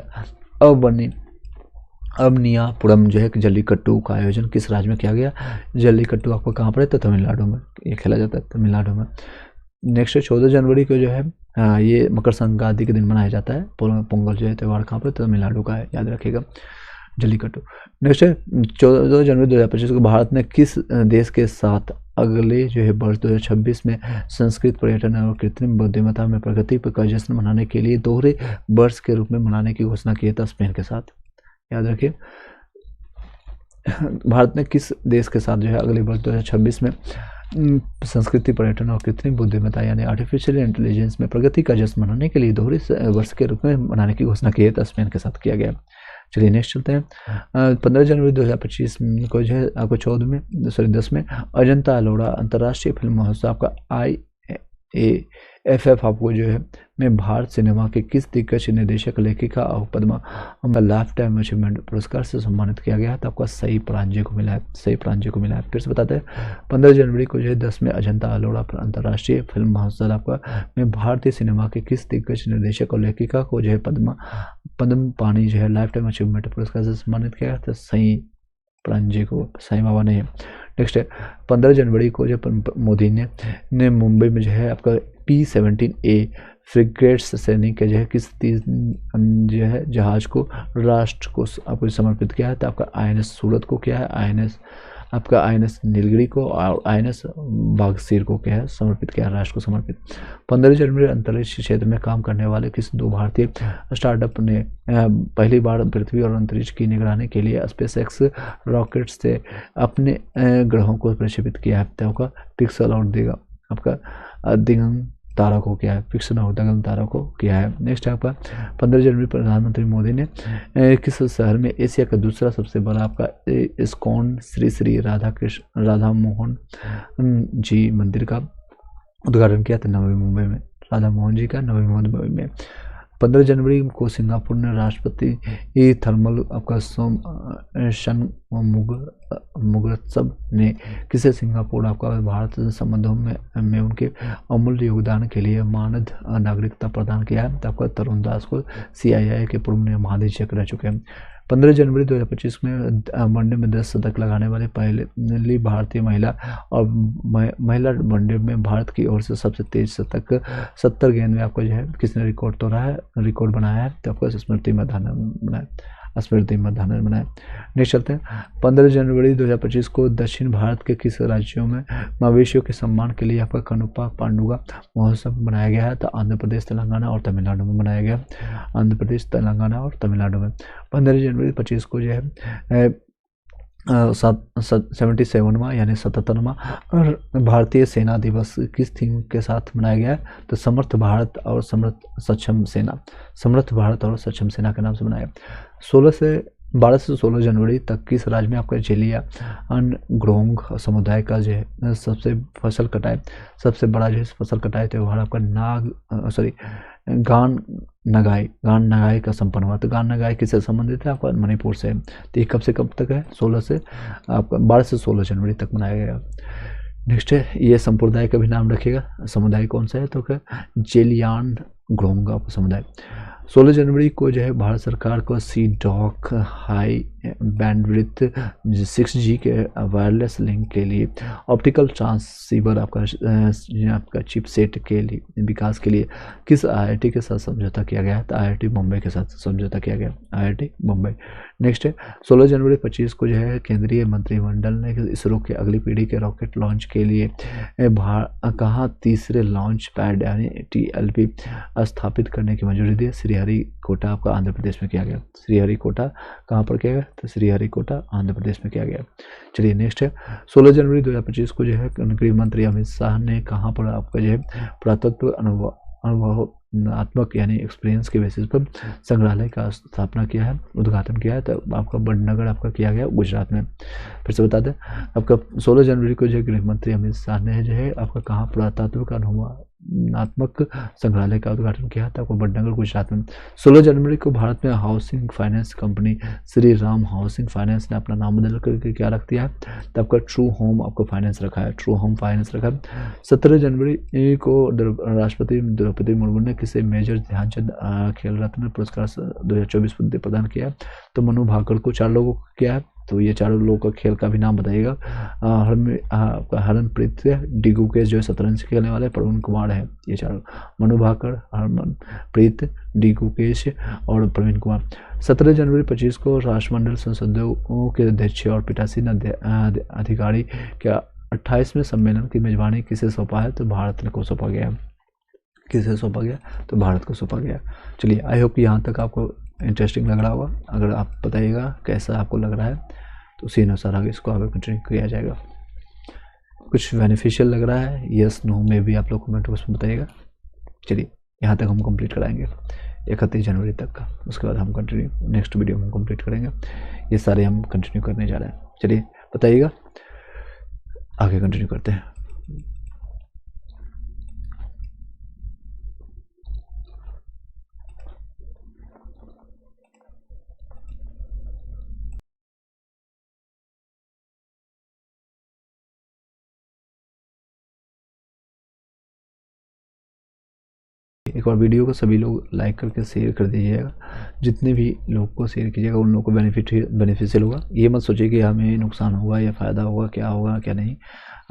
अबनियापुरम जो है जल्लीकट्टू का आयोजन किस राज्य में किया गया? जल्लीकट्टू आपको कहाँ पर है? तो तमिलनाडु में ये खेला जाता है, तमिलनाडु में। नेक्स्ट 14 जनवरी को जो है ये मकर संक्रांति के दिन मनाया जाता है। पोंगल जो है त्यौहार कहाँ पर? तमिलनाडु का है, याद रखिएगा, जल्लीकट्टू। नेक्स्ट है 14 जनवरी 2025 को भारत ने किस देश के साथ अगले जो है वर्ष 2026 में संस्कृत पर्यटन और कृत्रिम बुद्धिमत्ता में प्रगति का जश्न मनाने के लिए दोहरे वर्ष के रूप में मनाने की घोषणा की था? स्पेन के साथ, याद रखिए। भारत ने किस देश के साथ जो है अगले वर्ष 2026 में संस्कृति पर्यटन और कृत्रिम बुद्धिमत्ता यानी आर्टिफिशियल इंटेलिजेंस में प्रगति का जश्न मनाने के लिए दोहरे वर्ष के रूप में मनाने की घोषणा की है? स्पेन के साथ किया गया। चलिए नेक्स्ट चलते हैं। 15 जनवरी 2025 को जो है आपको 10 में अजंता अलोरा अंतर्राष्ट्रीय फिल्म महोत्सव आपका IAFF आपको जो है में भारत सिनेमा के किस दिग्गज निर्देशक, लेखिका और पद्मा लाइफ टाइम अचीवमेंट पुरस्कार से सम्मानित किया गया? तो आपका सही प्रांजय को मिला है। फिर से बताते हैं, 15 जनवरी को जो है 10 में अजंता अलोरा अंतर्राष्ट्रीय फिल्म महोत्सव आपका में भारतीय सिनेमा के किस दिग्गज निर्देशक और लेखिका को जो है पद्म पानी जो है लाइफ टाइम अचीवमेंट पुरस्कार से सम्मानित किया गया? तो सही प्रांजय को, सही बाबा नहीं है। नेक्स्ट है 15 जनवरी को जो मोदी ने मुंबई में जो है आपका P-17A फ्रिगेट्स श्रेणी के जो है किस जो है जहाज को राष्ट्र को आपको समर्पित किया है? तो आपका INS सूरत को किया है, INS नीलगिरी को और INS बागसीर को क्या है समर्पित किया, राष्ट्र को समर्पित। 15 जनवरी अंतरिक्ष क्षेत्र में काम करने वाले किस 2 भारतीय स्टार्टअप ने पहली बार पृथ्वी और अंतरिक्ष की निगरानी के लिए SpaceX रॉकेट से अपने ग्रहों को प्रक्षेपित किया है? आपका पिक्सल और आपका तारा को किया है, फिक्स नवोदगम तारा को किया है। नेक्स्ट है आपका 15 जनवरी प्रधानमंत्री मोदी ने किस शहर में एशिया का दूसरा सबसे बड़ा आपका इस्कॉन श्री श्री राधा मोहन जी मंदिर का उद्घाटन किया था? नवी मुंबई में, राधा मोहन जी का नवी मुंबई में। 15 जनवरी को सिंगापुर ने राष्ट्रपति थर्मल आपका मुगरत्सब ने किसे सिंगापुर आपका भारत संबंधों में उनके अमूल्य योगदान के लिए मानद नागरिकता प्रदान किया है? तो आपका तरुण दास को CII के पूर्व महानिदेशक रह चुके हैं। 15 जनवरी 2025 में वनडे में 10 शतक लगाने वाले पहली भारतीय महिला और महिला वनडे में भारत की ओर से सबसे तेज शतक 70 गेंद में आपको जो है किसने रिकॉर्ड तोड़ा है, रिकॉर्ड बनाया है? तो आपको स्मृति मंधाना बनाया। नेक्स्ट चलते हैं 15 जनवरी 2025 को दक्षिण भारत के किस राज्यों में मवेशियों के सम्मान के लिए आपका कनुपा पांडुगा महोत्सव मनाया गया है? तो आंध्र प्रदेश, तेलंगाना और तमिलनाडु में मनाया गया। आंध्र प्रदेश, तेलंगाना और तमिलनाडु में। 15 जनवरी 25 को जो है 77वां यानी 77वां भारतीय सेना दिवस किस थीम के साथ मनाया गया है? तो समर्थ भारत और समर्थ सक्षम सेना के नाम से मनाया। 12 से 16 जनवरी तक किस राज्य में आपका जेलिया ग्रोंग समुदाय का जो है सबसे बड़ा जो है फसल कटाई त्योहार आपका गान नगाई का संपन्न हुआ? तो गान नगाई किससे संबंधित है? आपका मणिपुर से। तो ये कब से कब तक है? 12 से 16 जनवरी तक मनाया गया। नेक्स्ट है ये संप्रदाय का भी नाम रखिएगा, समुदाय कौन सा है? तो क्या जेलियान ग्रोंग आपका समुदाय। 16 जनवरी को जो है भारत सरकार को C-DOC हाई बैंडविड्थ 6G के वायरलेस लिंक के लिए ऑप्टिकल ट्रांसीवर आपका चिपसेट के लिए विकास के लिए किस IIT के साथ समझौता किया गया है? तो IIT मुंबई के साथ समझौता किया गया, IIT मुंबई। नेक्स्ट है 16 जनवरी 25 को जो है केंद्रीय मंत्रिमंडल ने इसरो के अगली पीढ़ी के रॉकेट लॉन्च के लिए कहाँ तीसरे लॉन्च पैड यानी TLP स्थापित करने की मंजूरी दी? श्रीहरिकोटा आपका आंध्र प्रदेश में किया गया। श्रीहरिकोटा कहाँ पर किया गया? तो श्रीहरिकोटा आंध्र प्रदेश में किया गया। चलिए नेक्स्ट है 16 जनवरी 2025 को जो है गृह मंत्री अमित शाह ने कहाँ पर आपका जो है पुरातत्व अनुभवात्मक यानी एक्सपीरियंस के बेसिस पर संग्रहालय का स्थापना किया है, उद्घाटन किया है? तो आपका वडनगर आपका किया गया गुजरात में। फिर से बता दें आपका 16 जनवरी को जो है गृह मंत्री अमित शाह ने जो है आपका कहाँ पुरातत्व का अनुभवात्मक संग्रहालय का उद्घाटन किया था? आपको वडनगर गुजरात में। 16 जनवरी को भारत में housing finance company Shri Ram housing finance ने अपना नाम बदल करके क्या रख दिया है? तो आपका ट्रू होम आपको फाइनेंस रखा है, ट्रू होम फाइनेंस रखा है। 17 जनवरी को राष्ट्रपति द्रौपदी मुर्मू ने किसे मेजर ध्यानचंद खेल रत्न पुरस्कार 2024 प्रदान किया? तो मनु भाकर को। 4 लोगों को किया है? तो ये चारों लोगों का खेल का भी नाम बताइएगा। हरमनप्रीत डिगुकेश जो है शतरंज खेलने वाले, प्रवीण कुमार है। ये चारों मनु भाकर, हरमनप्रीत, डिगुकेश और प्रवीण कुमार। 17 जनवरी 25 को राष्ट्रमंडल संसदों के अध्यक्ष और पीठासीन अधिकारी क्या 28वें सम्मेलन की मेजबानी किसे सौंपा है? तो भारत को सौंपा गया। किसे सौंपा गया? तो भारत को सौंपा गया। चलिए आई होप यहाँ तक आपको इंटरेस्टिंग लग रहा होगा। अगर आप बताइएगा कैसा आपको लग रहा है तो उसी अनुसार आगे इसको आगे कंटिन्यू किया जाएगा। कुछ बेनिफिशियल लग रहा है यस नो में भी आप लोग कमेंट बॉक्स में बताइएगा। चलिए यहाँ तक हम कंप्लीट कराएंगे 31 जनवरी तक का, उसके बाद हम कंटिन्यू नेक्स्ट वीडियो में कंप्लीट करेंगे। ये सारे हम कंटिन्यू करने जा रहे हैं। चलिए बताइएगा, आगे कंटिन्यू करते हैं। एक बार वीडियो को सभी लोग लाइक करके शेयर कर दीजिएगा। जितने भी लोग को शेयर कीजिएगा उन लोगों को बेनिफिशियल होगा। ये मत सोचिए कि हमें नुकसान होगा या फ़ायदा होगा, क्या होगा क्या नहीं।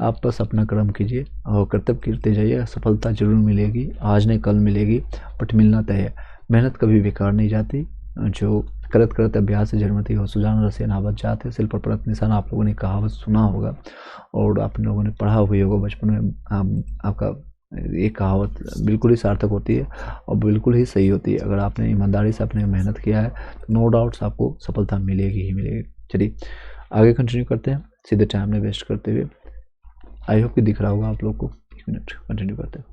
आप बस अपना कर्म कीजिए और कर्तव्य करते जाइए। सफलता जरूर मिलेगी, आज नहीं कल मिलेगी, बट मिलना तय है। मेहनत कभी बेकार नहीं जाती। जो करत करत अभ्यास से जन्मती हो सुजान रसिया नावत जाते सिल पर परत निशान। आप लोगों ने कहावत सुना होगा और आप लोगों ने पढ़ा हुई होगा बचपन में। आपका ये कहावत बिल्कुल ही सार्थक होती है और बिल्कुल ही सही होती है। अगर आपने ईमानदारी से अपने मेहनत किया है तो नो डाउट्स आपको सफलता मिलेगी ही मिलेगी। चलिए आगे कंटिन्यू करते हैं सीधे टाइम में वेस्ट करते हुए। आई होप कि दिख रहा होगा आप लोग को। 1 मिनट कंटिन्यू करते हैं।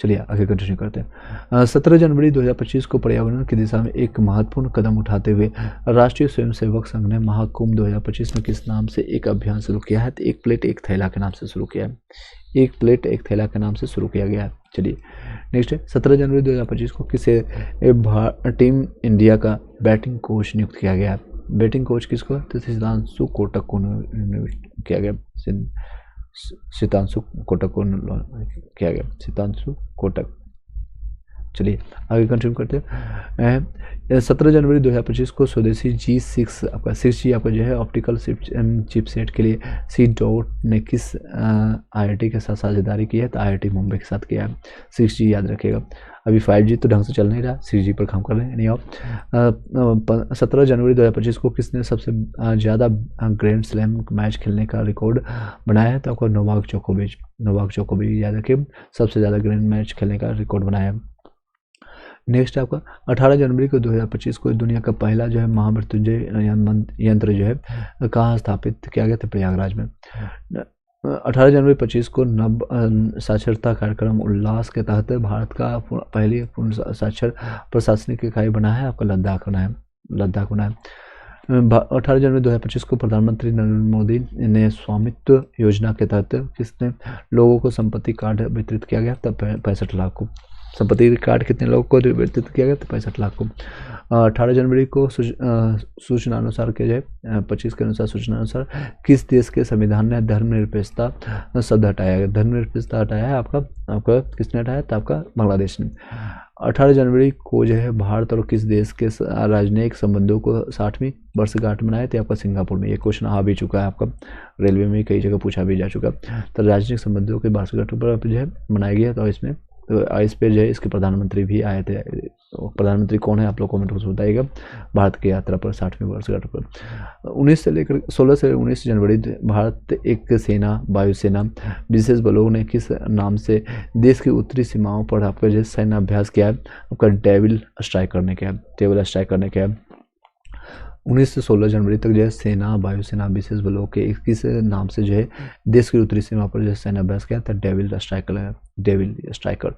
चलिए आगे कंटिन्यू करते हैं। 17 जनवरी 2025 को पर्यावरण की दिशा में एक महत्वपूर्ण कदम उठाते हुए राष्ट्रीय स्वयंसेवक संघ ने महाकुंभ 2025 में किस नाम से एक अभियान शुरू किया है? तो एक प्लेट एक थैला के नाम से शुरू किया है। एक प्लेट एक थैला के नाम से शुरू किया गया है। चलिए नेक्स्ट है, 17 जनवरी 2025 को किसे टीम इंडिया का बैटिंग कोच नियुक्त किया गया है? बैटिंग कोच किसको? तो सिद्धांशु कोटक को नियुक्त किया गया। सिद्धांशु कोटक को किया गया, सिद्धांशु कोटक। चलिए आगे कंटिन्यू करते हैं। 17 जनवरी 2025 को स्वदेशी G6 आपका 6G आपका जो है ऑप्टिकल चिपसेट के लिए सी डॉट ने किस IIT के साथ साझेदारी की है? तो IIT मुंबई के साथ किया है। 6G याद रखिएगा। अभी 5G तो ढंग से चल नहीं रहा, 6G पर काम कर रहे हैं। नहीं आप 17 जनवरी 2025 को किसने सबसे ज़्यादा ग्रैंड स्लैम मैच खेलने का रिकॉर्ड बनाया है? तो आपको नोवाक जोकोविच याद रखिए, सबसे ज़्यादा ग्रैंड मैच खेलने का रिकॉर्ड बनाया है। नेक्स्ट आपका 18 जनवरी को 2025 को दुनिया का पहला जो है महामृत्युंजय यंत्र जो है कहाँ स्थापित किया गया था? प्रयागराज में। 18 जनवरी 25 को नव साक्षरता कार्यक्रम उल्लास के तहत भारत का पहली पूर्ण साक्षर प्रशासनिक इकाई बना है, आपका लद्दाख बना है। 18 जनवरी 2025 को प्रधानमंत्री नरेंद्र मोदी ने स्वामित्व योजना के तहत किसने लोगों को संपत्ति कार्ड वितरित किया गया? तब 65 लाख को। संपत्ति कार्ड कितने लोगों को वितरित किया गया? तो 65 लाख को। 18 जनवरी को सूचना अनुसार के जो है 25 के अनुसार सूचना अनुसार किस देश के संविधान ने धर्मनिरपेक्षता शब्द हटाया गया? धर्मनिरपेक्षता हटाया है आपका किसने हटाया? तो आपका बांग्लादेश ने। 18 जनवरी को जो है भारत और किस देश के राजनयिक संबंधों को 60वीं वर्षगांठ मनाए थे? आपका सिंगापुर में। ये क्वेश्चन आ भी चुका है, आपका रेलवे में कई जगह पूछा भी जा चुका। तो राजनयिक संबंधों के वर्षगांठ पर जो है मनाया गया। तो इसमें इस पे जो है इसके प्रधानमंत्री भी आए थे। प्रधानमंत्री कौन है आप लोग कमेंट में बताइएगा। भारत की यात्रा पर 60वीं वर्षगांठ पर 16 से 19 जनवरी भारत एक वायुसेना विशेष बलों ने किस नाम से देश की उत्तरी सीमाओं पर आपका जो सैन्य अभ्यास किया है? आपका डेविल स्ट्राइक करने का है। 19 से 16 जनवरी तक जो है वायुसेना विशेष बलों के किस नाम से जो है देश की उत्तरी सीमा पर जो है सैन्य अभ्यास किया था? Devil striker.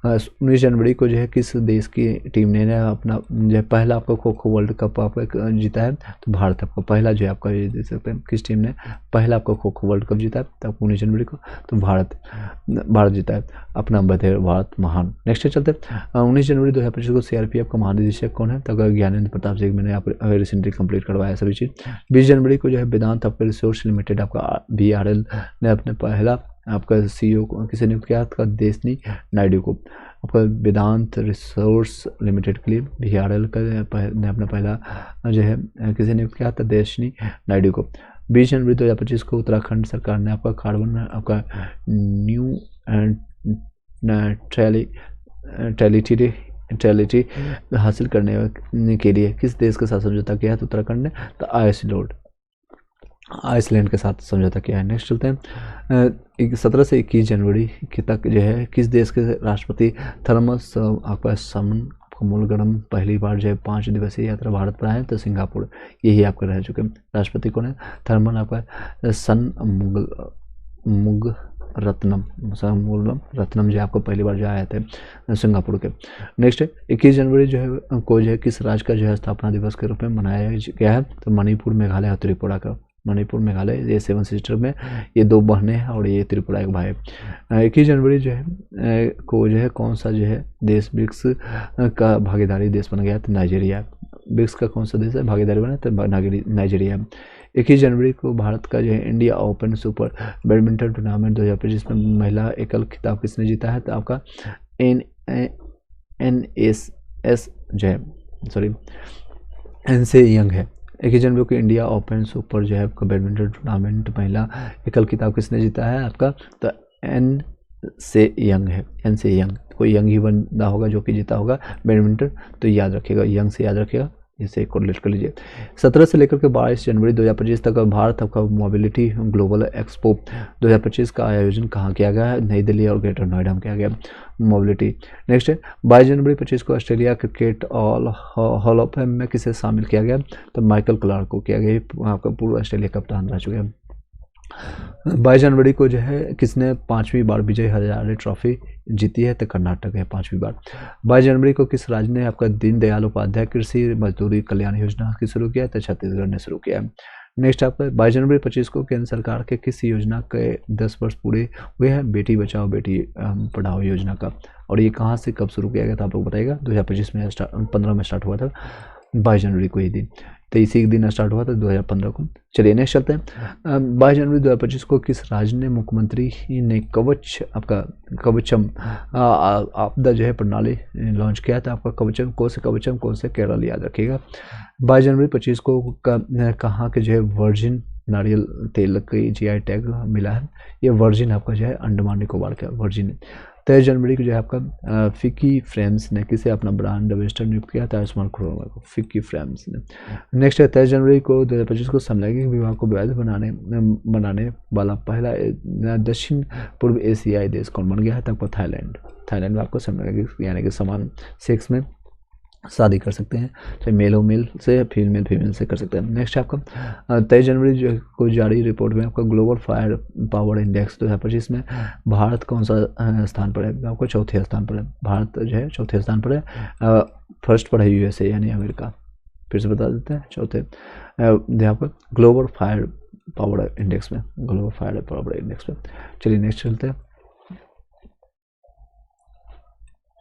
19 जनवरी को जो है किस देश की टीम ने अपना जो है पहला आपका खो खो वर्ल्ड कप आपका जीता है? तो भारत आपका पहला जो है आपका ये देख सकते हैं किस टीम ने पहला आपका खो खो वर्ल्ड कप जीता है? तो 19 जनवरी को तो भारत जीता है। अपना बधेर भारत महान। नेक्स्ट चलते हैं 19 जनवरी 2025 को CRPF का महानिदेशक कौन है? तो ज्ञानेंद्र प्रताप सिंह। मैंने आप रिसेंटली कंप्लीट करवाया सभी चीज़। 20 जनवरी को जो है वेदांत आपका रिसोर्स लिमिटेड आपका VRL ने अपने पहला आपका CEO को किसे नियुक्त किया? आपका देशनी नायडू को। आपका वेदांत रिसोर्स लिमिटेड के लिए VRL ने अपना पहला जो है किसे नियुक्त किया था? देशनी नायडू को। 20 जनवरी 2025 को उत्तराखंड सरकार ने आपका कार्बन आपका न्यू न्यूट्रलिटी हासिल करने के लिए किस देश के साथ समझौता किया है? तो उत्तराखंड ने। तो आइसलैंड के साथ समझौता किया है। नेक्स्ट चलते हैं 17 से 21 जनवरी तक जो है किस देश के राष्ट्रपति थर्मस आपका मूलगढ़म पहली बार जो है 5 दिवसीय यात्रा भारत पर आए? तो सिंगापुर। यही आपका रह चुके राष्ट्रपति कौन है? थर्मन आपका रत्नम जो आपको पहली बार जो आए थे सिंगापुर के। नेक्स्ट है 21 जनवरी जो है को जो है किस राज्य का जो है स्थापना दिवस के रूप में मनाया गया है? तो मणिपुर, मेघालय और त्रिपुरा का। मणिपुर, मेघालय, ये 7 सिस्टर में ये 2 बहनें हैं और ये त्रिपुरा एक भाई। 21 जनवरी जो है को जो है कौन सा जो है देश ब्रिक्स का भागीदारी देश बन गया? तो नाइजीरिया। ब्रिक्स का कौन सा देश है भागीदारी बना? तो नाइजीरिया। 21 जनवरी को भारत का जो है India open super badminton tournament 2025 में महिला एकल खिताब किसने जीता है? तो आपका एनसे यंग है। 21 जनवरी को इंडिया ओपन सुपर जो है आपका बैडमिंटन टूर्नामेंट महिला एकल खिताब किसने जीता है आपका? तो एनसे यंग। कोई यंग ही बंदा होगा जो कि जीता होगा बैडमिंटन, तो याद रखिएगा, यंग से याद रखिएगा, इसे कोरिलेट कर लीजिए। 17 से लेकर के 22 जनवरी 2025 तक भारत आपका मोबिलिटी ग्लोबल एक्सपो 2025 का आयोजन कहाँ किया गया है? नई दिल्ली और ग्रेटर नोएडा में किया गया मोबिलिटी। नेक्स्ट है 22 जनवरी 25 को Australia cricket hall of fame में किसे शामिल किया गया? तो माइकल क्लार्क को किया गया। आपका पूर्व ऑस्ट्रेलिया कप्तान रह चुके हैं। 22 जनवरी को जो है किसने 5वीं बार विजय हजारे ट्रॉफी जीती है? तो कर्नाटक है 5वीं बार। 22 जनवरी को किस राज्य ने आपका दीनदयाल उपाध्याय कृषि मजदूरी कल्याण योजना की शुरू किया है? तो छत्तीसगढ़ ने शुरू किया है। नेक्स्ट आपका 22 जनवरी 25 को केंद्र सरकार के किस योजना के 10 वर्ष पूरे हुए हैं? बेटी बचाओ बेटी पढ़ाओ योजना का। और ये कहाँ से कब शुरू किया गया था आप लोग बताइएगा? 2025 में 15 में स्टार्ट हुआ था, 22 जनवरी को ही दिन, तो इसी दिन स्टार्ट हुआ था 2015 को। चलिए नेक्स्ट चलते हैं। 22 जनवरी 2025 को किस राज्य ने मुख्यमंत्री ने कवचम आपदा जो है प्रणाली लॉन्च किया था? आपका कवचम कौन से केरल, याद रखिएगा। 22 जनवरी 25 को कहाँ के जो है वर्जिन नारियल तेल की जीआई टैग मिला है? ये वर्जिन आपका जो है अंडमान निकोबार का वर्जिन। 23 जनवरी को जो है आपका फिक्की फ्रेम्स ने किसे अपना ब्रांड एम्बेसडर नियुक्त किया था? आयुष्मान खुराना को, फिक्की फ्रेम्स ने। नेक्स्ट है 23 जनवरी को 2025 को समलैंगिक विवाह को वैध बनाने वाला पहला दक्षिण पूर्व एशियाई देश कौन बन गया है? तब थाईलैंड। थाईलैंड में आपको समलैंगिक यानी कि समान सेक्स में शादी कर सकते हैं, चाहे मेल हो मेल से, फीमेल से कर सकते हैं। नेक्स्ट आपका 23 जनवरी को जारी रिपोर्ट में आपका ग्लोबल फायर पावर इंडेक्स 2025 में भारत कौन सा स्थान पर है? आपको चौथे स्थान पर है। भारत जो है चौथे स्थान पर है। फर्स्ट पर है यूएसए यानी अमेरिका। फिर से बता देते हैं, चौथे आपका ग्लोबल फायर पावर इंडेक्स में, ग्लोबल फायर पावर इंडेक्स में। चलिए नेक्स्ट चलते हैं।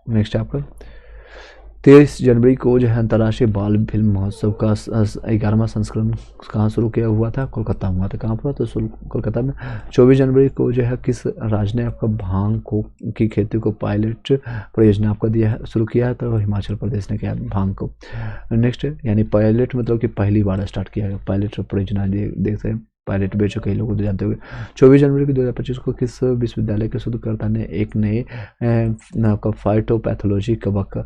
नेक्स्ट आपका 23 जनवरी को जो है अंतर्राष्ट्रीय बाल फिल्म महोत्सव का 11वां संस्करण कहाँ शुरू किया हुआ था? कोलकाता हुआ था। कहाँ पर? तो कोलकाता में। 24 जनवरी को जो है किस राज्य ने आपका भांग की खेती को पायलट परियोजना आपको दिया है, शुरू किया है? तो हिमाचल प्रदेश ने किया भांग को। नेक्स्ट यानी पायलट मतलब कि पहली बार स्टार्ट किया गया पैलेट परियोजना, देखते हैं पायलट बेचो कई लोग तो जानते होंगे। 24 जनवरी को 2025 को किस विश्वविद्यालय के शोधकर्ता ने एक नए फाइटोपैथोलॉजी कवक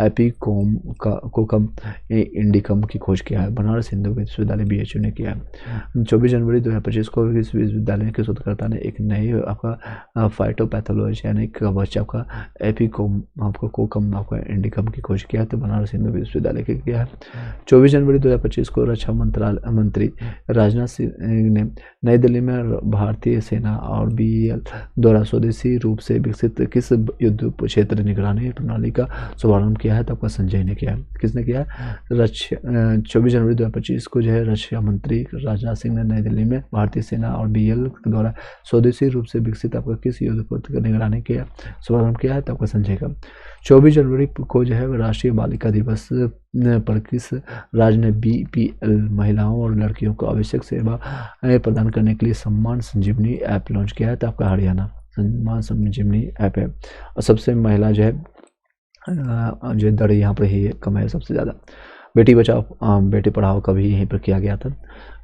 एपिकोकम इंडिकम की खोज किया है? बनारस हिंदू विश्वविद्यालय BHU ने किया है। 24 जनवरी 2025 को किस विश्वविद्यालय के शोधकर्ता ने एक नए आपका फाइटोपैथोलॉजी यानी कवच आपका एपिकोम आपका कोकम आपका इंडिकम की खोज किया है? तो बनारस हिंदू विश्वविद्यालय के किया है। 24 जनवरी 2025 को रक्षा मंत्री राजनाथ सिंह ने नई दिल्ली में भारतीय सेना और BEL द्वारा स्वदेशी रूप से विकसित किस युद्ध क्षेत्र निगरानी प्रणाली का शुभारंभ किया है? तो आपका संजय ने किया है। किसने किया है? 24 जनवरी 2025 को जो है रक्षा मंत्री राजनाथ सिंह ने नई दिल्ली में भारतीय सेना और BEL द्वारा स्वदेशी रूप से विकसित आपका किस युद्ध का निगरानी किया शुभारंभ किया है? तो आपका संजय का। 24 जनवरी को जो है राष्ट्रीय बालिका दिवस पर किस राज्य ने BPL महिलाओं और लड़कियों को आवश्यक सेवा प्रदान करने के लिए सम्मान संजीवनी ऐप लॉन्च किया है? तो आपका हरियाणा सम्मान संजीवनी ऐप है। और सबसे महिला जो है दर यहाँ पर ही कम है सबसे ज़्यादा। बेटी बचाओ बेटी पढ़ाओ का भी यहीं पर किया गया था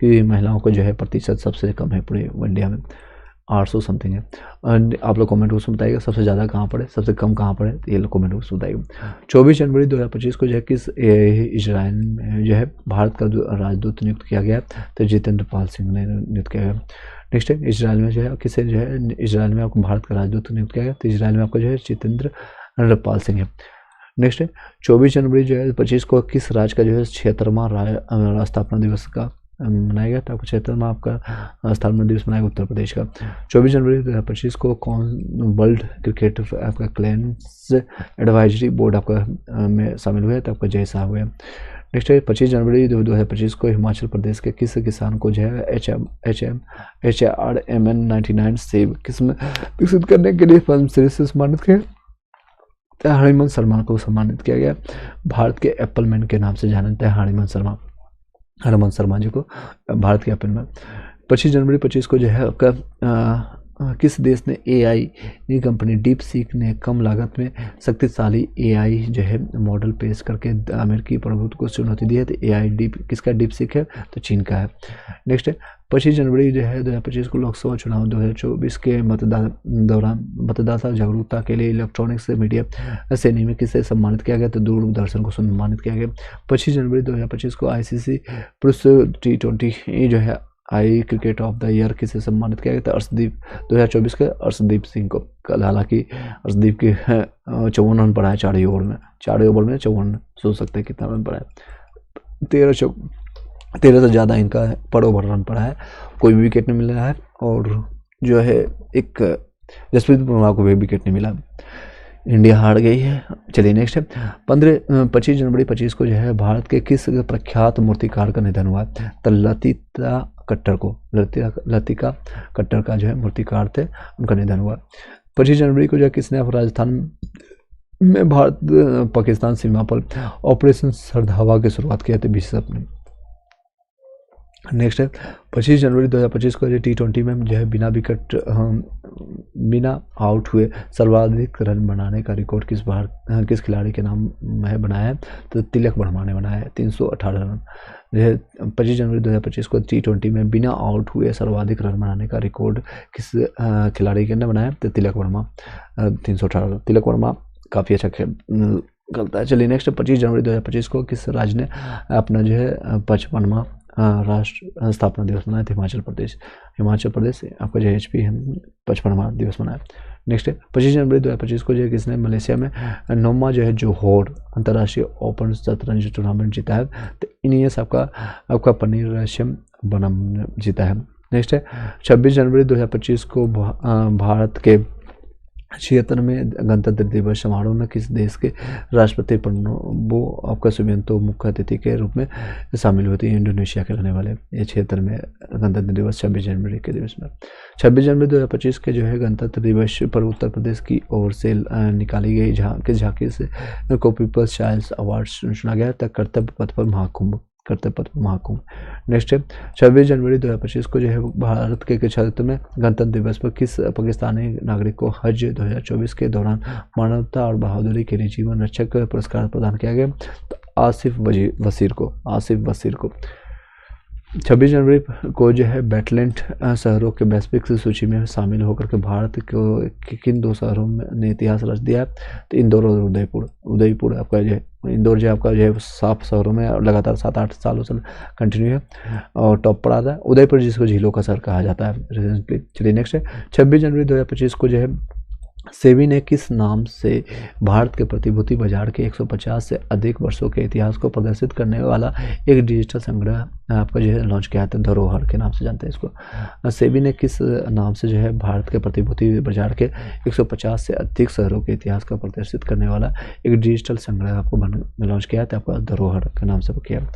कि महिलाओं को जो है प्रतिशत सबसे कम है पूरे इंडिया में, 800 समथिंग है। आप लोग कमेंट बॉक्स में बताइएगा सबसे ज़्यादा कहाँ पर है, सबसे कम कहाँ पर है, तो ये लोग कमेंट बॉक्स में बताइएगा। 24 जनवरी 2025 को जो है किस इजराइल में जो है भारत का राजदूत नियुक्त किया गया? तो जितेंद्र पाल सिंह ने नियुक्त किया गया। नेक्स्ट है इजराइल में जो है किसे जो है इजराइल में आपको भारत का राजदूत नियुक्त किया गया? तो इजराइल में आपको जो है जितेंद्र पाल सिंह है। नेक्स्ट है 24 जनवरी जो है 25 को किस राज्य का जो है 76वां स्थापना दिवस का मनाया गया? तो आपको 76वां आपका स्थापना दिवस मनाया उत्तर प्रदेश का। 24 जनवरी 2025 को कौन वर्ल्ड क्रिकेट आपका क्लाइंट्स एडवाइजरी बोर्ड आपका में शामिल हुए? तो आपका जय शाह हुए। नेक्स्ट है 25 जनवरी 2025 को हिमाचल प्रदेश के किस किसान को जो है HRMN 99 सेब किस्म विकसित करने के लिए पद्मश्री से सम्मानित किया? हरिमंत शर्मा को सम्मानित किया गया। भारत के एप्पल मैन के नाम से जाना जाता है हरिमंत शर्मा जी को भारत के एप्पल मैन। 25 जनवरी 25 को जो है आपका किस देश ने AI कंपनी डीप सीक ने कम लागत में शक्तिशाली AI जो है मॉडल पेश करके अमेरिकी प्रभुत्व को चुनौती दी है? तो AI किसका डीप सीक है? तो चीन का है। नेक्स्ट है 25 जनवरी जो है 2025 को लोकसभा चुनाव 2024 के दौरान मतदाता जागरूकता के लिए इलेक्ट्रॉनिक्स मीडिया श्रेणी में किसे सम्मानित किया गया? तो दूरदर्शन को सम्मानित किया गया। 25 जनवरी 2025 को ICC पुरुष T20 जो है आई क्रिकेट ऑफ द ईयर किसे सम्मानित किया गया? था अर्शदीप 2024 के अर्शदीप सिंह को। कल हालांकि अर्शदीप के 54 रन पड़ा है 4 ओवर में 54, सोच सकते हैं कितना रन पड़ा है, 13 से ज़्यादा इनका पर ओवर रन पड़ा है। कोई भी विकेट नहीं मिल रहा है, और जो है एक जसप्रीत बुमराह को भी विकेट नहीं मिला, इंडिया हार गई है। चलिए नेक्स्ट है 25 जनवरी 25 को जो है भारत के किस प्रख्यात मूर्तिकार का निधन हुआ? तो लतिका कट्टर को, लतिका कट्टर का जो है मूर्तिकार थे, उनका निधन हुआ। 25 जनवरी को जो है किसने राजस्थान में भारत पाकिस्तान सीमा पर ऑपरेशन सरधावा की शुरुआत किया? तो बिशप ने। नेक्स्ट है 25 जनवरी 2025 को जो T20 में जो है बिना आउट हुए सर्वाधिक रन बनाने का रिकॉर्ड किस खिलाड़ी के नाम में बनाया है? तो तिलक वर्मा ने बनाया है, 318 रन। जो है 25 जनवरी 2025 को T20 में बिना आउट हुए सर्वाधिक रन बनाने का रिकॉर्ड किस खिलाड़ी के ने बनाया? तो तिलक वर्मा, 318 रन। तिलक वर्मा काफ़ी अच्छा खेलता है। चलिए नेक्स्ट 25 जनवरी 2025 को किस राज्य ने अपना जो है 55वां राष्ट्र स्थापना दिवस मनाया? हिमाचल प्रदेश आपका जो HP 55वां दिवस मनाया। नेक्स्ट है 25 जनवरी 2025 को जो है किसने मलेशिया में 9वां जो है जोहोर अंतर्राष्ट्रीय ओपन शतरंज टूर्नामेंट जीता है? तो इनियस आपका पनीरसेन बनम जीता है। नेक्स्ट है 26 जनवरी 2025 को भारत के 76वें गणतंत्र दिवस समारोह में किस देश के राष्ट्रपति प्रणब आपका सुबियांतो मुख्य अतिथि के रूप में शामिल होती है? इंडोनेशिया के रहने वाले। ये 76वें गणतंत्र दिवस 26 जनवरी के दिवस में। 26 जनवरी 2025 के जो है गणतंत्र दिवस पर उत्तर प्रदेश की ओर से निकाली गई झांकी से को पीपल्स चाइल्ड अवार्ड चुना गया था। कर्तव्य पथ पर महाकुंभ। नेक्स्ट है 26 जनवरी 2025 को जो है भारत के 76वें गणतंत्र दिवस पर किस पाकिस्तानी नागरिक को हज 2024 के दौरान मानवता और बहादुरी के लिए जीवन रक्षक पुरस्कार प्रदान किया गया? तो आसिफ वसीर को। 26 जनवरी को जो है बेटलैंड शहरों के वैश्विक सूची में शामिल होकर के भारत को किन 2 शहरों ने इतिहास रच दिया? तो इंदौर और उदयपुर आपका जो है इंदौर जो आपका जो है साफ शहरों में लगातार 7-8 सालों से कंटिन्यू है और टॉप पर आता है। उदयपुर जिसको झीलों का शहर कहा जाता है रिसेंटली। चलिए नेक्स्ट है 26 जनवरी 2025 को जो है सेबी ने किस नाम से भारत के प्रतिभूति बाजार के 150 से अधिक वर्षों के इतिहास को प्रदर्शित करने वाला एक डिजिटल संग्रह आपका जो है लॉन्च किया था? धरोहर के नाम से जानते हैं इसको। सेबी ने किस नाम से जो है भारत के प्रतिभूति बाजार के 150 से अधिक शहरों के इतिहास को प्रदर्शित करने वाला एक डिजिटल संग्रह आपको लॉन्च किया था? आपका धरोहर के नाम से किया।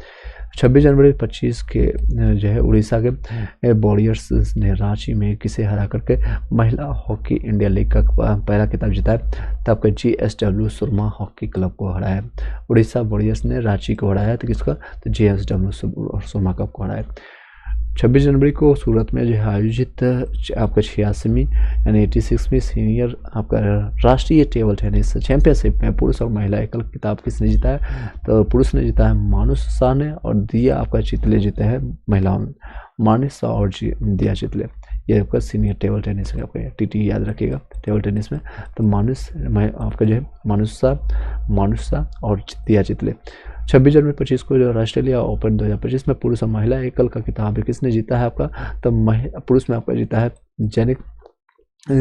26 जनवरी 25 के जो है उड़ीसा के वॉरियर्स ने रांची में किसे हरा करके महिला हॉकी इंडिया लीग का पहला खिताब जीता है? तो आपका GSW सुरमा हॉकी क्लब को हराया। उड़ीसा वॉरियर्स ने रांची को हराया, तो किसका? तो GSW सुरमा क्लब को हराया। 26 जनवरी को सूरत में जो है आयोजित आपका 86वीं यानी 86वीं सीनियर आपका राष्ट्रीय टेबल टेनिस चैंपियनशिप में पुरुष और महिला एकल खिताब किसने जीता है? तो पुरुष ने जीता है मानुष शाह ने, और दिया आपका चितले जीते हैं महिलाओं ने। मानुष शाह और दिया चितले, ये आपका सीनियर टेबल टेनिस में आपका TT याद रखिएगा टेबल टेनिस में। तो आपका जो है मानुष शाह और दिया चितले। 26 जनवरी 25 को जो ऑस्ट्रेलिया ओपन 2025 में पुरुष और महिला एकल का खिताब किसने जीता है आपका? तो पुरुष में आपका जीता है जैनिक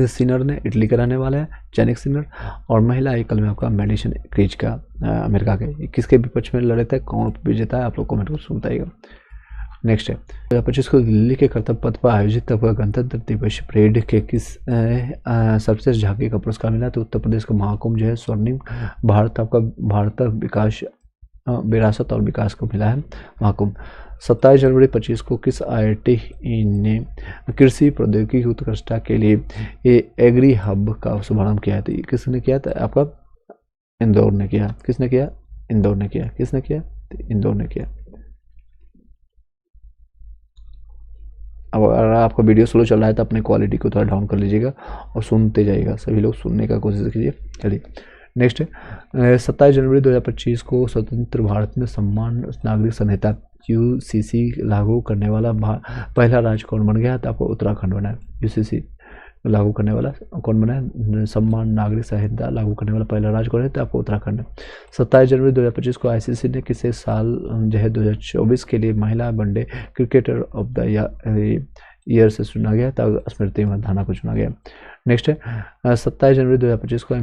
सिनर ने, इटली का रहने वाला है जैनिक सिनर। और महिला एकल में आपका मेडिसन क्रीज का अमेरिका के। किसके विपक्ष में लड़े थे, कौन विजेता है, आप लोग कमेंट कर बताइएगा। नेक्स्ट है 2025 को दिल्ली के कर्तव्य पथ पर आयोजित गणतंत्र दिवस परेड के किस सर्वश्रेष्ठ झांकी का पुरस्कार मिला? तो उत्तर प्रदेश का महाकुंभ जो है स्वर्णिम भारत विकास विरासत और विकास को मिला है महाकुंभ। 27 जनवरी 25 को किस IIT ने कृषि प्रौद्योगिकी उत्कृष्टता के लिए एग्री हब का शुभारंभ किया था? किसने किया था? आपका इंदौर ने किया। किसने किया? इंदौर ने किया। किसने किया? इंदौर ने किया। अब अगर आपका वीडियो स्लो चल रहा है तो अपने क्वालिटी को थोड़ा डाउन कर लीजिएगा और सुनते जाइएगा, सभी लोग सुनने का कोशिश कीजिए। चलिए नेक्स्ट है 27 जनवरी 2025 को स्वतंत्र भारत में सम्मान नागरिक संहिता UCC लागू करने वाला पहला राज्य कौन बन गया? तो आपको उत्तराखंड बना है। UCC लागू करने वाला कौन बना है? सम्मान नागरिक संहिता लागू करने वाला पहला राज्य कौन है? तो आपको उत्तराखंड है। 27 जनवरी 2025 को ICC ने किसे साल जो है 2024 के लिए महिला one day cricketer of the year से चुना गया? तब स्मृति मंधाना को चुना गया। नेक्स्ट है 27 जनवरी 2025 को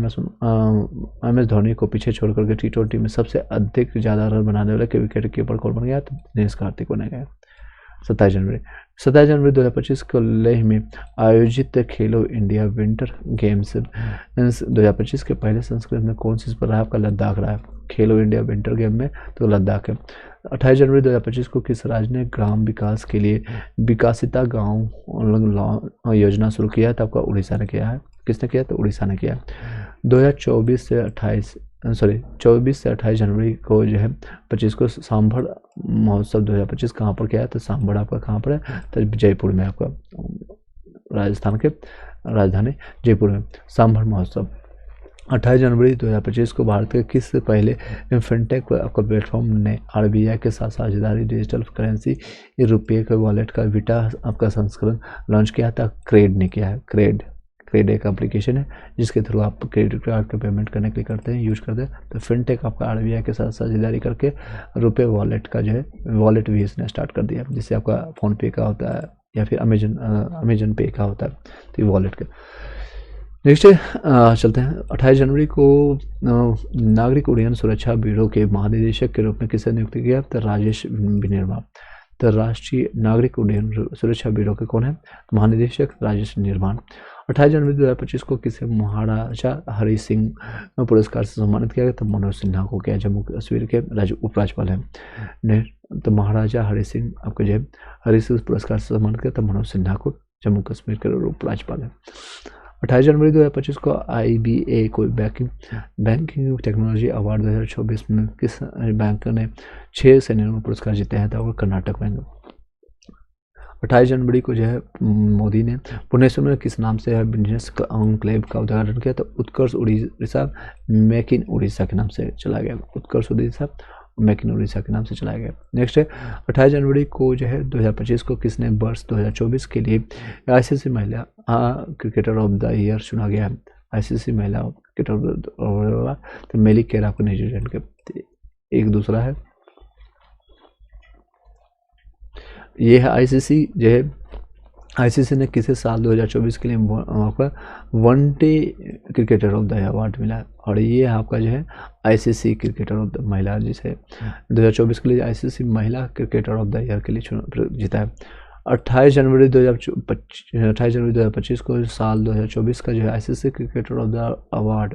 MS धोनी को पीछे छोड़ करके T20 में सबसे अधिक ज़्यादा रन बनाने वाले विकेट कीपर कौन बन गया? तो दिनेश कार्तिक बना गया 27 जनवरी। 27 जनवरी 2025 को लेह में आयोजित खेलो इंडिया विंटर गेम्स 2025 के पहले संस्करण में कौन सी स्पर्धा आपका लद्दाख रहा है? खेलो इंडिया विंटर गेम में तो लद्दाख है। 28 जनवरी 2025 को किस राज्य ने ग्राम विकास के लिए विकासिता गांव योजना शुरू किया है? तो आपका उड़ीसा ने किया है। किसने किया? तो उड़ीसा ने किया। 24 से 28 जनवरी को जो है 25 को सांभर महोत्सव 2025 कहाँ पर किया है? तो सांभर आपका कहाँ पर है? तो जयपुर में, आपका राजस्थान के राजधानी जयपुर में सांभर महोत्सव। 28 जनवरी 2025 को भारत के किस पहले फिनटेक आपका प्लेटफॉर्म ने आरबीआई के साथ साझेदारी डिजिटल करेंसी रुपये के वॉलेट का विटा आपका संस्करण लॉन्च किया था? क्रेड ने किया है। क्रेड एक एप्लीकेशन है जिसके थ्रू आप क्रेडिट कार्ड का पेमेंट करने के लिए करते हैं, यूज़ करते हैं। तो फिनटेक आपका आरबीआई के साथ साझेदारी करके रुपये वॉलेट का जो है वॉलेट भी इसने स्टार्ट कर दिया, जिससे आपका फ़ोनपे का होता है या फिर अमेजन पे का होता है, तो ये वॉलेट का। नेक्स्ट चलते हैं। 28 जनवरी को नागरिक उड्डयन सुरक्षा ब्यूरो के महानिदेशक के रूप में किसे नियुक्त किया? तो राजेश निर्मा। तो राष्ट्रीय नागरिक उड्डयन सुरक्षा ब्यूरो के कौन है? महानिदेशक राजेश निर्माण। 28 जनवरी 2025 को किसे महाराजा हरि सिंह पुरस्कार से सम्मानित किया गया? तो मनोज सिन्हा को किया, जम्मू कश्मीर के राज्य उपराज्यपाल हैं। तो महाराजा हरि सिंह आपको जो है हरि सिंह पुरस्कार से सम्मानित किया, तो मनोज सिन्हा को जम्मू कश्मीर के उपराज्यपाल है। 28 जनवरी 2025 को IBA को बैंकिंग टेक्नोलॉजी अवार्ड 2024 में किस बैंक ने 6 श्रेणियों में पुरस्कार जीते हैं? तो कर्नाटक बैंक। 28 जनवरी को जो है मोदी ने भुवनेश्वर में किस नाम से बिजनेस कॉन्क्लेव का उद्घाटन किया? तो उत्कर्ष उड़ीसा मेक इन उड़ीसा के नाम से चला गया। उत्कर्ष उड़ीसा मेक इन उड़ीसा के नाम से चलाया गया। नेक्स्ट है 28 जनवरी को जो है 2025 को किसने वर्ष 2024 के लिए ICC महिला क्रिकेटर ऑफ द ईयर चुना गया है? ICC महिला क्रिकेटर ऑफ द तो मेली केरा को न्यूजीलैंड के। एक दूसरा है, ये है ICC जो है ICC ने किसे साल 2024 के लिए आपका one day cricketer of the award मिला है? और ये आपका जो है ICC क्रिकेटर ऑफ द महिला जिसे 2024 के लिए ICC महिला क्रिकेटर ऑफ द ईयर के लिए जीता है। 28 जनवरी 2025 को साल 2024 का जो है ICC cricketer of the award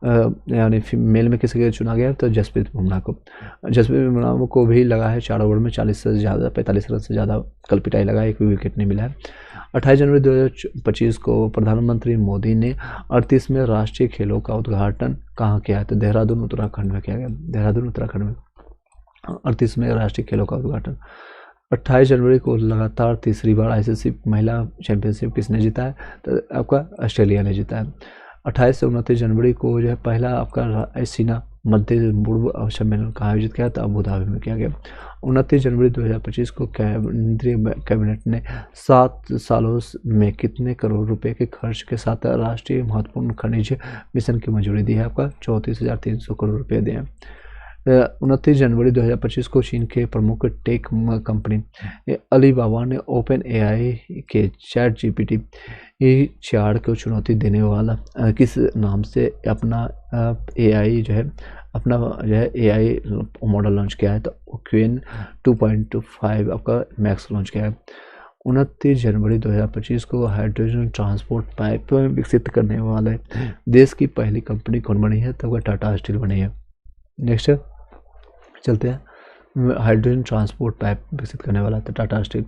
यानी मेल में किसी के चुना गया? तो जसप्रीत बुमराह को। जसप्रीत बुमराह को भी लगा है 4 ओवर में 40 से ज़्यादा 45 रन से ज़्यादा कल पिटाई लगा, एक भी विकेट नहीं मिला है। 28 जनवरी 2025 को प्रधानमंत्री मोदी ने 38वें राष्ट्रीय खेलों का उद्घाटन कहाँ किया है? तो देहरादून उत्तराखंड में किया गया। देहरादून उत्तराखंड में 38वें राष्ट्रीय खेलों का उद्घाटन। 28 जनवरी को लगातार तीसरी बार ICC महिला चैंपियनशिप किसने जीता है? तो आपका ऑस्ट्रेलिया ने जीता है। 28 से 29 जनवरी को जो है पहला आपका एशिया मध्य पूर्व सम्मेलन का आयोजित किया था, अबू धाबी में किया गया। 29 जनवरी 2025 को केंद्रीय कैबिनेट ने 7 सालों में कितने करोड़ रुपए के खर्च के साथ राष्ट्रीय महत्वपूर्ण खनिज मिशन की मंजूरी दी है? आपका 34,300 करोड़ रुपये दिए हैं। 29 जनवरी 2025 को चीन के प्रमुख टेक कंपनी अलीबाबा ने OpenAI के ChatGPT 4 को चुनौती देने वाला किस नाम से अपना AI जो है AI मॉडल लॉन्च किया है? तो क्वीन 2.5 आपका मैक्स लॉन्च किया है। 29 जनवरी 2025 को हाइड्रोजन ट्रांसपोर्ट पाइप विकसित करने वाले देश की पहली कंपनी कौन बनी है? तो वह टाटा स्टील बनी है। नेक्स्ट चलते हैं, हाइड्रोजन ट्रांसपोर्ट पाइप विकसित करने वाला था टाटा स्टील।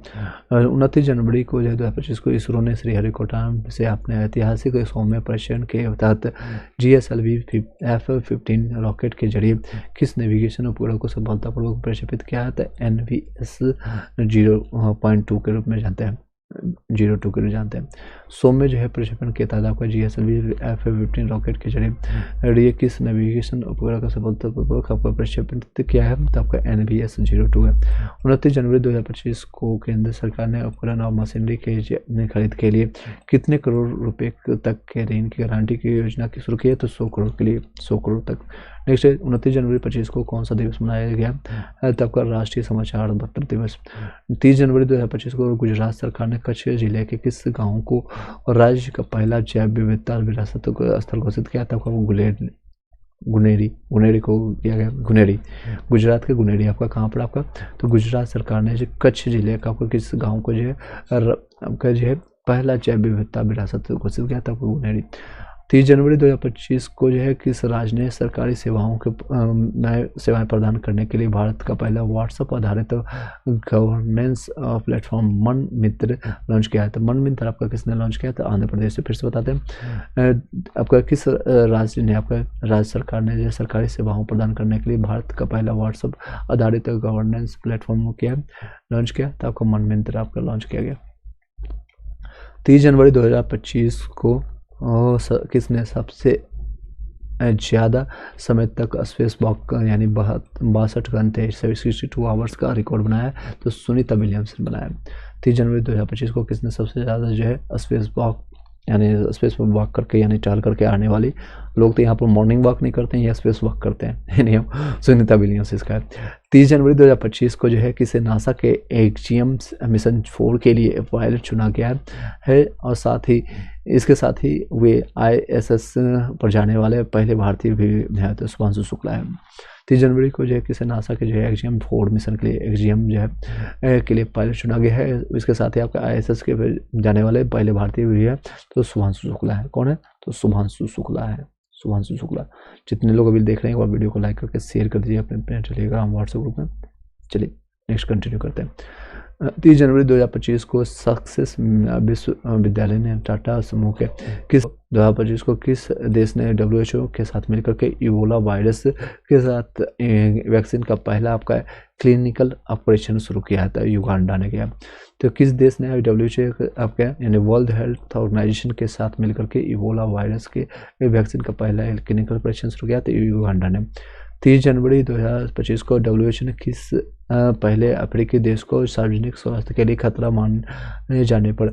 29 जनवरी को 2025 को इसरो ने श्रीहरिकोटा से अपने ऐतिहासिक सौम्य परीक्षण के तहत GSLV F-15 रॉकेट के जरिए किस नेविगेशन उपग्रह को सफलतापूर्वक प्रक्षेपित किया है? तो NVS 0.2 के रूप में जानते हैं, 02 के रूप जानते हैं। सौम्य जो है प्रक्षेपण के तहत आपका GSLV F-15 रॉकेट के जरिए किस नेविगेशन उपग्रह का सफलतापूर्वक आपका प्रक्षेपण किया है? तो आपका NVS 02 है। 29 जनवरी 2025 को केंद्र सरकार ने उपकरण और मशीनरी के खरीद के लिए कितने करोड़ रुपए तक के ऋण की गारंटी की योजना की शुरू की है? तो 100 करोड़ के लिए 100 करोड़ तक। नेक्स्ट 29 जनवरी 2025 को कौन सा दिवस मनाया गया? तब का राष्ट्रीय समाचार पत्र दिवस। 30 जनवरी 2025 को गुजरात सरकार ने कच्छ जिले के किस गांव को राज्य का पहला जैव विविधता विरासत स्थल घोषित किया? तब का वो गुलेर गुनेरी को किया गया। गुनेरी, गुजरात के गुनेरी आपका कहाँ पर आपका, तो गुजरात सरकार ने जो कच्छ जिले का आपको किस गांव को जो है आपका जो है पहला जैव विविधता विरासत घोषित किया था आपको गुनेरी। 30 जनवरी 2025 को जो है किस राज्य ने सरकारी सेवाओं के नए सेवाएं प्रदान करने के लिए भारत का पहला व्हाट्सएप आधारित गवर्नेंस प्लेटफॉर्म मन मित्र लॉन्च किया है। तो मन मित्र आपका किसने लॉन्च किया था, आंध्र प्रदेश से। फिर से बताते हैं आपका किस राज्य ने, आपका राज्य सरकार ने जो सरकारी सेवाओं प्रदान करने के लिए भारत का पहला व्हाट्सएप आधारित गवर्नेंस प्लेटफॉर्म किया लॉन्च किया, तो आपका मन मित्र आपका लॉन्च किया गया। 30 जनवरी 2025 को किसने सबसे ज़्यादा समय तक स्पेस वॉक यानी 62 घंटे 62 आवर्स का रिकॉर्ड बनाया है, तो सुनीता विलियम्स ने बनाया। 30 जनवरी 2025 को किसने सबसे ज़्यादा जो है स्पेस वॉक यानी स्पेस पर वॉक करके यानी टहल करके आने वाली लोग, तो यहाँ पर मॉर्निंग वॉक नहीं करते हैं या स्पेस वॉक करते हैं, नहीं सुनीता विलियम्स इसका है। 30 जनवरी 2025 को जो है किसे नासा के एक्जियम मिशन 4 के लिए पायलट चुना गया है और साथ ही इसके साथ ही वे ISS पर जाने वाले पहले भारतीय भी हैं, तो शुभांशु शुक्ला है। 30 जनवरी को जो है किसे नासा के जो है एक्जियम 4 मिशन के लिए एक्जियम जो है के लिए पायलट चुना गया है। इसके साथ ही आपका ISS के जाने वाले पहले भारतीय भी है, तो शुभांशु शुक्ला है। कौन है, तो शुभांशु शुक्ला है, शुभांशु शुक्ला। जितने लोग अभी देख रहे हैं वो वीडियो को लाइक करके शेयर कर दीजिए अपने टेलीग्राम व्हाट्सएप ग्रुप में। चलिए नेक्स्ट कंटिन्यू करते हैं। 30 जनवरी 2025 को सक्सेस विश्वविद्यालय ने टाटा समूह के किस 2025 को किस देश ने WHO के साथ मिलकर के इबोला वायरस के साथ वैक्सीन का पहला आपका क्लिनिकल ऑपरेशन शुरू किया था, युगांडा ने किया। तो किस देश ने WHO आपका यानी वर्ल्ड हेल्थ ऑर्गेनाइजेशन के साथ मिलकर के इबोला वायरस के वैक्सीन का पहला क्लिनिकल ऑपरेशन शुरू किया था, युगांडा ने। 30 जनवरी 2025 को WHO ने किस पहले अफ्रीकी देश को सार्वजनिक स्वास्थ्य के लिए खतरा माने जाने पर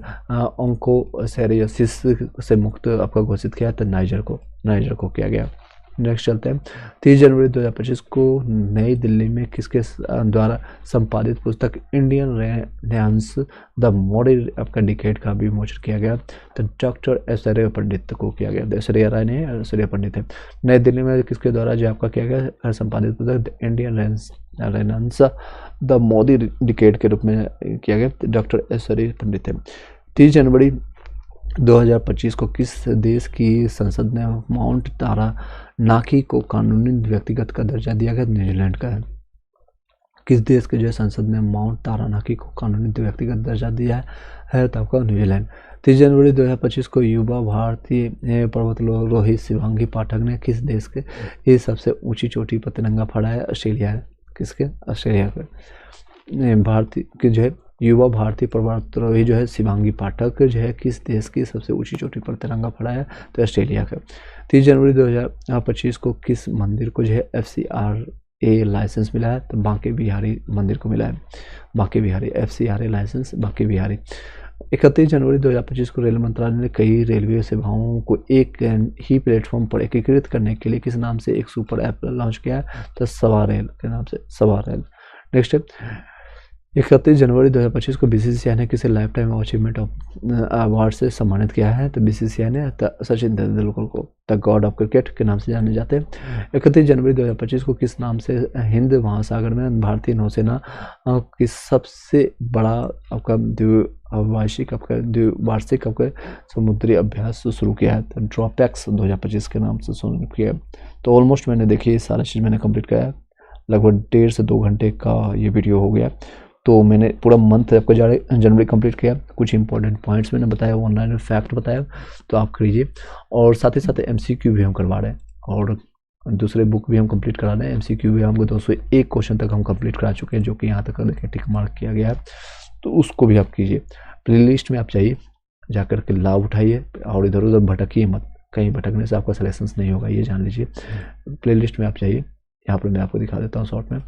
ऑन्कोसेरियोसिस से मुक्त आपका घोषित किया था, नाइजर को किया गया। नेक्स्ट चलते हैं। 30 जनवरी 2025 को नई दिल्ली में किसके द्वारा संपादित पुस्तक इंडियन रेनेसांस द मॉडर्न आपका डिकेड का विमोचन किया गया, तो डॉक्टर ऐश्वर्या पंडित को किया गया। ऐश्वर्या राय नहीं, ऐश्वर्या पंडित है। नई दिल्ली में किसके द्वारा जो आपका किया गया संपादित पुस्तक Indian renaissance the modern decade के रूप में किया गया, डॉक्टर ऐश्वर्या पंडित है। 30 जनवरी 2025 को किस देश की संसद ने माउंट तारानाकी को कानूनी व्यक्तिगत का दर्जा दिया गया, न्यूजीलैंड का है। किस देश के जो संसद ने माउंट तारानाकी को कानूनी व्यक्तिगत दर्जा दिया है, तो आपका न्यूजीलैंड। 30 जनवरी 2025 को युवा भारतीय पर्वतारोही शिवांगी पाठक ने किस देश के ये सबसे ऊंची चोटी पर तिरंगा फहराया, ऑस्ट्रेलिया है। किसके, ऑस्ट्रेलिया के। भारतीय के जो है युवा भारतीय पर्वतारोही जो है शिवांगी पाठक जो है किस देश की सबसे ऊंची चोटी पर तिरंगा फहराया, तो ऑस्ट्रेलिया का। 30 जनवरी 2025 को किस मंदिर को जो है FCRA लाइसेंस मिला है, तो बांके बिहारी मंदिर को मिला है, बांके बिहारी FCRA लाइसेंस बांके बिहारी। 31 जनवरी 2025 को रेल मंत्रालय ने कई रेलवे सेवाओं को एक ही प्लेटफॉर्म पर एकीकृत करने के लिए किस नाम से एक सुपर ऐप लॉन्च किया है, तो सवारेल के नाम से, सवारेल। नेक्स्ट 31 जनवरी 2025 को BCCI ने किसे लाइफ टाइम अचीवमेंट अवार्ड से सम्मानित किया है, तो BCCI ने सचिन तेंदुलकर को द गॉड ऑफ क्रिकेट के नाम से जाने जाते हैं। 31 जनवरी 2025 को किस नाम से हिंद महासागर में भारतीय नौसेना की सबसे बड़ा आपका द्विवार्षिक आपका समुद्री अभ्यास शुरू किया है, तो ड्रॉपैक्स 2025 के नाम से शुरू किया। तो ऑलमोस्ट मैंने देखिए सारा चीज़ मैंने कंप्लीट किया, लगभग 1.5 से 2 घंटे का ये वीडियो हो गया। तो मैंने पूरा मंथ आपको जनवरी कंप्लीट किया, कुछ इंपॉर्टेंट पॉइंट्स मैंने बताया, ऑनलाइन फैक्ट बताया, तो आप करिए। और साथ ही साथ MCQ भी हम करवा रहे हैं और दूसरे बुक भी हम कंप्लीट करा रहे हैं। MCQ भी हमको 201 क्वेश्चन तक हम कंप्लीट करा चुके हैं, जो कि यहाँ तक देखिए टिक मार्क किया गया है, तो उसको भी आप कीजिए। प्लेलिस्ट में आप चाहिए, जाकर के लाभ उठाइए और इधर उधर भटकिए मत, कहीं भटकने से आपका सिलेक्शन नहीं होगा, ये जान लीजिए। प्लेलिस्ट में आप चाहिए, यहाँ पर मैं आपको दिखा देता हूँ शॉर्ट में।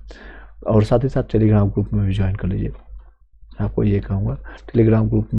और साथ ही साथ टेलीग्राम ग्रुप में भी ज्वाइन कर लीजिए। आपको ये कहूँगा टेलीग्राम ग्रुप